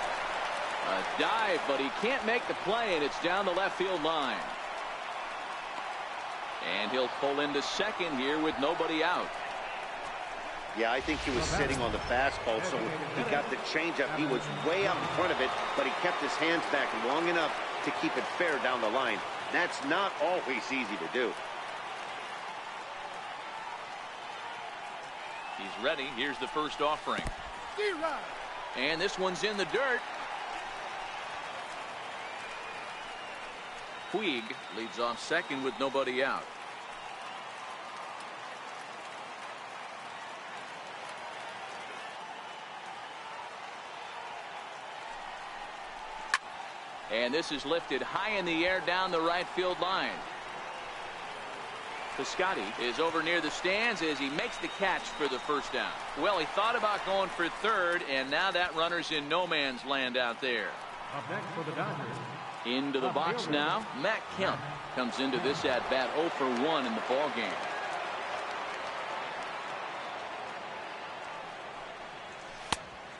A dive, but he can't make the play, and it's down the left field line. And he'll pull into second here with nobody out.
Yeah, I think he was sitting on the fastball, so he got the changeup. He was way out in front of it, but he kept his hands back long enough to keep it fair down the line. That's not always easy to do.
He's ready. Here's the first offering. And this one's in the dirt. Puig leads off second with nobody out. And this is lifted high in the air down the right field line. Piscotty is over near the stands as he makes the catch for the first down. Well, he thought about going for third, and now that runner's in no man's land out there.
Up next for the Dodgers.
Into the box now, Matt Kemp comes into this at-bat 0 for 1 in the ballgame.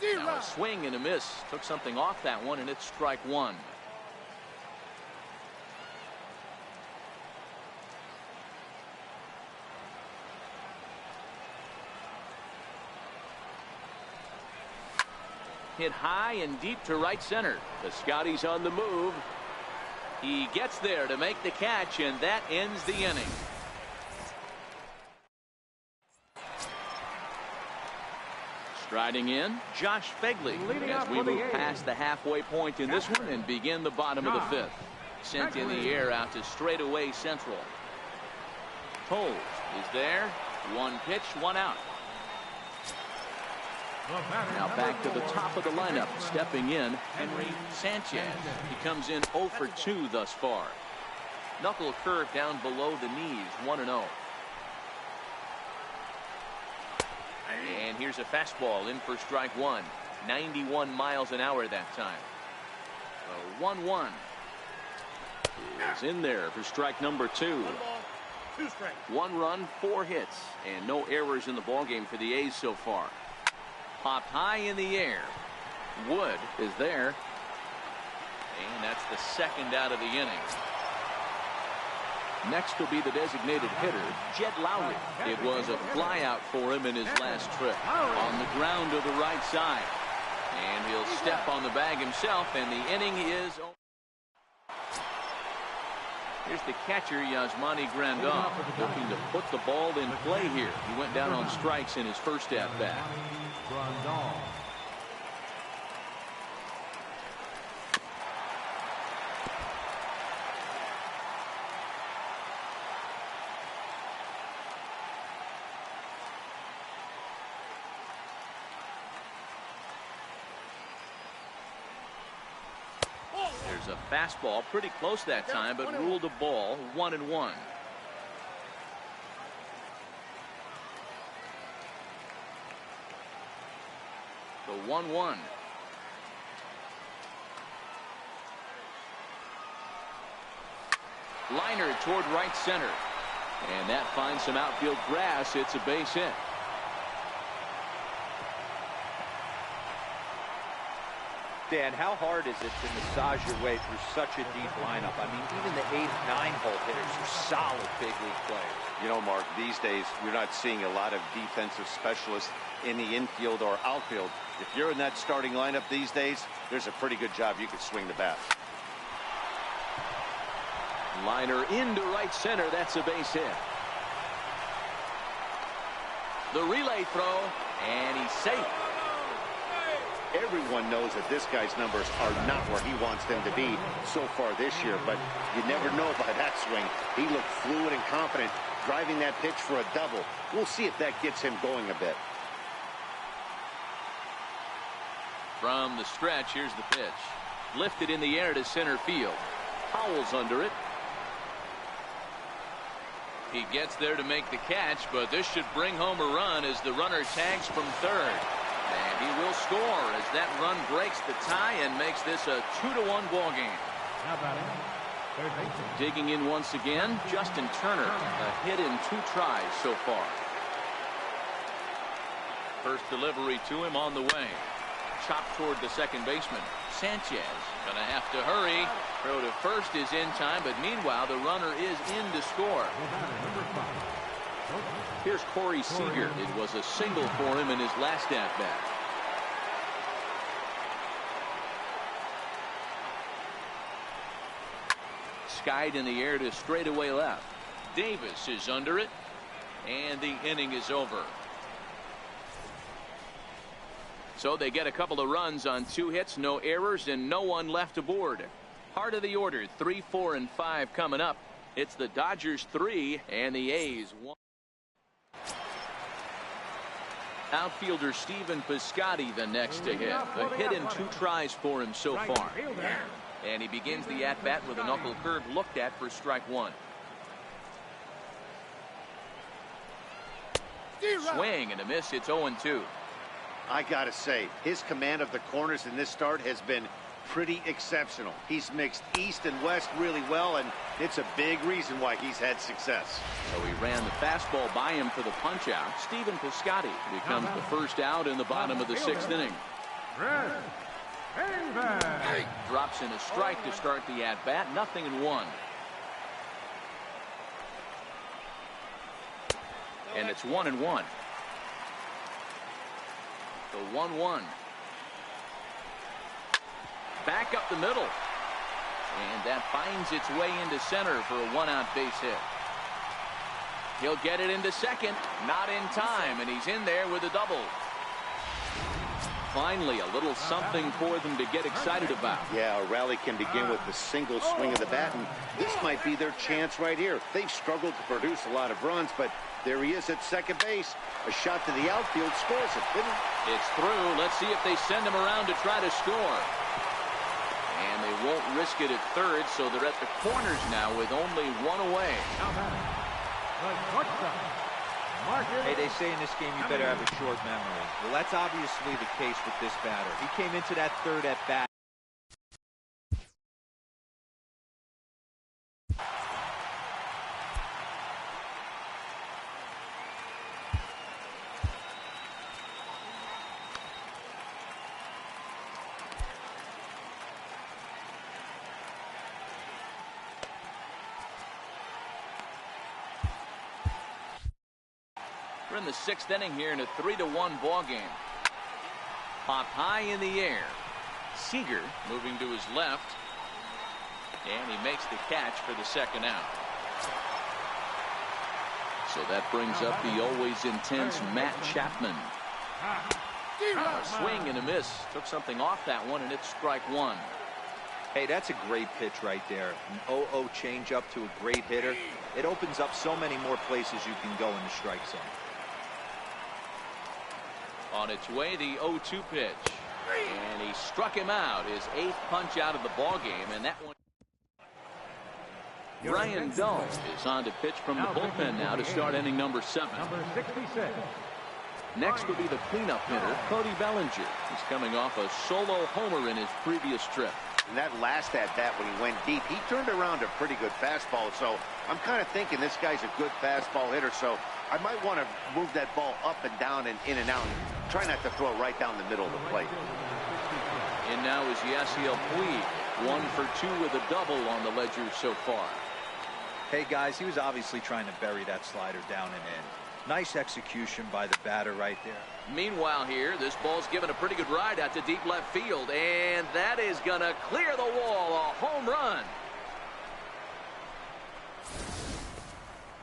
Now a swing and a miss. Took something off that one, and it's strike one. Hit high and deep to right center. Piscotty's on the move. He gets there to make the catch, and that ends the inning. Striding in, Josh Begley, as we move past the halfway point in this one and begin the bottom of the fifth. Sent in the air out to straightaway central. Toles is there. One pitch, one out. Now back to the top of the lineup. Stepping in, Henry Sanchez. He comes in 0 for 2 thus far. Knuckle curve down below the knees, 1-0. And here's a fastball in for strike one. 91 miles an hour that time. 1-1 is in there for strike number 2. 1 run, 4 hits, and no errors in the ballgame for the A's so far. Popped high in the air. Wood is there. And that's the second out of the inning. Next will be the designated hitter, Jed Lowry. It was a flyout for him in his last trip. On the ground to the right side. And he'll step on the bag himself, and the inning is over. Here's the catcher, Yasmani Grandal, looking to put the ball in play here. He went down on strikes in his first at-bat. There's a fastball pretty close that time, but ruled a ball. 1-1. The 1-1. Liner toward right center. And that finds some outfield grass. It's a base hit.
Dan, how hard is it to massage your way through such a deep lineup? I mean, even the 8 and 9 hole hitters are solid big league players.
You know, Mark, these days you're not seeing a lot of defensive specialists in the infield or outfield. If you're in that starting lineup these days, there's a pretty good job you could swing the bat.
Liner into right center. That's a base hit. The relay throw, and he's safe.
Everyone knows that this guy's numbers are not where he wants them to be so far this year, but you never know by that swing. He looked fluid and confident, driving that pitch for a double. We'll see if that gets him going a bit.
From the stretch, here's the pitch. Lifted in the air to center field. Howell's under it. He gets there to make the catch, but this should bring home a run as the runner tags from third. And he will score as that run breaks the tie and makes this a 2-1 ball game. Digging in once again, Justin Turner. A hit in 2 tries so far. First delivery to him on the way. Chopped toward the second baseman. Sanchez gonna have to hurry. Throw to first is in time, but meanwhile the runner is in to score. Here's Corey Seager. It was a single for him in his last at-bat. Skied in the air to straightaway left. Davis is under it, and the inning is over. So they get a couple of runs on 2 hits, no errors, and no one left aboard. Heart of the order, 3, 4, and 5 coming up. It's the Dodgers 3 and the A's 1. Outfielder Stephen Piscotty the next to hit. A hit in 2 tries for him so far. And he begins the at-bat with a knuckle curve looked at for strike 1. Swing and a miss. It's 0-2.
I gotta say, his command of the corners in this start has been pretty exceptional. He's mixed east and west really well, and it's a big reason why he's had success.
So he ran the fastball by him for the punch-out. Stephen Piscotty becomes the first out in the bottom of the 6th inning. Drops in a strike to start the at-bat. 0-1. And it's 1-1. The 1-1. Back up the middle. And that finds its way into center for a 1-out base hit. He'll get it into second. Not in time, and he's in there with a double. Finally, a little something for them to get excited about.
Yeah, a rally can begin with the single swing of the bat, and this might be their chance right here. They've struggled to produce a lot of runs, but there he is at second base. A shot to the outfield scores it.
It's through. Let's see if they send him around to try to score. And they won't risk it at third, so they're at the corners now with only 1 away.
Hey, they say in this game you better have a short memory. Well, that's obviously the case with this batter. He came into that third at bat.
We're in the 6th inning here in a 3-1 ball game. Popped high in the air. Seager moving to his left. And he makes the catch for the 2nd out. So that brings up the always intense Matt Chapman. A swing and a miss. Took something off that one, and it's strike 1.
Hey, that's a great pitch right there. An 0-0 changeup to a great hitter. It opens up so many more places you can go in the strike zone.
On its way, the 0-2 pitch. And he struck him out. His 8th punch out of the ball game, and that one. Ryan Dull is on to pitch from the bullpen now to start inning number 7.
Number 66.
Next will be the cleanup hitter, Cody Bellinger. He's coming off a solo homer in his previous trip.
And that last at-bat when he went deep, he turned around a pretty good fastball. So I'm kind of thinking this guy's a good fastball hitter. So I might want to move that ball up and down and in and out. And try not to throw it right down the middle of the plate.
And now is Yasiel Puig, 1 for 2 with a double on the ledger so far.
Hey, guys, he was obviously trying to bury that slider down and in. Nice execution by the batter right there.
Meanwhile here, this ball's given a pretty good ride out to deep left field, and that is going to clear the wall. A home run.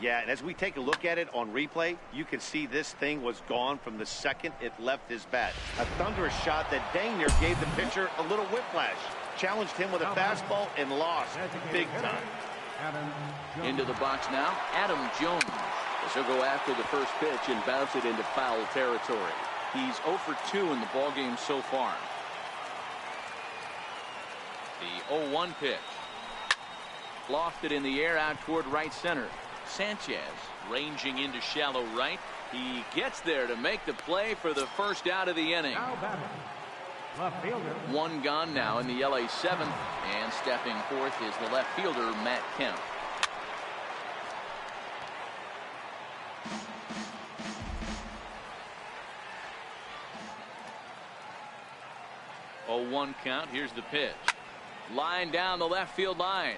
Yeah, and as we take a look at it on replay, you can see this thing was gone from the second it left his bat. A thunderous shot that dang near gave the pitcher a little whiplash. Challenged him with a fastball and lost big time.
Into the box now, Adam Jones. He'll go after the first pitch and bounce it into foul territory. He's 0 for 2 in the ballgame so far. The 0-1 pitch. Lofted in the air out toward right center. Sanchez ranging into shallow right. He gets there to make the play for the first out of the inning. One gone now in the LA 7th, and stepping forth is the left fielder Matt Kemp. Oh, 1 count. Here's the pitch. Line down the left field line.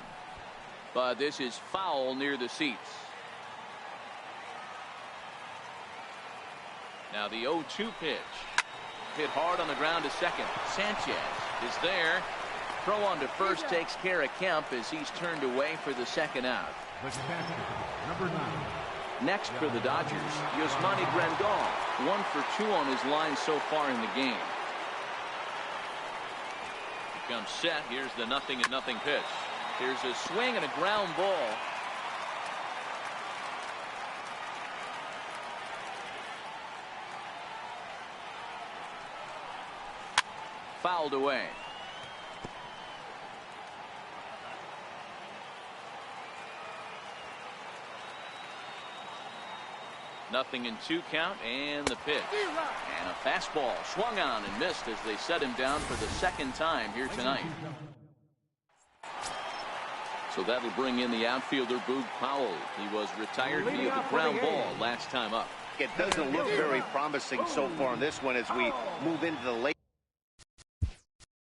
But this is foul near the seats. Now the 0-2 pitch. Hit hard on the ground to second. Sanchez is there. Throw on to first takes care of Kemp as he's turned away for the 2nd out.
Number 9.
Next for the Dodgers, Yasmani Grandal. 1 for 2 on his line so far in the game. Comes set. Here's the 0-0 pitch. Here's a swing and a ground ball. Fouled away. Nothing in 2 count, and the pitch. And a fastball swung on and missed as they set him down for the 2nd time here tonight. So that'll bring in the outfielder Boog Powell. He was retired via the ground ball last time up.
It doesn't look very promising so far in this one as we move into the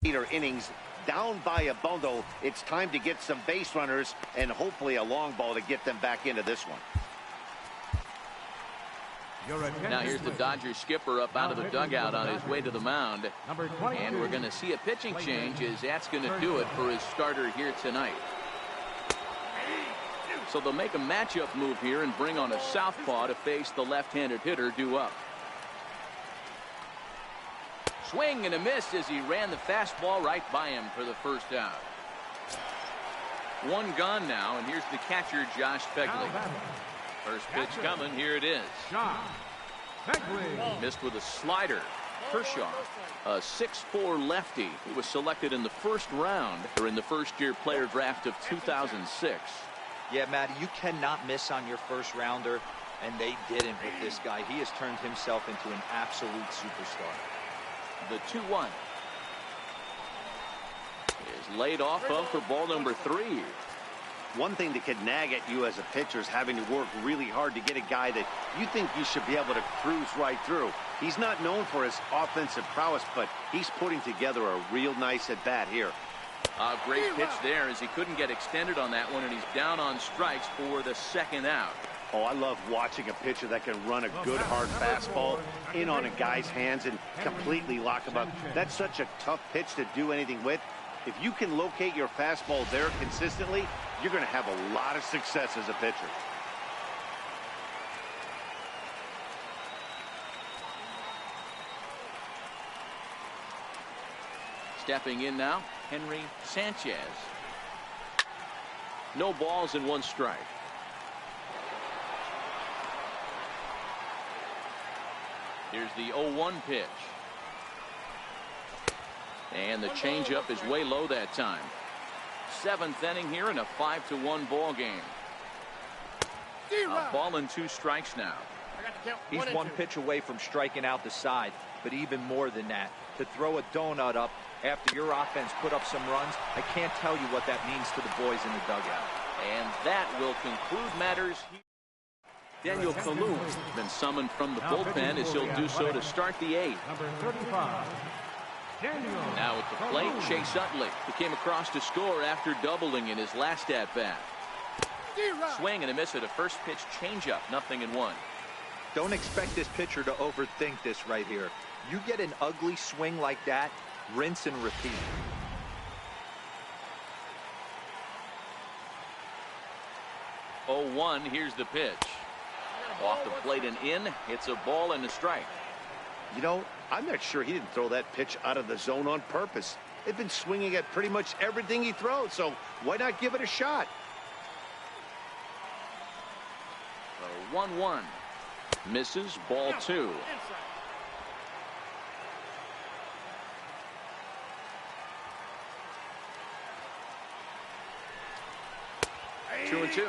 later innings. Down by a bundle, it's time to get some base runners and hopefully a long ball to get them back into this one.
Now here's the Dodgers skipper up out of the dugout on his way to the mound. And we're going to see a pitching change as that's going to do it for his starter here tonight. So they'll make a matchup move here and bring on a southpaw to face the left-handed hitter due up. Swing and a miss as he ran the fastball right by him for the first out. 1 gone now, and here's the catcher Josh Begley. First pitch coming. Here it is. Missed with a slider. Kershaw, a 6'4" lefty who was selected in the 1st round or in the first-year player draft of 2006.
Yeah, Matty, you cannot miss on your 1st rounder, and they didn't with this guy. He has turned himself into an absolute superstar.
The 2-1 is laid off of for ball number 3.
One thing that could nag at you as a pitcher is having to work really hard to get a guy that you think you should be able to cruise right through. He's not known for his offensive prowess, but he's putting together a real nice at-bat here.
A great pitch there as he couldn't get extended on that one, and he's down on strikes for the 2nd out.
Oh, I love watching a pitcher that can run a good hard fastball in on a guy's hands and completely lock him up. That's such a tough pitch to do anything with. If you can locate your fastball there consistently, you're going to have a lot of success as a pitcher.
Stepping in now, Henry Sanchez. No balls and 1 strike. Here's the 0-1 pitch. And the changeup is way low that time. 7th inning here in a 5-1 ball game. A ball and 2 strikes now.
He's 1 pitch away from striking out the side, but even more than that, to throw a donut up after your offense put up some runs, I can't tell you what that means to the boys in the dugout.
And that will conclude matters here. Daniel Kalu has been summoned from the bullpen as he'll do so to start the 8th.
Number 35, Daniel.
Now at the plate, Chase Utley, who came across to score after doubling in his last at-bat. Swing and a miss at a first pitch changeup, 0-1.
Don't expect this pitcher to overthink this right here. You get an ugly swing like that, rinse and repeat.
Oh, 1, here's the pitch. Off the plate and in. It's a ball and a strike.
You know, I'm not sure he didn't throw that pitch out of the zone on purpose. They've been swinging at pretty much everything he throws, so why not give it a shot?
1-1. Misses, ball 2. Two and 2.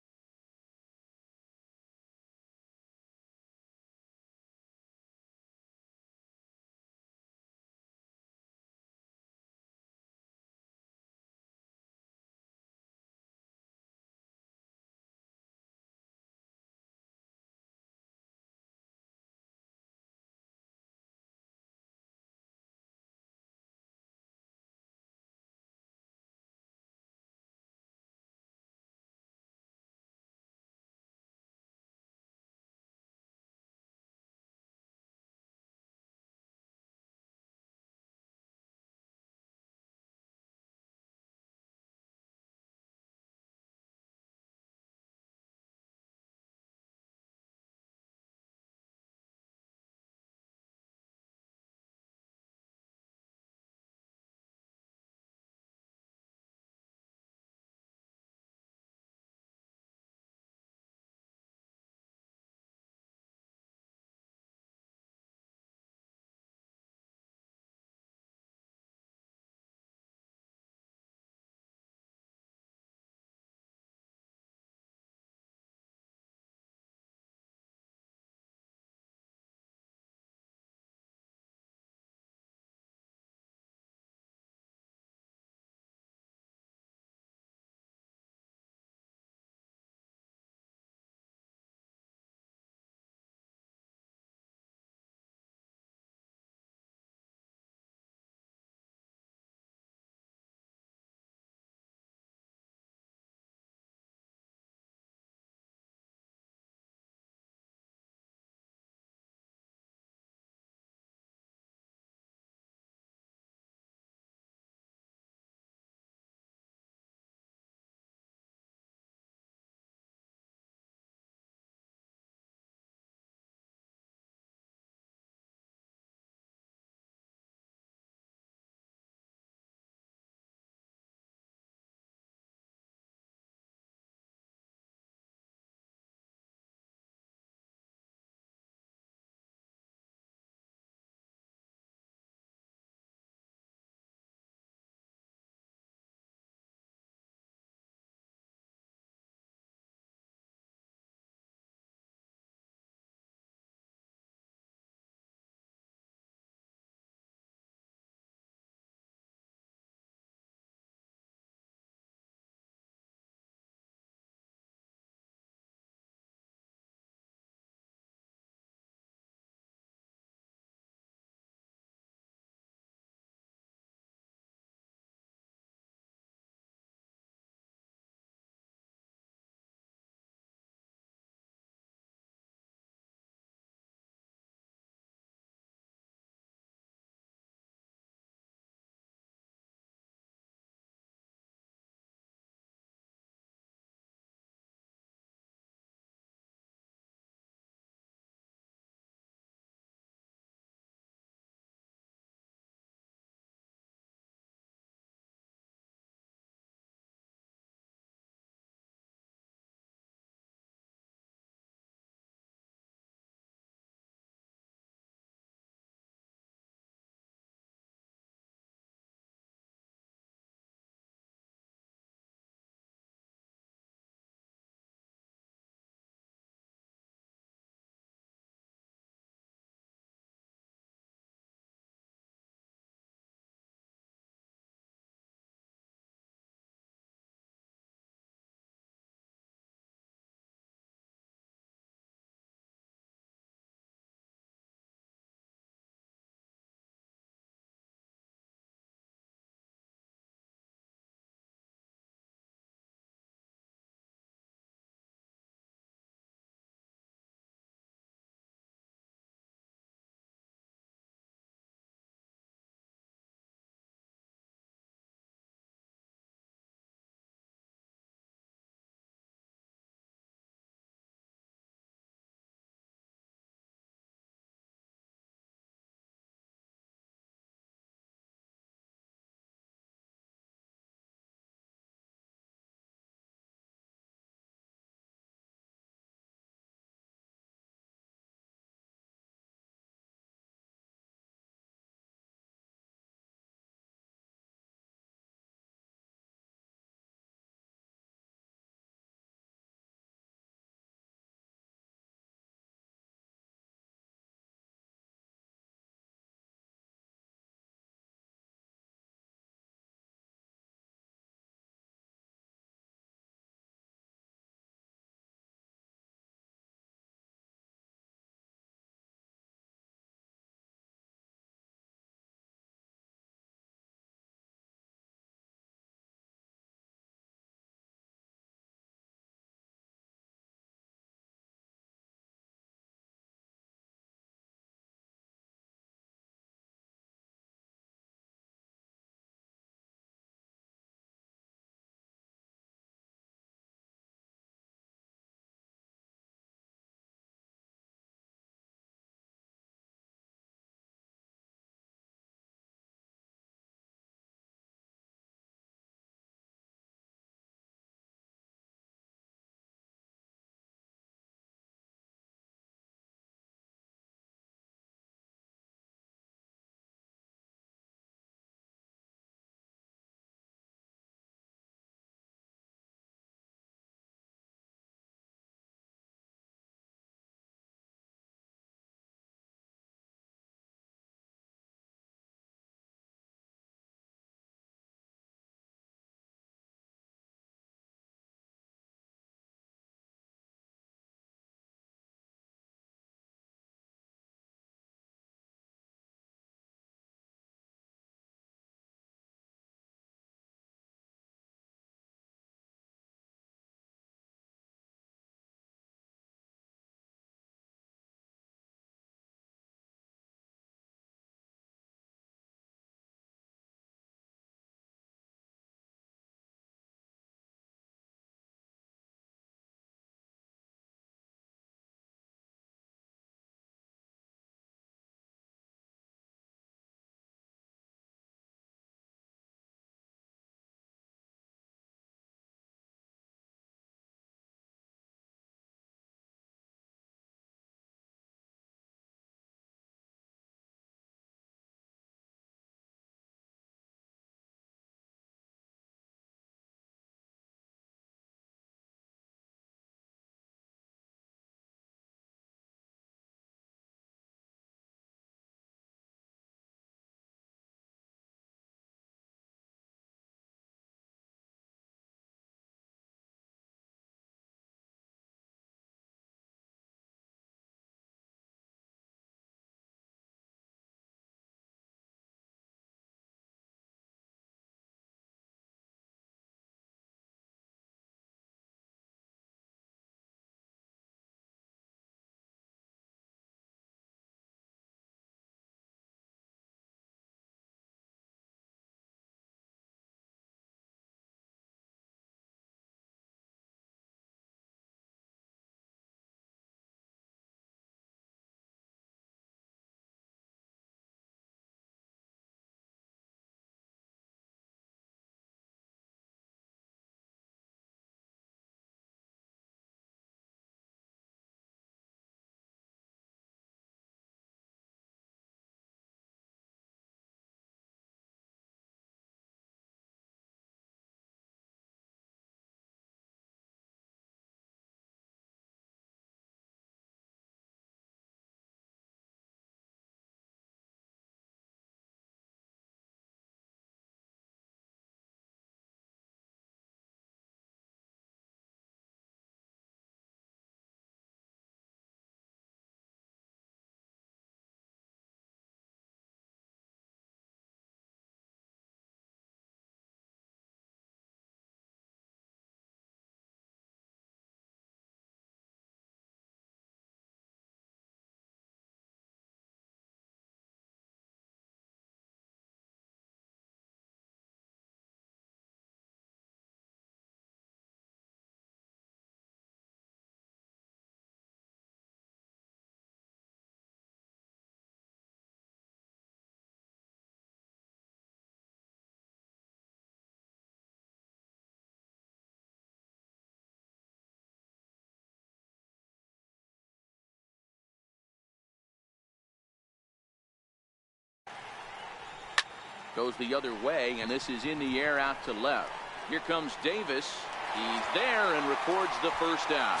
Goes the other way, and this is in the air out to left. Here comes Davis. He's there and records the first out.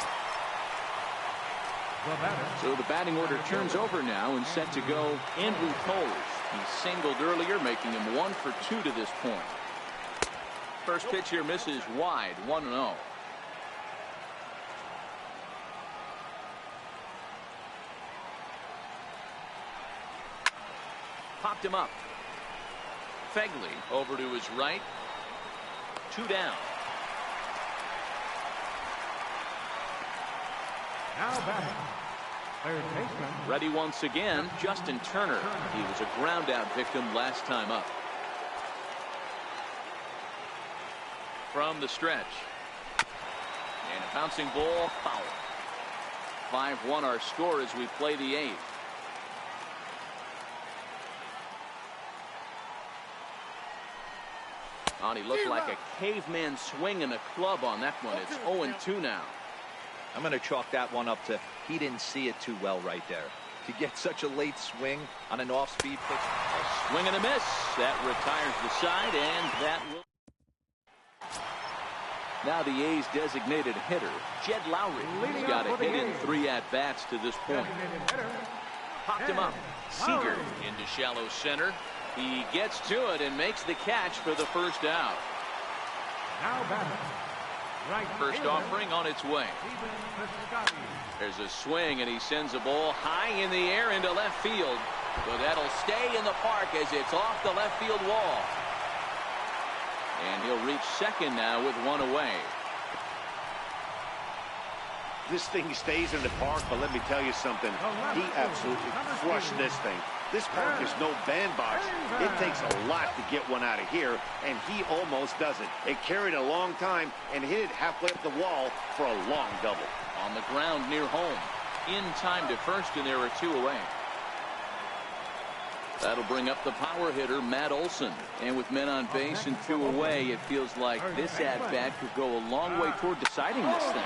So the batting order turns over now and set to go Andrew Toles. He singled earlier, making him 1 for 2 to this point. First pitch here misses wide, 1-0. Popped him up. Fegley over to his right. 2 down.
Now batting, third baseman.
Ready once again, Justin Turner. He was a ground out victim last time up. From the stretch. And a bouncing ball, foul. 5-1 our score as we play the 8th. He looked like a caveman swinging a club on that one. It's 0-2 now.
I'm going to chalk that one up to he didn't see it too well right there. To get such a late swing on an off-speed pitch.
A swing and a miss. That retires the side, and that will. Now the A's designated hitter, Jed Lowry. He's got a hit in 3 at-bats to this point. Popped him up. Seager into shallow center. He gets to it and makes the catch for the first out.
Now batting, right
First
fielder,
offering on its way. There's a swing, and he sends a ball high in the air into left field. But that'll stay in the park as it's off the left field wall. And he'll reach second now with 1 away.
This thing stays in the park, but let me tell you something. He absolutely crushed this thing. This park is no bandbox. It takes a lot to get one out of here, and he almost does it. It carried a long time and hit it halfway up the wall for a long double.
On the ground near home. In time to first, and there are 2 away. That'll bring up the power hitter, Matt Olson. And with men on base and 2 away, it feels like this at-bat could go a long way toward deciding this thing.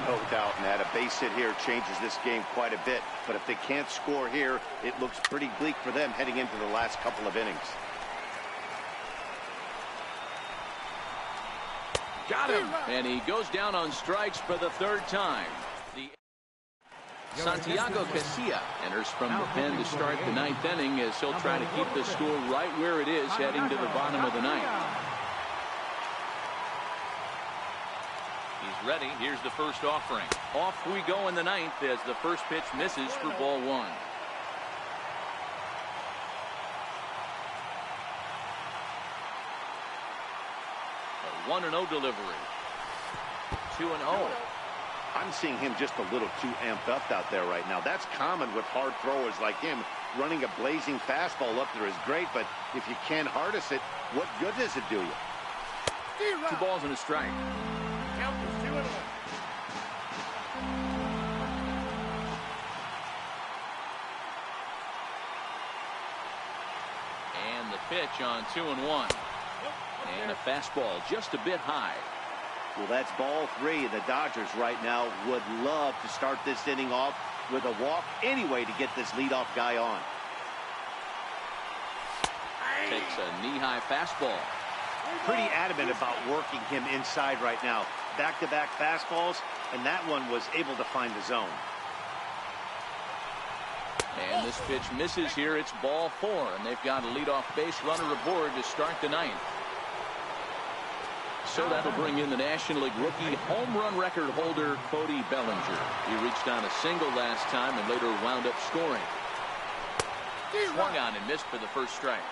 No doubt, Matt. A base hit here changes this game quite a bit. But if they can't score here, it looks pretty bleak for them heading into the last couple of innings.
Got him! And he goes down on strikes for the 3rd time. Santiago Casilla enters from the pen to start the 9th inning as he'll try to keep the score right where it is heading to the bottom of the 9th. He's ready. Here's the first offering. Off we go in the 9th as the first pitch misses for ball 1. A 1-0 delivery. 2-0.
I'm seeing him just a little too amped up out there right now. That's common with hard throwers like him. Running a blazing fastball up there is great, but if you can't harness it, what good does it do you?
2 balls and a strike.
Count is 2-0.
And the pitch on 2-1. And a fastball just a bit high.
Well, that's ball 3. The Dodgers right now would love to start this inning off with a walk anyway to get this leadoff guy on.
Takes a knee-high fastball.
Pretty adamant about working him inside right now. Back-to-back fastballs, and that one was able to find the zone.
And this pitch misses here. It's ball 4, and they've got a leadoff base runner aboard to start the 9th. So that'll bring in the National League rookie home run record holder, Cody Bellinger. He reached on a single last time and later wound up scoring. Swung on and missed for the first strike.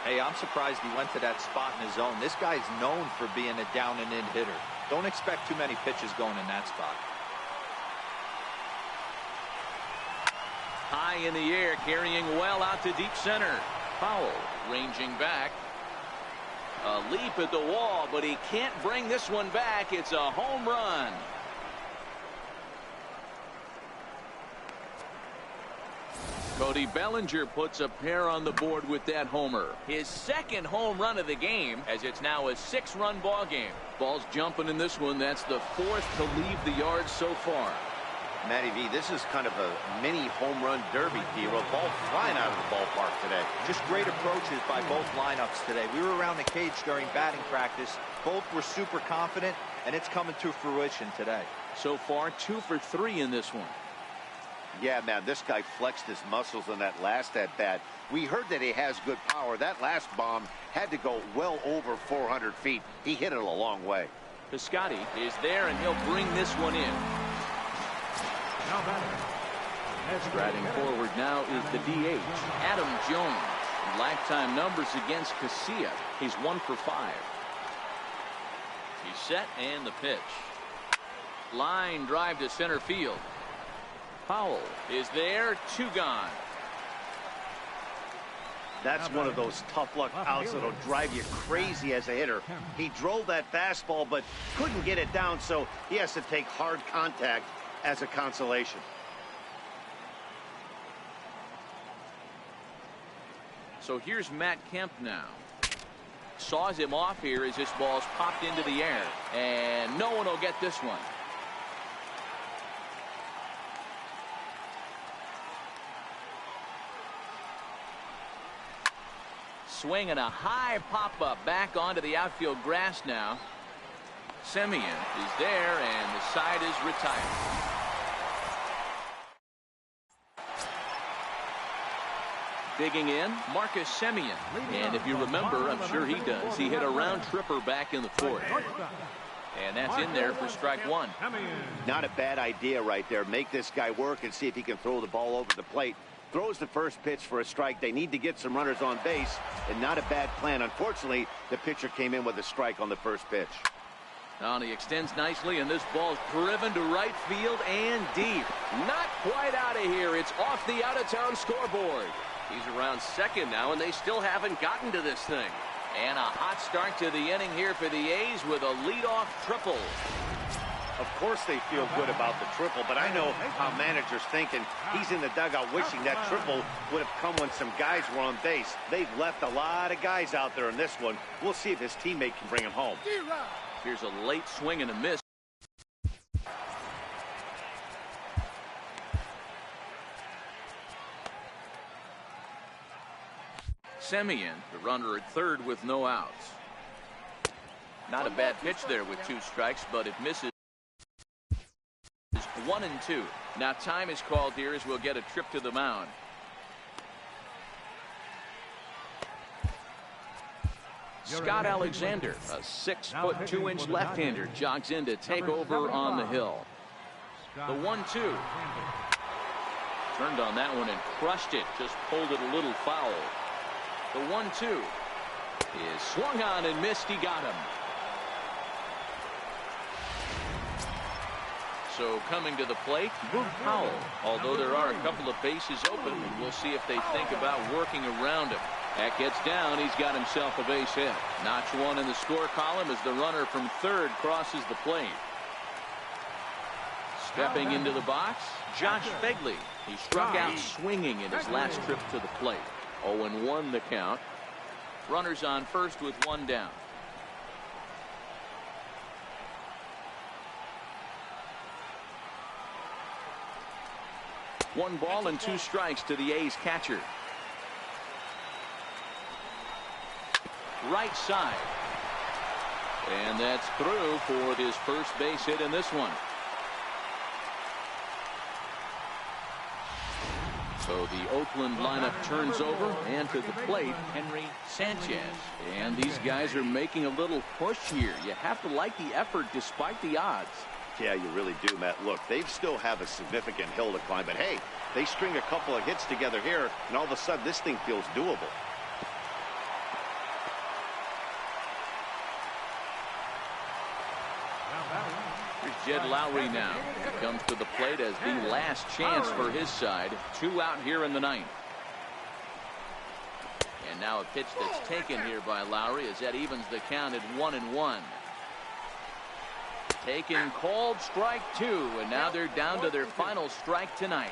Hey, I'm surprised he went to that spot in his zone. This guy's known for being a down and in hitter. Don't expect too many pitches going in that spot.
High in the air, carrying well out to deep center. Foul, ranging back. A leap at the wall, but he can't bring this one back. It's a home run. Cody Bellinger puts a pair on the board with that homer. His 2nd home run of the game, as it's now a 6-run ball game. Ball's jumping in this one. That's the 4th to leave the yard so far.
Matty V, this is kind of a mini home run derby, D-Roll. Ball flying out of the ballpark today.
Just great approaches by both lineups today. We were around the cage during batting practice. Both were super confident, and it's coming to fruition today.
So far, 2 for 3 in this one.
Yeah, man, this guy flexed his muscles on that last at-bat. We heard that he has good power. That last bomb had to go well over 400 feet. He hit it a long way.
Piscotty is there, and he'll bring this one in. Striding forward now is the DH, Adam Jones. Lifetime numbers against Casilla. He's 1 for 5. He's set, and the pitch. Line drive to center field. Powell is there, 2 gone.
That's one of those tough luck outs that'll drive you crazy as a hitter. He drove that fastball, but couldn't get it down, so he has to take hard contact as a consolation.
So here's Matt Kemp now. Saws him off here as this ball's popped into the air, and no one will get this one. Swinging a high pop-up back onto the outfield grass now. Semien is there, and the side is retired. Digging in, Marcus Semien. And if you remember, I'm sure he does, he hit a round tripper back in the 4th. And that's in there for strike 1.
Not a bad idea right there. Make this guy work and see if he can throw the ball over the plate. Throws the first pitch for a strike. They need to get some runners on base, and not a bad plan. Unfortunately, the pitcher came in with a strike on the first pitch.
Now he extends nicely, and this ball's driven to right field and deep. Not quite out of here. It's off the out-of-town scoreboard.
He's around second now, and they still haven't gotten to this thing.
And a hot start to the inning here for the A's with a leadoff triple.
Of course they feel good about the triple, but I know how managers thinking. He's in the dugout wishing that triple would have come when some guys were on base. They've left a lot of guys out there in this one. We'll see if his teammate can bring him home.
Here's a late swing and a miss. Semien, the runner at third with no outs. Not a bad pitch there with 2 strikes, but it misses. 1 and 2. Now time is called here as we'll get a trip to the mound. Scott Alexander, a 6-foot 2-inch left-hander, jogs in to take over on the hill. The 1-2. Turned on that one and crushed it. Just pulled it a little foul. The 1-2 is swung on and missed. He got him. So coming to the plate, Luke Powell. Although there are a couple of bases open, and we'll see if they think about working around him. That gets down. He's got himself a base hit. Notch 1 in the score column as the runner from third crosses the plate. Stepping into the box, Josh Begley. He struck out swinging in his last trip to the plate. 0-1 the count. Runners on first with 1 down. One ball and 2 strikes to the A's catcher. Right side. And that's through for his first base hit in this one. So the Oakland lineup turns over, and to the plate, Henry Sanchez. And these guys are making a little push here. You have to like the effort despite the odds.
Yeah, you really do, Matt. Look, they still have a significant hill to climb, but hey, they string a couple of hits together here, and all of a sudden this thing feels doable.
Here's Jed Lowry now. He comes to the plate as the last chance for his side. 2 out here in the 9th. And now a pitch that's taken here by Lowry as that evens the count at 1-1. Taken, called, strike 2, and now they're down to their final strike tonight.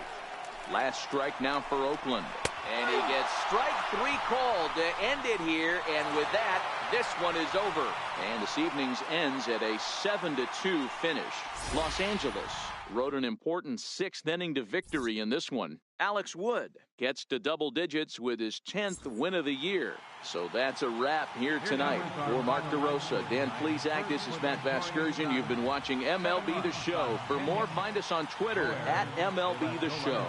Last strike now for Oakland. And he gets strike 3 called to end it here, and with that, this one is over. And this evening's ends at a 7-2 finish. Los Angeles Rode an important 6th inning to victory in this one. Alex Wood gets to double digits with his 10th win of the year. So that's a wrap here tonight. For Mark DeRosa, Dan Plesac, this is Matt Vasgersian. You've been watching MLB The Show. For more, find us on Twitter at MLB The Show.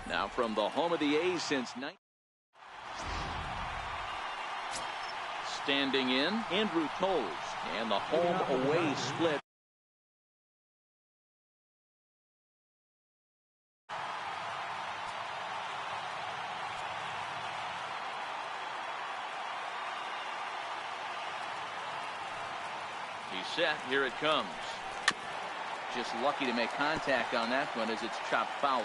Now from the home of the A's since standing in, Andrew Toles, and the home-away split. He's set. Here it comes. Just lucky to make contact on that one as it's chopped foul.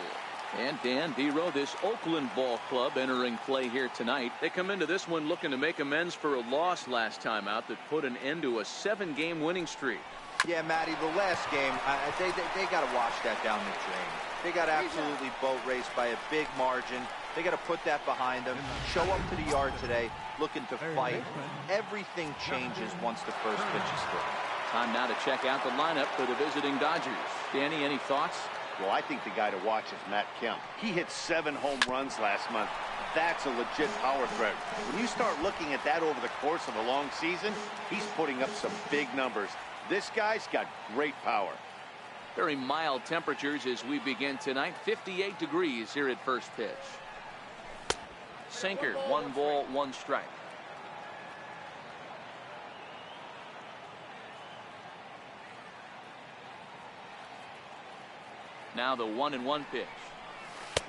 And Dan Dero, this Oakland ball club entering play here tonight. They come into this one looking to make amends for a loss last time out that put an end to a 7-game winning streak.
Yeah, Matty, the last game, they got to wash that down the drain. They got absolutely boat raced by a big margin. They got to put that behind them. Show up to the yard today looking to fight. Everything changes once the first pitch is thrown.
Time now to check out the lineup for the visiting Dodgers. Danny, any thoughts?
Well, I think the guy to watch is Matt Kemp. He hit 7 home runs last month. That's a legit power threat. When you start looking at that over the course of a long season, he's putting up some big numbers. This guy's got great power.
Very mild temperatures as we begin tonight. 58 degrees here at first pitch. Sinker, 1 ball, 1 strike. Now the 1-1 pitch.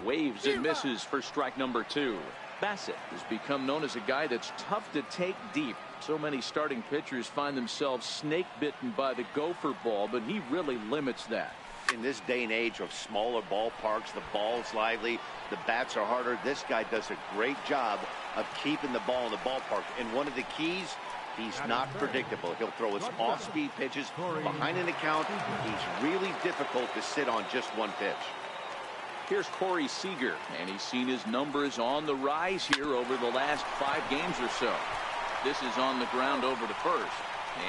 Waves and misses for strike number 2. Bassett has become known as a guy that's tough to take deep. So many starting pitchers find themselves snake bitten by the gopher ball, but he really limits that.
In this day and age of smaller ballparks, the ball's lively, the bats are harder. This guy does a great job of keeping the ball in the ballpark. And one of the keys, he's not predictable. He'll throw his off-speed pitches behind an account. He's really difficult to sit on just one pitch.
Here's Corey Seager, and he's seen his numbers on the rise here over the last 5 games or so. This is on the ground over to first,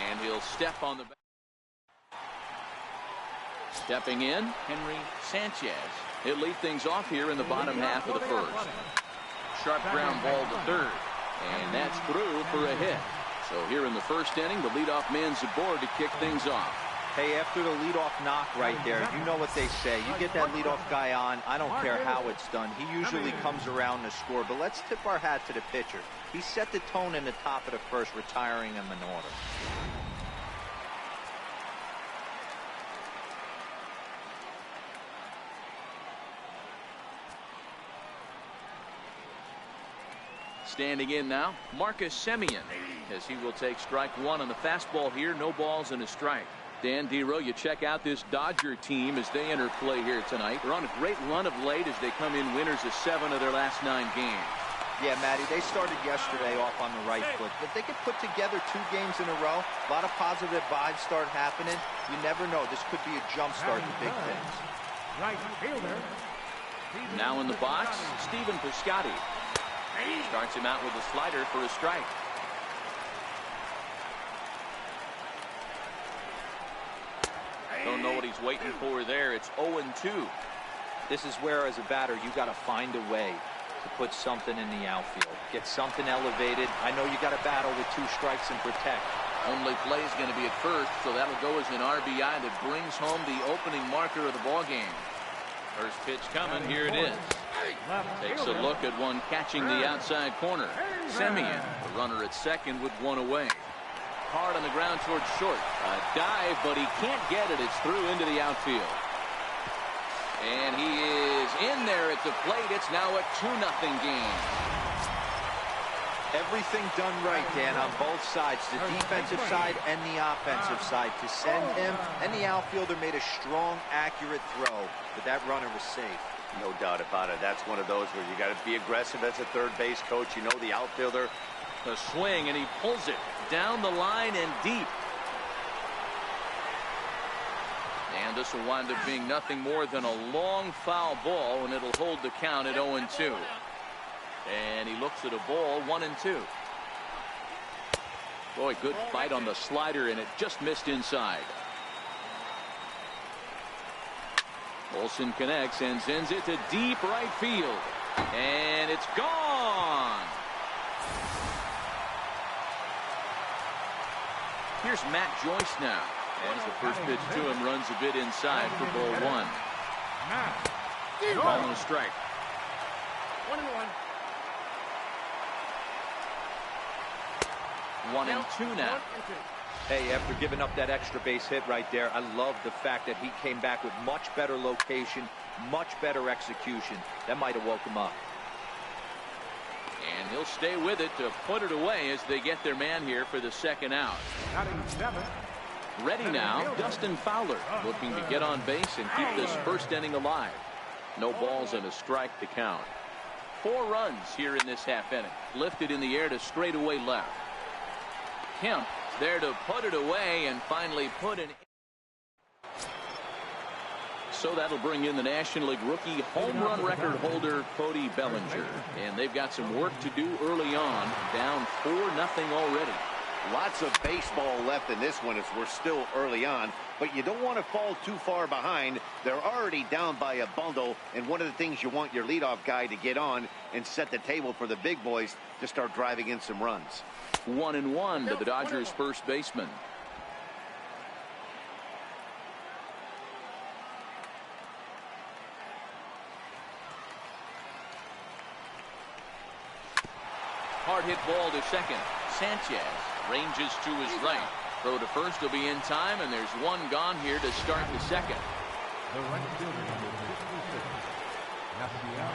and he'll step on the back. Stepping in, Henry Sanchez. He'll lead things off here in the bottom half of the first. Sharp ground ball to third, and that's through for a hit. So here in the first inning, the leadoff man's aboard to kick things off.
Hey, after the leadoff knock right there, you know what they say. You get that leadoff guy on, I don't care how it's done. He usually comes around to score. But let's tip our hat to the pitcher. He set the tone in the top of the first, retiring him in order.
Standing in now, Marcus Semien, as he will take strike one on the fastball here. No balls and a strike. Dan Dero, you check out this Dodger team as they enter play here tonight. They're on a great run of late as they come in winners of 7 of their last 9 games.
Yeah, Matty, they started yesterday off on the right foot. If they could put together 2 games in a row, a lot of positive vibes start happening. You never know. This could be a jump start to big things.
Right fielder.
Now in the box, Stephen Piscotty. Starts him out with a slider for a strike. Don't know what he's waiting for there. It's 0-2.
This is where, as a batter, you got to find a way to put something in the outfield. Get something elevated. I know you got to battle with 2 strikes and protect.
Only play is going to be at first, so that'll go as an RBI that brings home the opening marker of the ball game. First pitch coming. Here it is. Takes a look at one catching the outside corner. Semien, the runner at second with 1 away. Hard on the ground towards short. A dive, but he can't get it. It's through into the outfield. And he is in there at the plate. It's now a 2-0 game.
Everything done right, Dan, on both sides, the defensive side and the offensive side. To send him, and the outfielder made a strong, accurate throw, but that runner was safe.
No doubt about it. That's one of those where you got to be aggressive as a third base coach. You know the outfielder.
The swing, and he pulls it down the line and deep. And this will wind up being nothing more than a long foul ball, and it'll hold the count at 0-2. And he looks at a ball, 1-2. Boy, good fight on the slider, and it just missed inside. Olsen connects and sends it to deep right field. And it's gone. Here's Matt Joyce now. As the first pitch to him runs a bit inside for ball 1. Ball and a strike.
1-1.
1-2 now.
Hey, after giving up that extra base hit right there, I love the fact that he came back with much better location, much better execution. That might have woke him up.
And he'll stay with it to put it away as they get their man here for the second out. Ready now, Dustin Fowler, looking to get on base and keep this first inning alive. No balls and a strike to count. 4 runs here in this half inning. Lifted in the air to straightaway left. Kemp there to put it away and finally put it in. So that'll bring in the National League rookie home run record holder Cody Bellinger. And they've got some work to do early on. Down 4-0 already.
Lots of baseball left in this one as we're still early on, but you don't want to fall too far behind. They're already down by a bundle, and one of the things you want your leadoff guy to get on and set the table for the big boys to start driving in some runs.
1-1 to the Dodgers first baseman. Hard hit ball to second. Sanchez ranges to his right. Throw to first will be in time, and there's one gone here to start the second.
The right fielder, number 56, Rafael.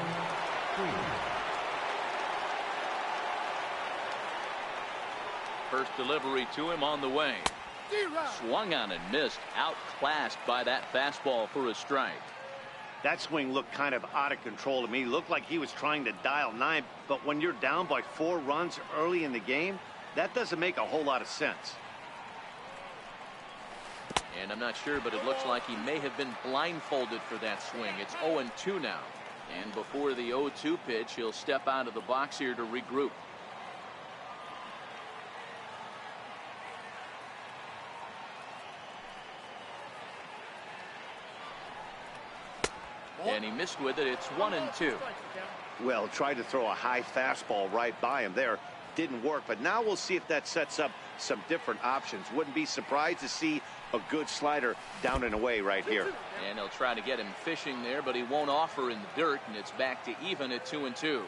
First delivery to him on the way. Swung on and missed. Outclassed by that fastball for a strike.
That swing looked kind of out of control to me. Looked like he was trying to dial 9, but when you're down by 4 runs early in the game, that doesn't make a whole lot of sense.
And I'm not sure, but it looks like he may have been blindfolded for that swing. It's 0-2 now. And before the 0-2 pitch, he'll step out of the box here to regroup. And he missed with it. It's 1-2.
Well, tried to throw a high fastball right by him there.
didn't work. But now we'll see if that sets up some different options. Wouldn't be surprised to see a good slider down and away right here.
And they'll try to get him fishing there, but he won't offer in the dirt, and it's back to even at 2-2.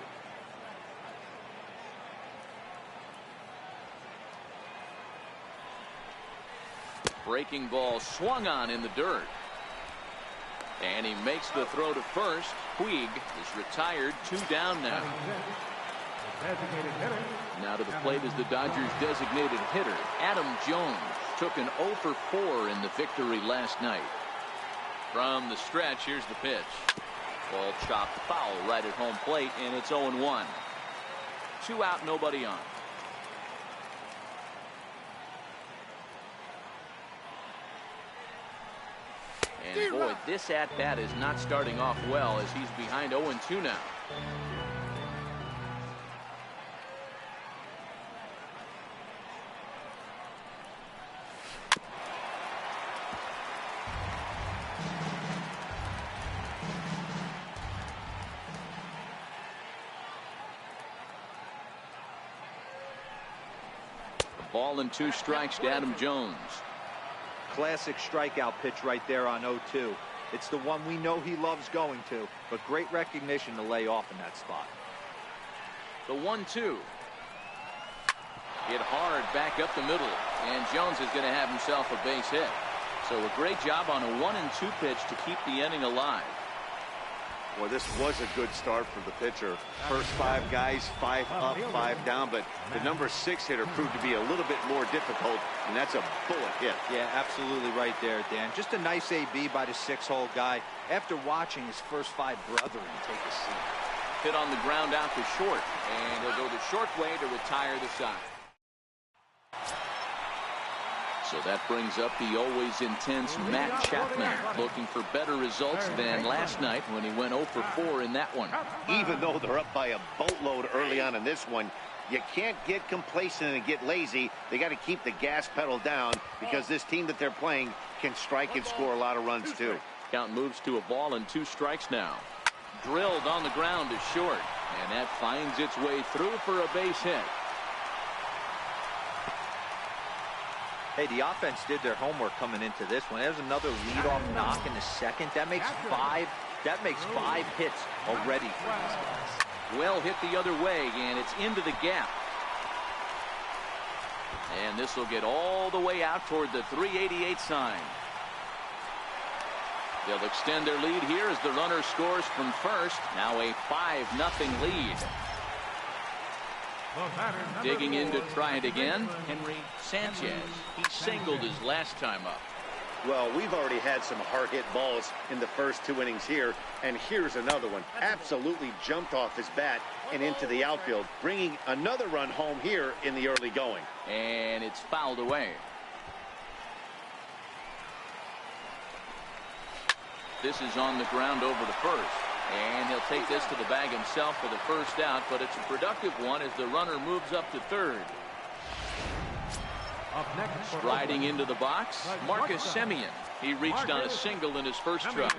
Breaking ball swung on in the dirt. And he makes the throw to first. Puig is retired. 2 down now. Now to the plate is the Dodgers' designated hitter, Adam Jones. Took an 0 for 4 in the victory last night. From the stretch, here's the pitch. Ball chopped foul right at home plate, and it's 0-1. 2 out, nobody on. And boy, this at-bat is not starting off well as he's behind 0-2 now. Ball and 2 strikes to Adam Jones.
Classic strikeout pitch right there on 0-2. It's the one we know he loves going to, but great recognition to lay off in that spot.
The 1-2. Hit hard back up the middle, and Jones is going to have himself a base hit. So a great job on a 1-2 pitch to keep the inning alive.
Well, this was a good start for the pitcher. First 5 guys, 5 up, 5 down, but the number 6 hitter proved to be a little bit more difficult, and that's a bullet hit.
Yeah, absolutely right there, Dan. Just a nice AB by the 6-hole guy after watching his first 5 brethren take a seat.
Hit on the ground out to short, and he'll go the short way to retire the side. So that brings up the always intense Matt Chapman, looking for better results than last night when he went 0 for 4 in that one.
Even though they're up by a boatload early on in this one, you can't get complacent and get lazy. They got to keep the gas pedal down because this team that they're playing can strike and score a lot of runs too.
Count moves to a ball and 2 strikes now. Drilled on the ground to short, and that finds its way through for a base hit.
Hey, the offense did their homework coming into this one. There's another leadoff knock in the second. That makes 5 hits already for these guys.
Well hit the other way, and it's into the gap. And this will get all the way out toward the 388 sign. They'll extend their lead here as the runner scores from first. Now a 5-0 lead. Digging in to try it again, Henry Sanchez. He singled his last time up.
Well, we've already had some hard-hit balls in the first 2 innings here, and here's another one. Absolutely jumped off his bat and into the outfield, bringing another run home here in the early going.
And it's fouled away. This is on the ground over to first. And he'll take this to the bag himself for the first out, but it's a productive one as the runner moves up to third. Striding into the box, Marcus Semien. He reached on a single in his first try.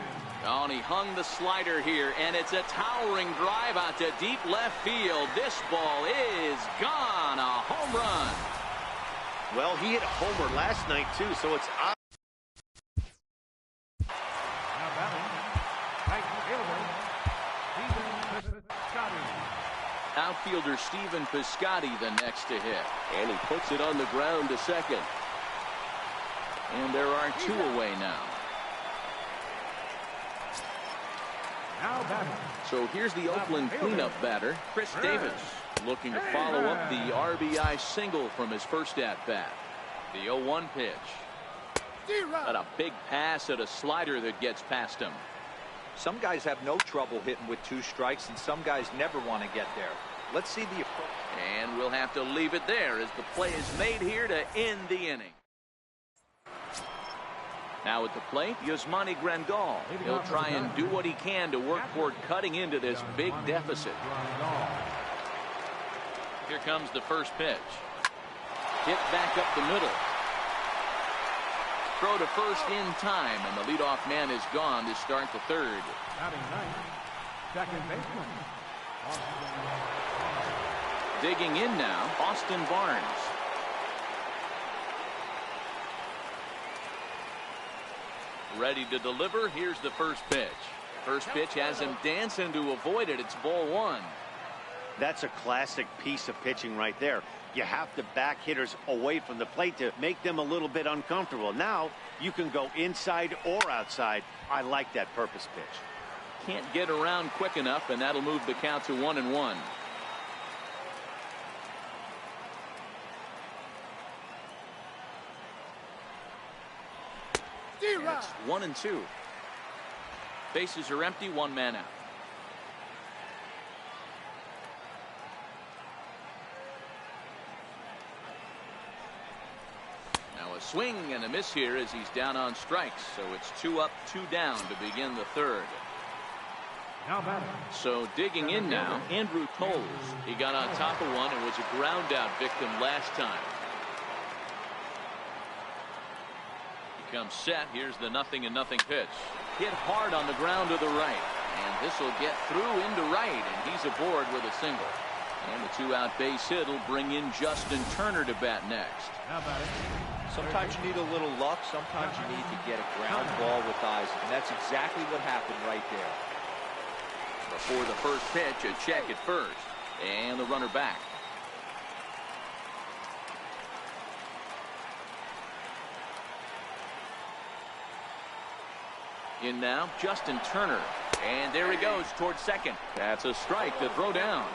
Oh, and he hung the slider here, and it's a towering drive out to deep left field. This ball is gone. A home run.
Well, he hit a homer last night, too, so it's odd.
Outfielder Stephen Piscotty the next to hit.
And he puts it on the ground to second.
And there are 2 away now. So here's the Oakland cleanup batter, Chris Davis, looking to follow up the RBI single from his first at-bat. The 0-1 pitch. Got a big pass at a slider that gets past him.
Some guys have no trouble hitting with 2 strikes, and some guys never want to get there. Let's see the approach.
And we'll have to leave it there as the play is made here to end the inning. Now at the plate, Yasmani Grandal. He'll try and do what he can to work toward cutting into this big deficit. Here comes the first pitch. Hit back up the middle. Throw to first in time, and the leadoff man is gone to start the third. Digging in now, Austin Barnes. Ready to deliver. Here's the first pitch. First pitch has him dancing to avoid it. It's ball one.
That's a classic piece of pitching right there. You have to back hitters away from the plate to make them a little bit uncomfortable. Now you can go inside or outside. I like that purpose pitch.
Can't get around quick enough, and that'll move the count to 1-1. It's 1-2. Bases are empty, one man out. Now a swing and a miss here as he's down on strikes. So it's 2 up, 2 down to begin the third. So digging in now, Andrew Toles. He got on top of one and was a ground out victim last time. He comes set. Here's the 0-0 pitch. Hit hard on the ground to the right. And this will get through into right. And he's aboard with a single. And the 2-out base hit will bring in Justin Turner to bat next.
Sometimes you need a little luck. Sometimes you need to get a ground ball with eyes. And that's exactly what happened right there.
Before the first pitch, a check at first. And the runner back. In now, Justin Turner. And there he goes towards second. That's a strike to throw down.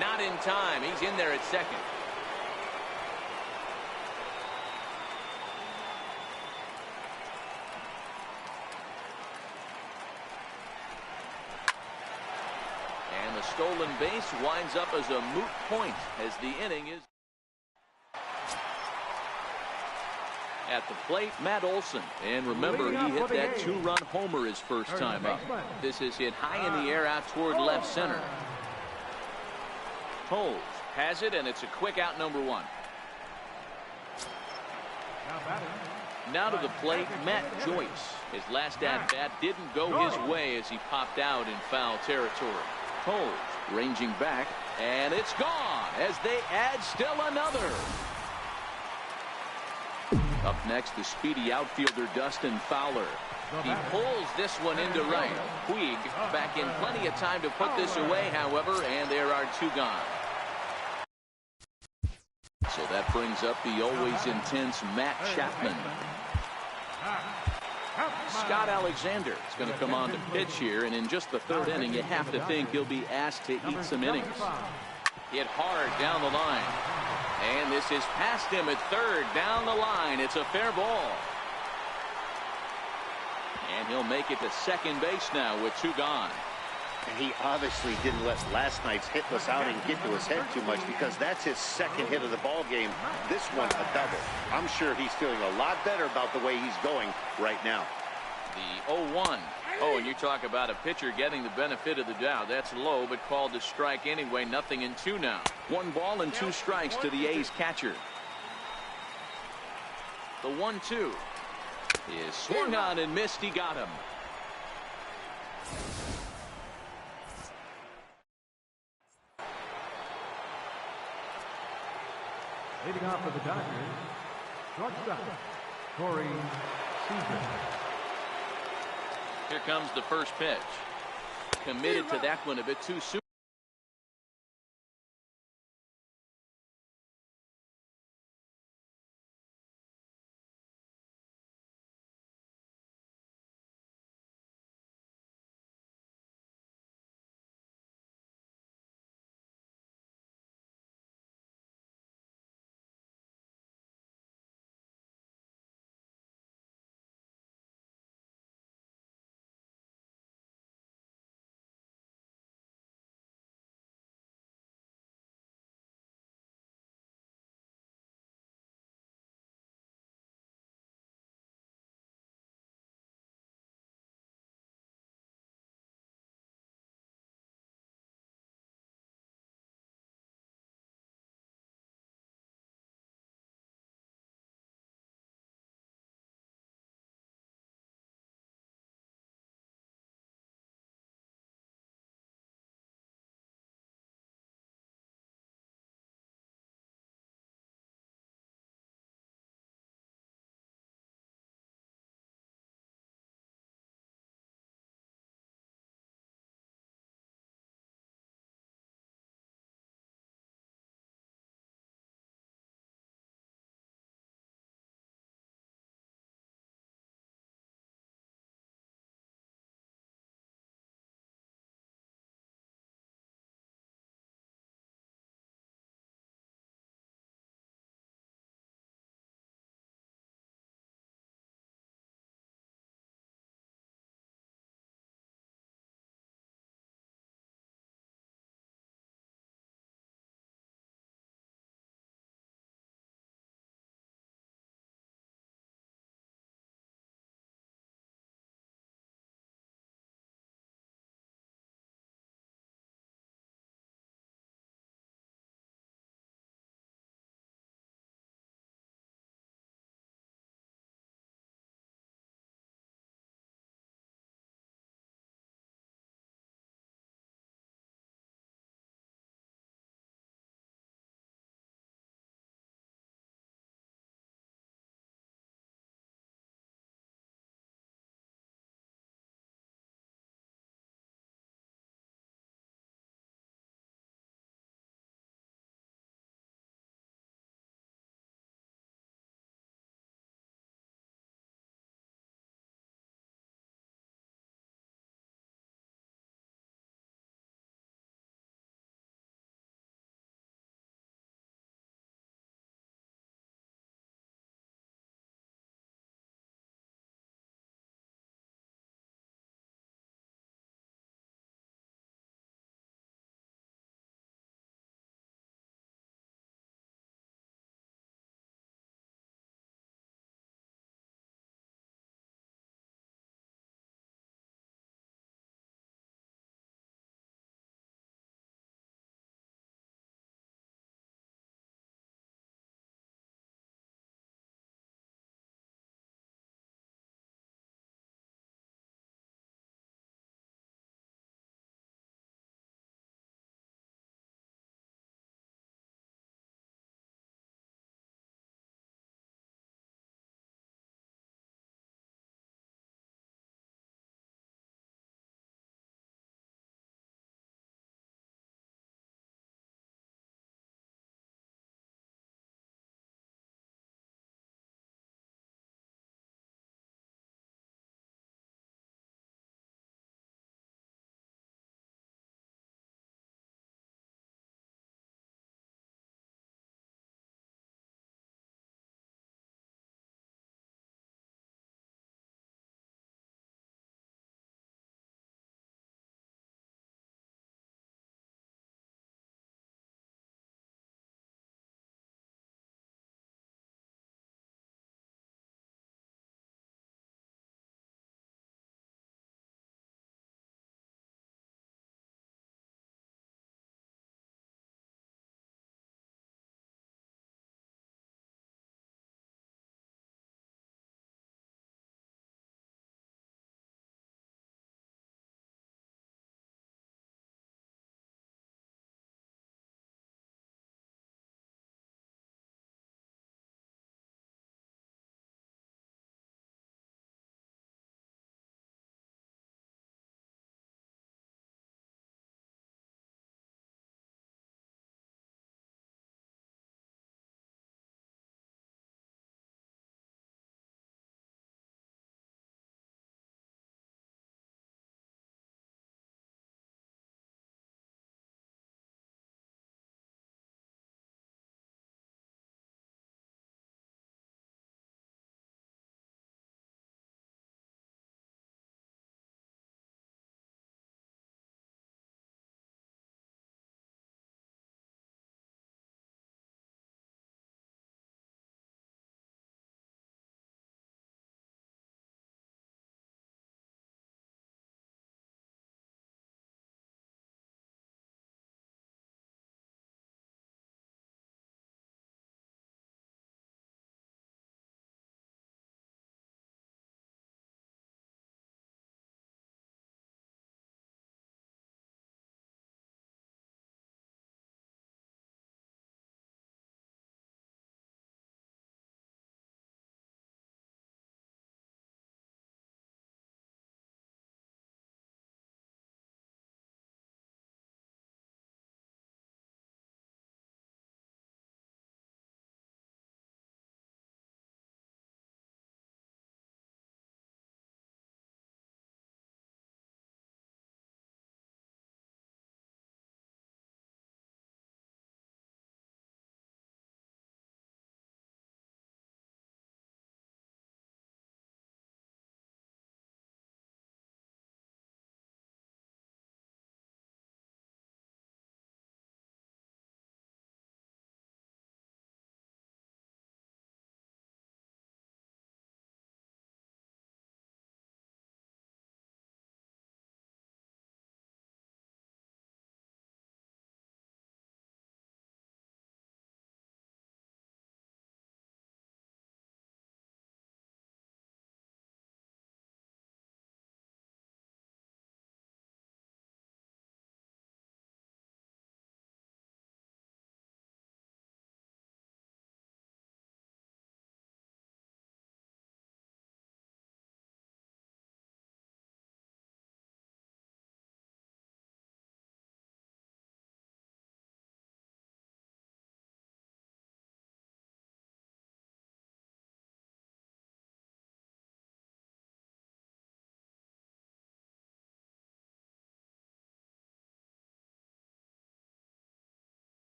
Not in time. He's in there at second. And the stolen base winds up as a moot point as the inning is. At the plate, Matt Olson. And remember, he hit that 2-run homer his first time up. This is hit high in the air out toward left center. Toles has it, and it's a quick out, number 1. Now to the plate, Matt Joyce. His last at-bat didn't go his way as he popped out in foul territory. Toles ranging back, and it's gone as they add still another. Up next, the speedy outfielder Dustin Fowler. He pulls this one into right. Puig back in plenty of time to put this away, however, and there are 2 gone. So that brings up the always intense Matt Chapman. Scott Alexander is going to come on to pitch here, and in just the 3rd inning, you have to think he'll be asked to eat some innings. Hit hard down the line. And this is past him at third, down the line. It's a fair ball. And he'll make it to second base now with 2 gone.
And he obviously didn't let last night's hitless outing get to his head too much, because that's his 2nd hit of the ball game. This one a double. I'm sure he's feeling a lot better about the way he's going right now.
The 0-1. Oh, and you talk about a pitcher getting the benefit of the doubt. That's low, but called to strike anyway. 0-2 now. 1 ball and 2 strikes to the A's catcher. The 1-2 is swung on and missed. He got him.
Leading off for the Dodgers, shortstop, Corey Seager.
Here comes the first pitch. Committed to that one a bit too soon.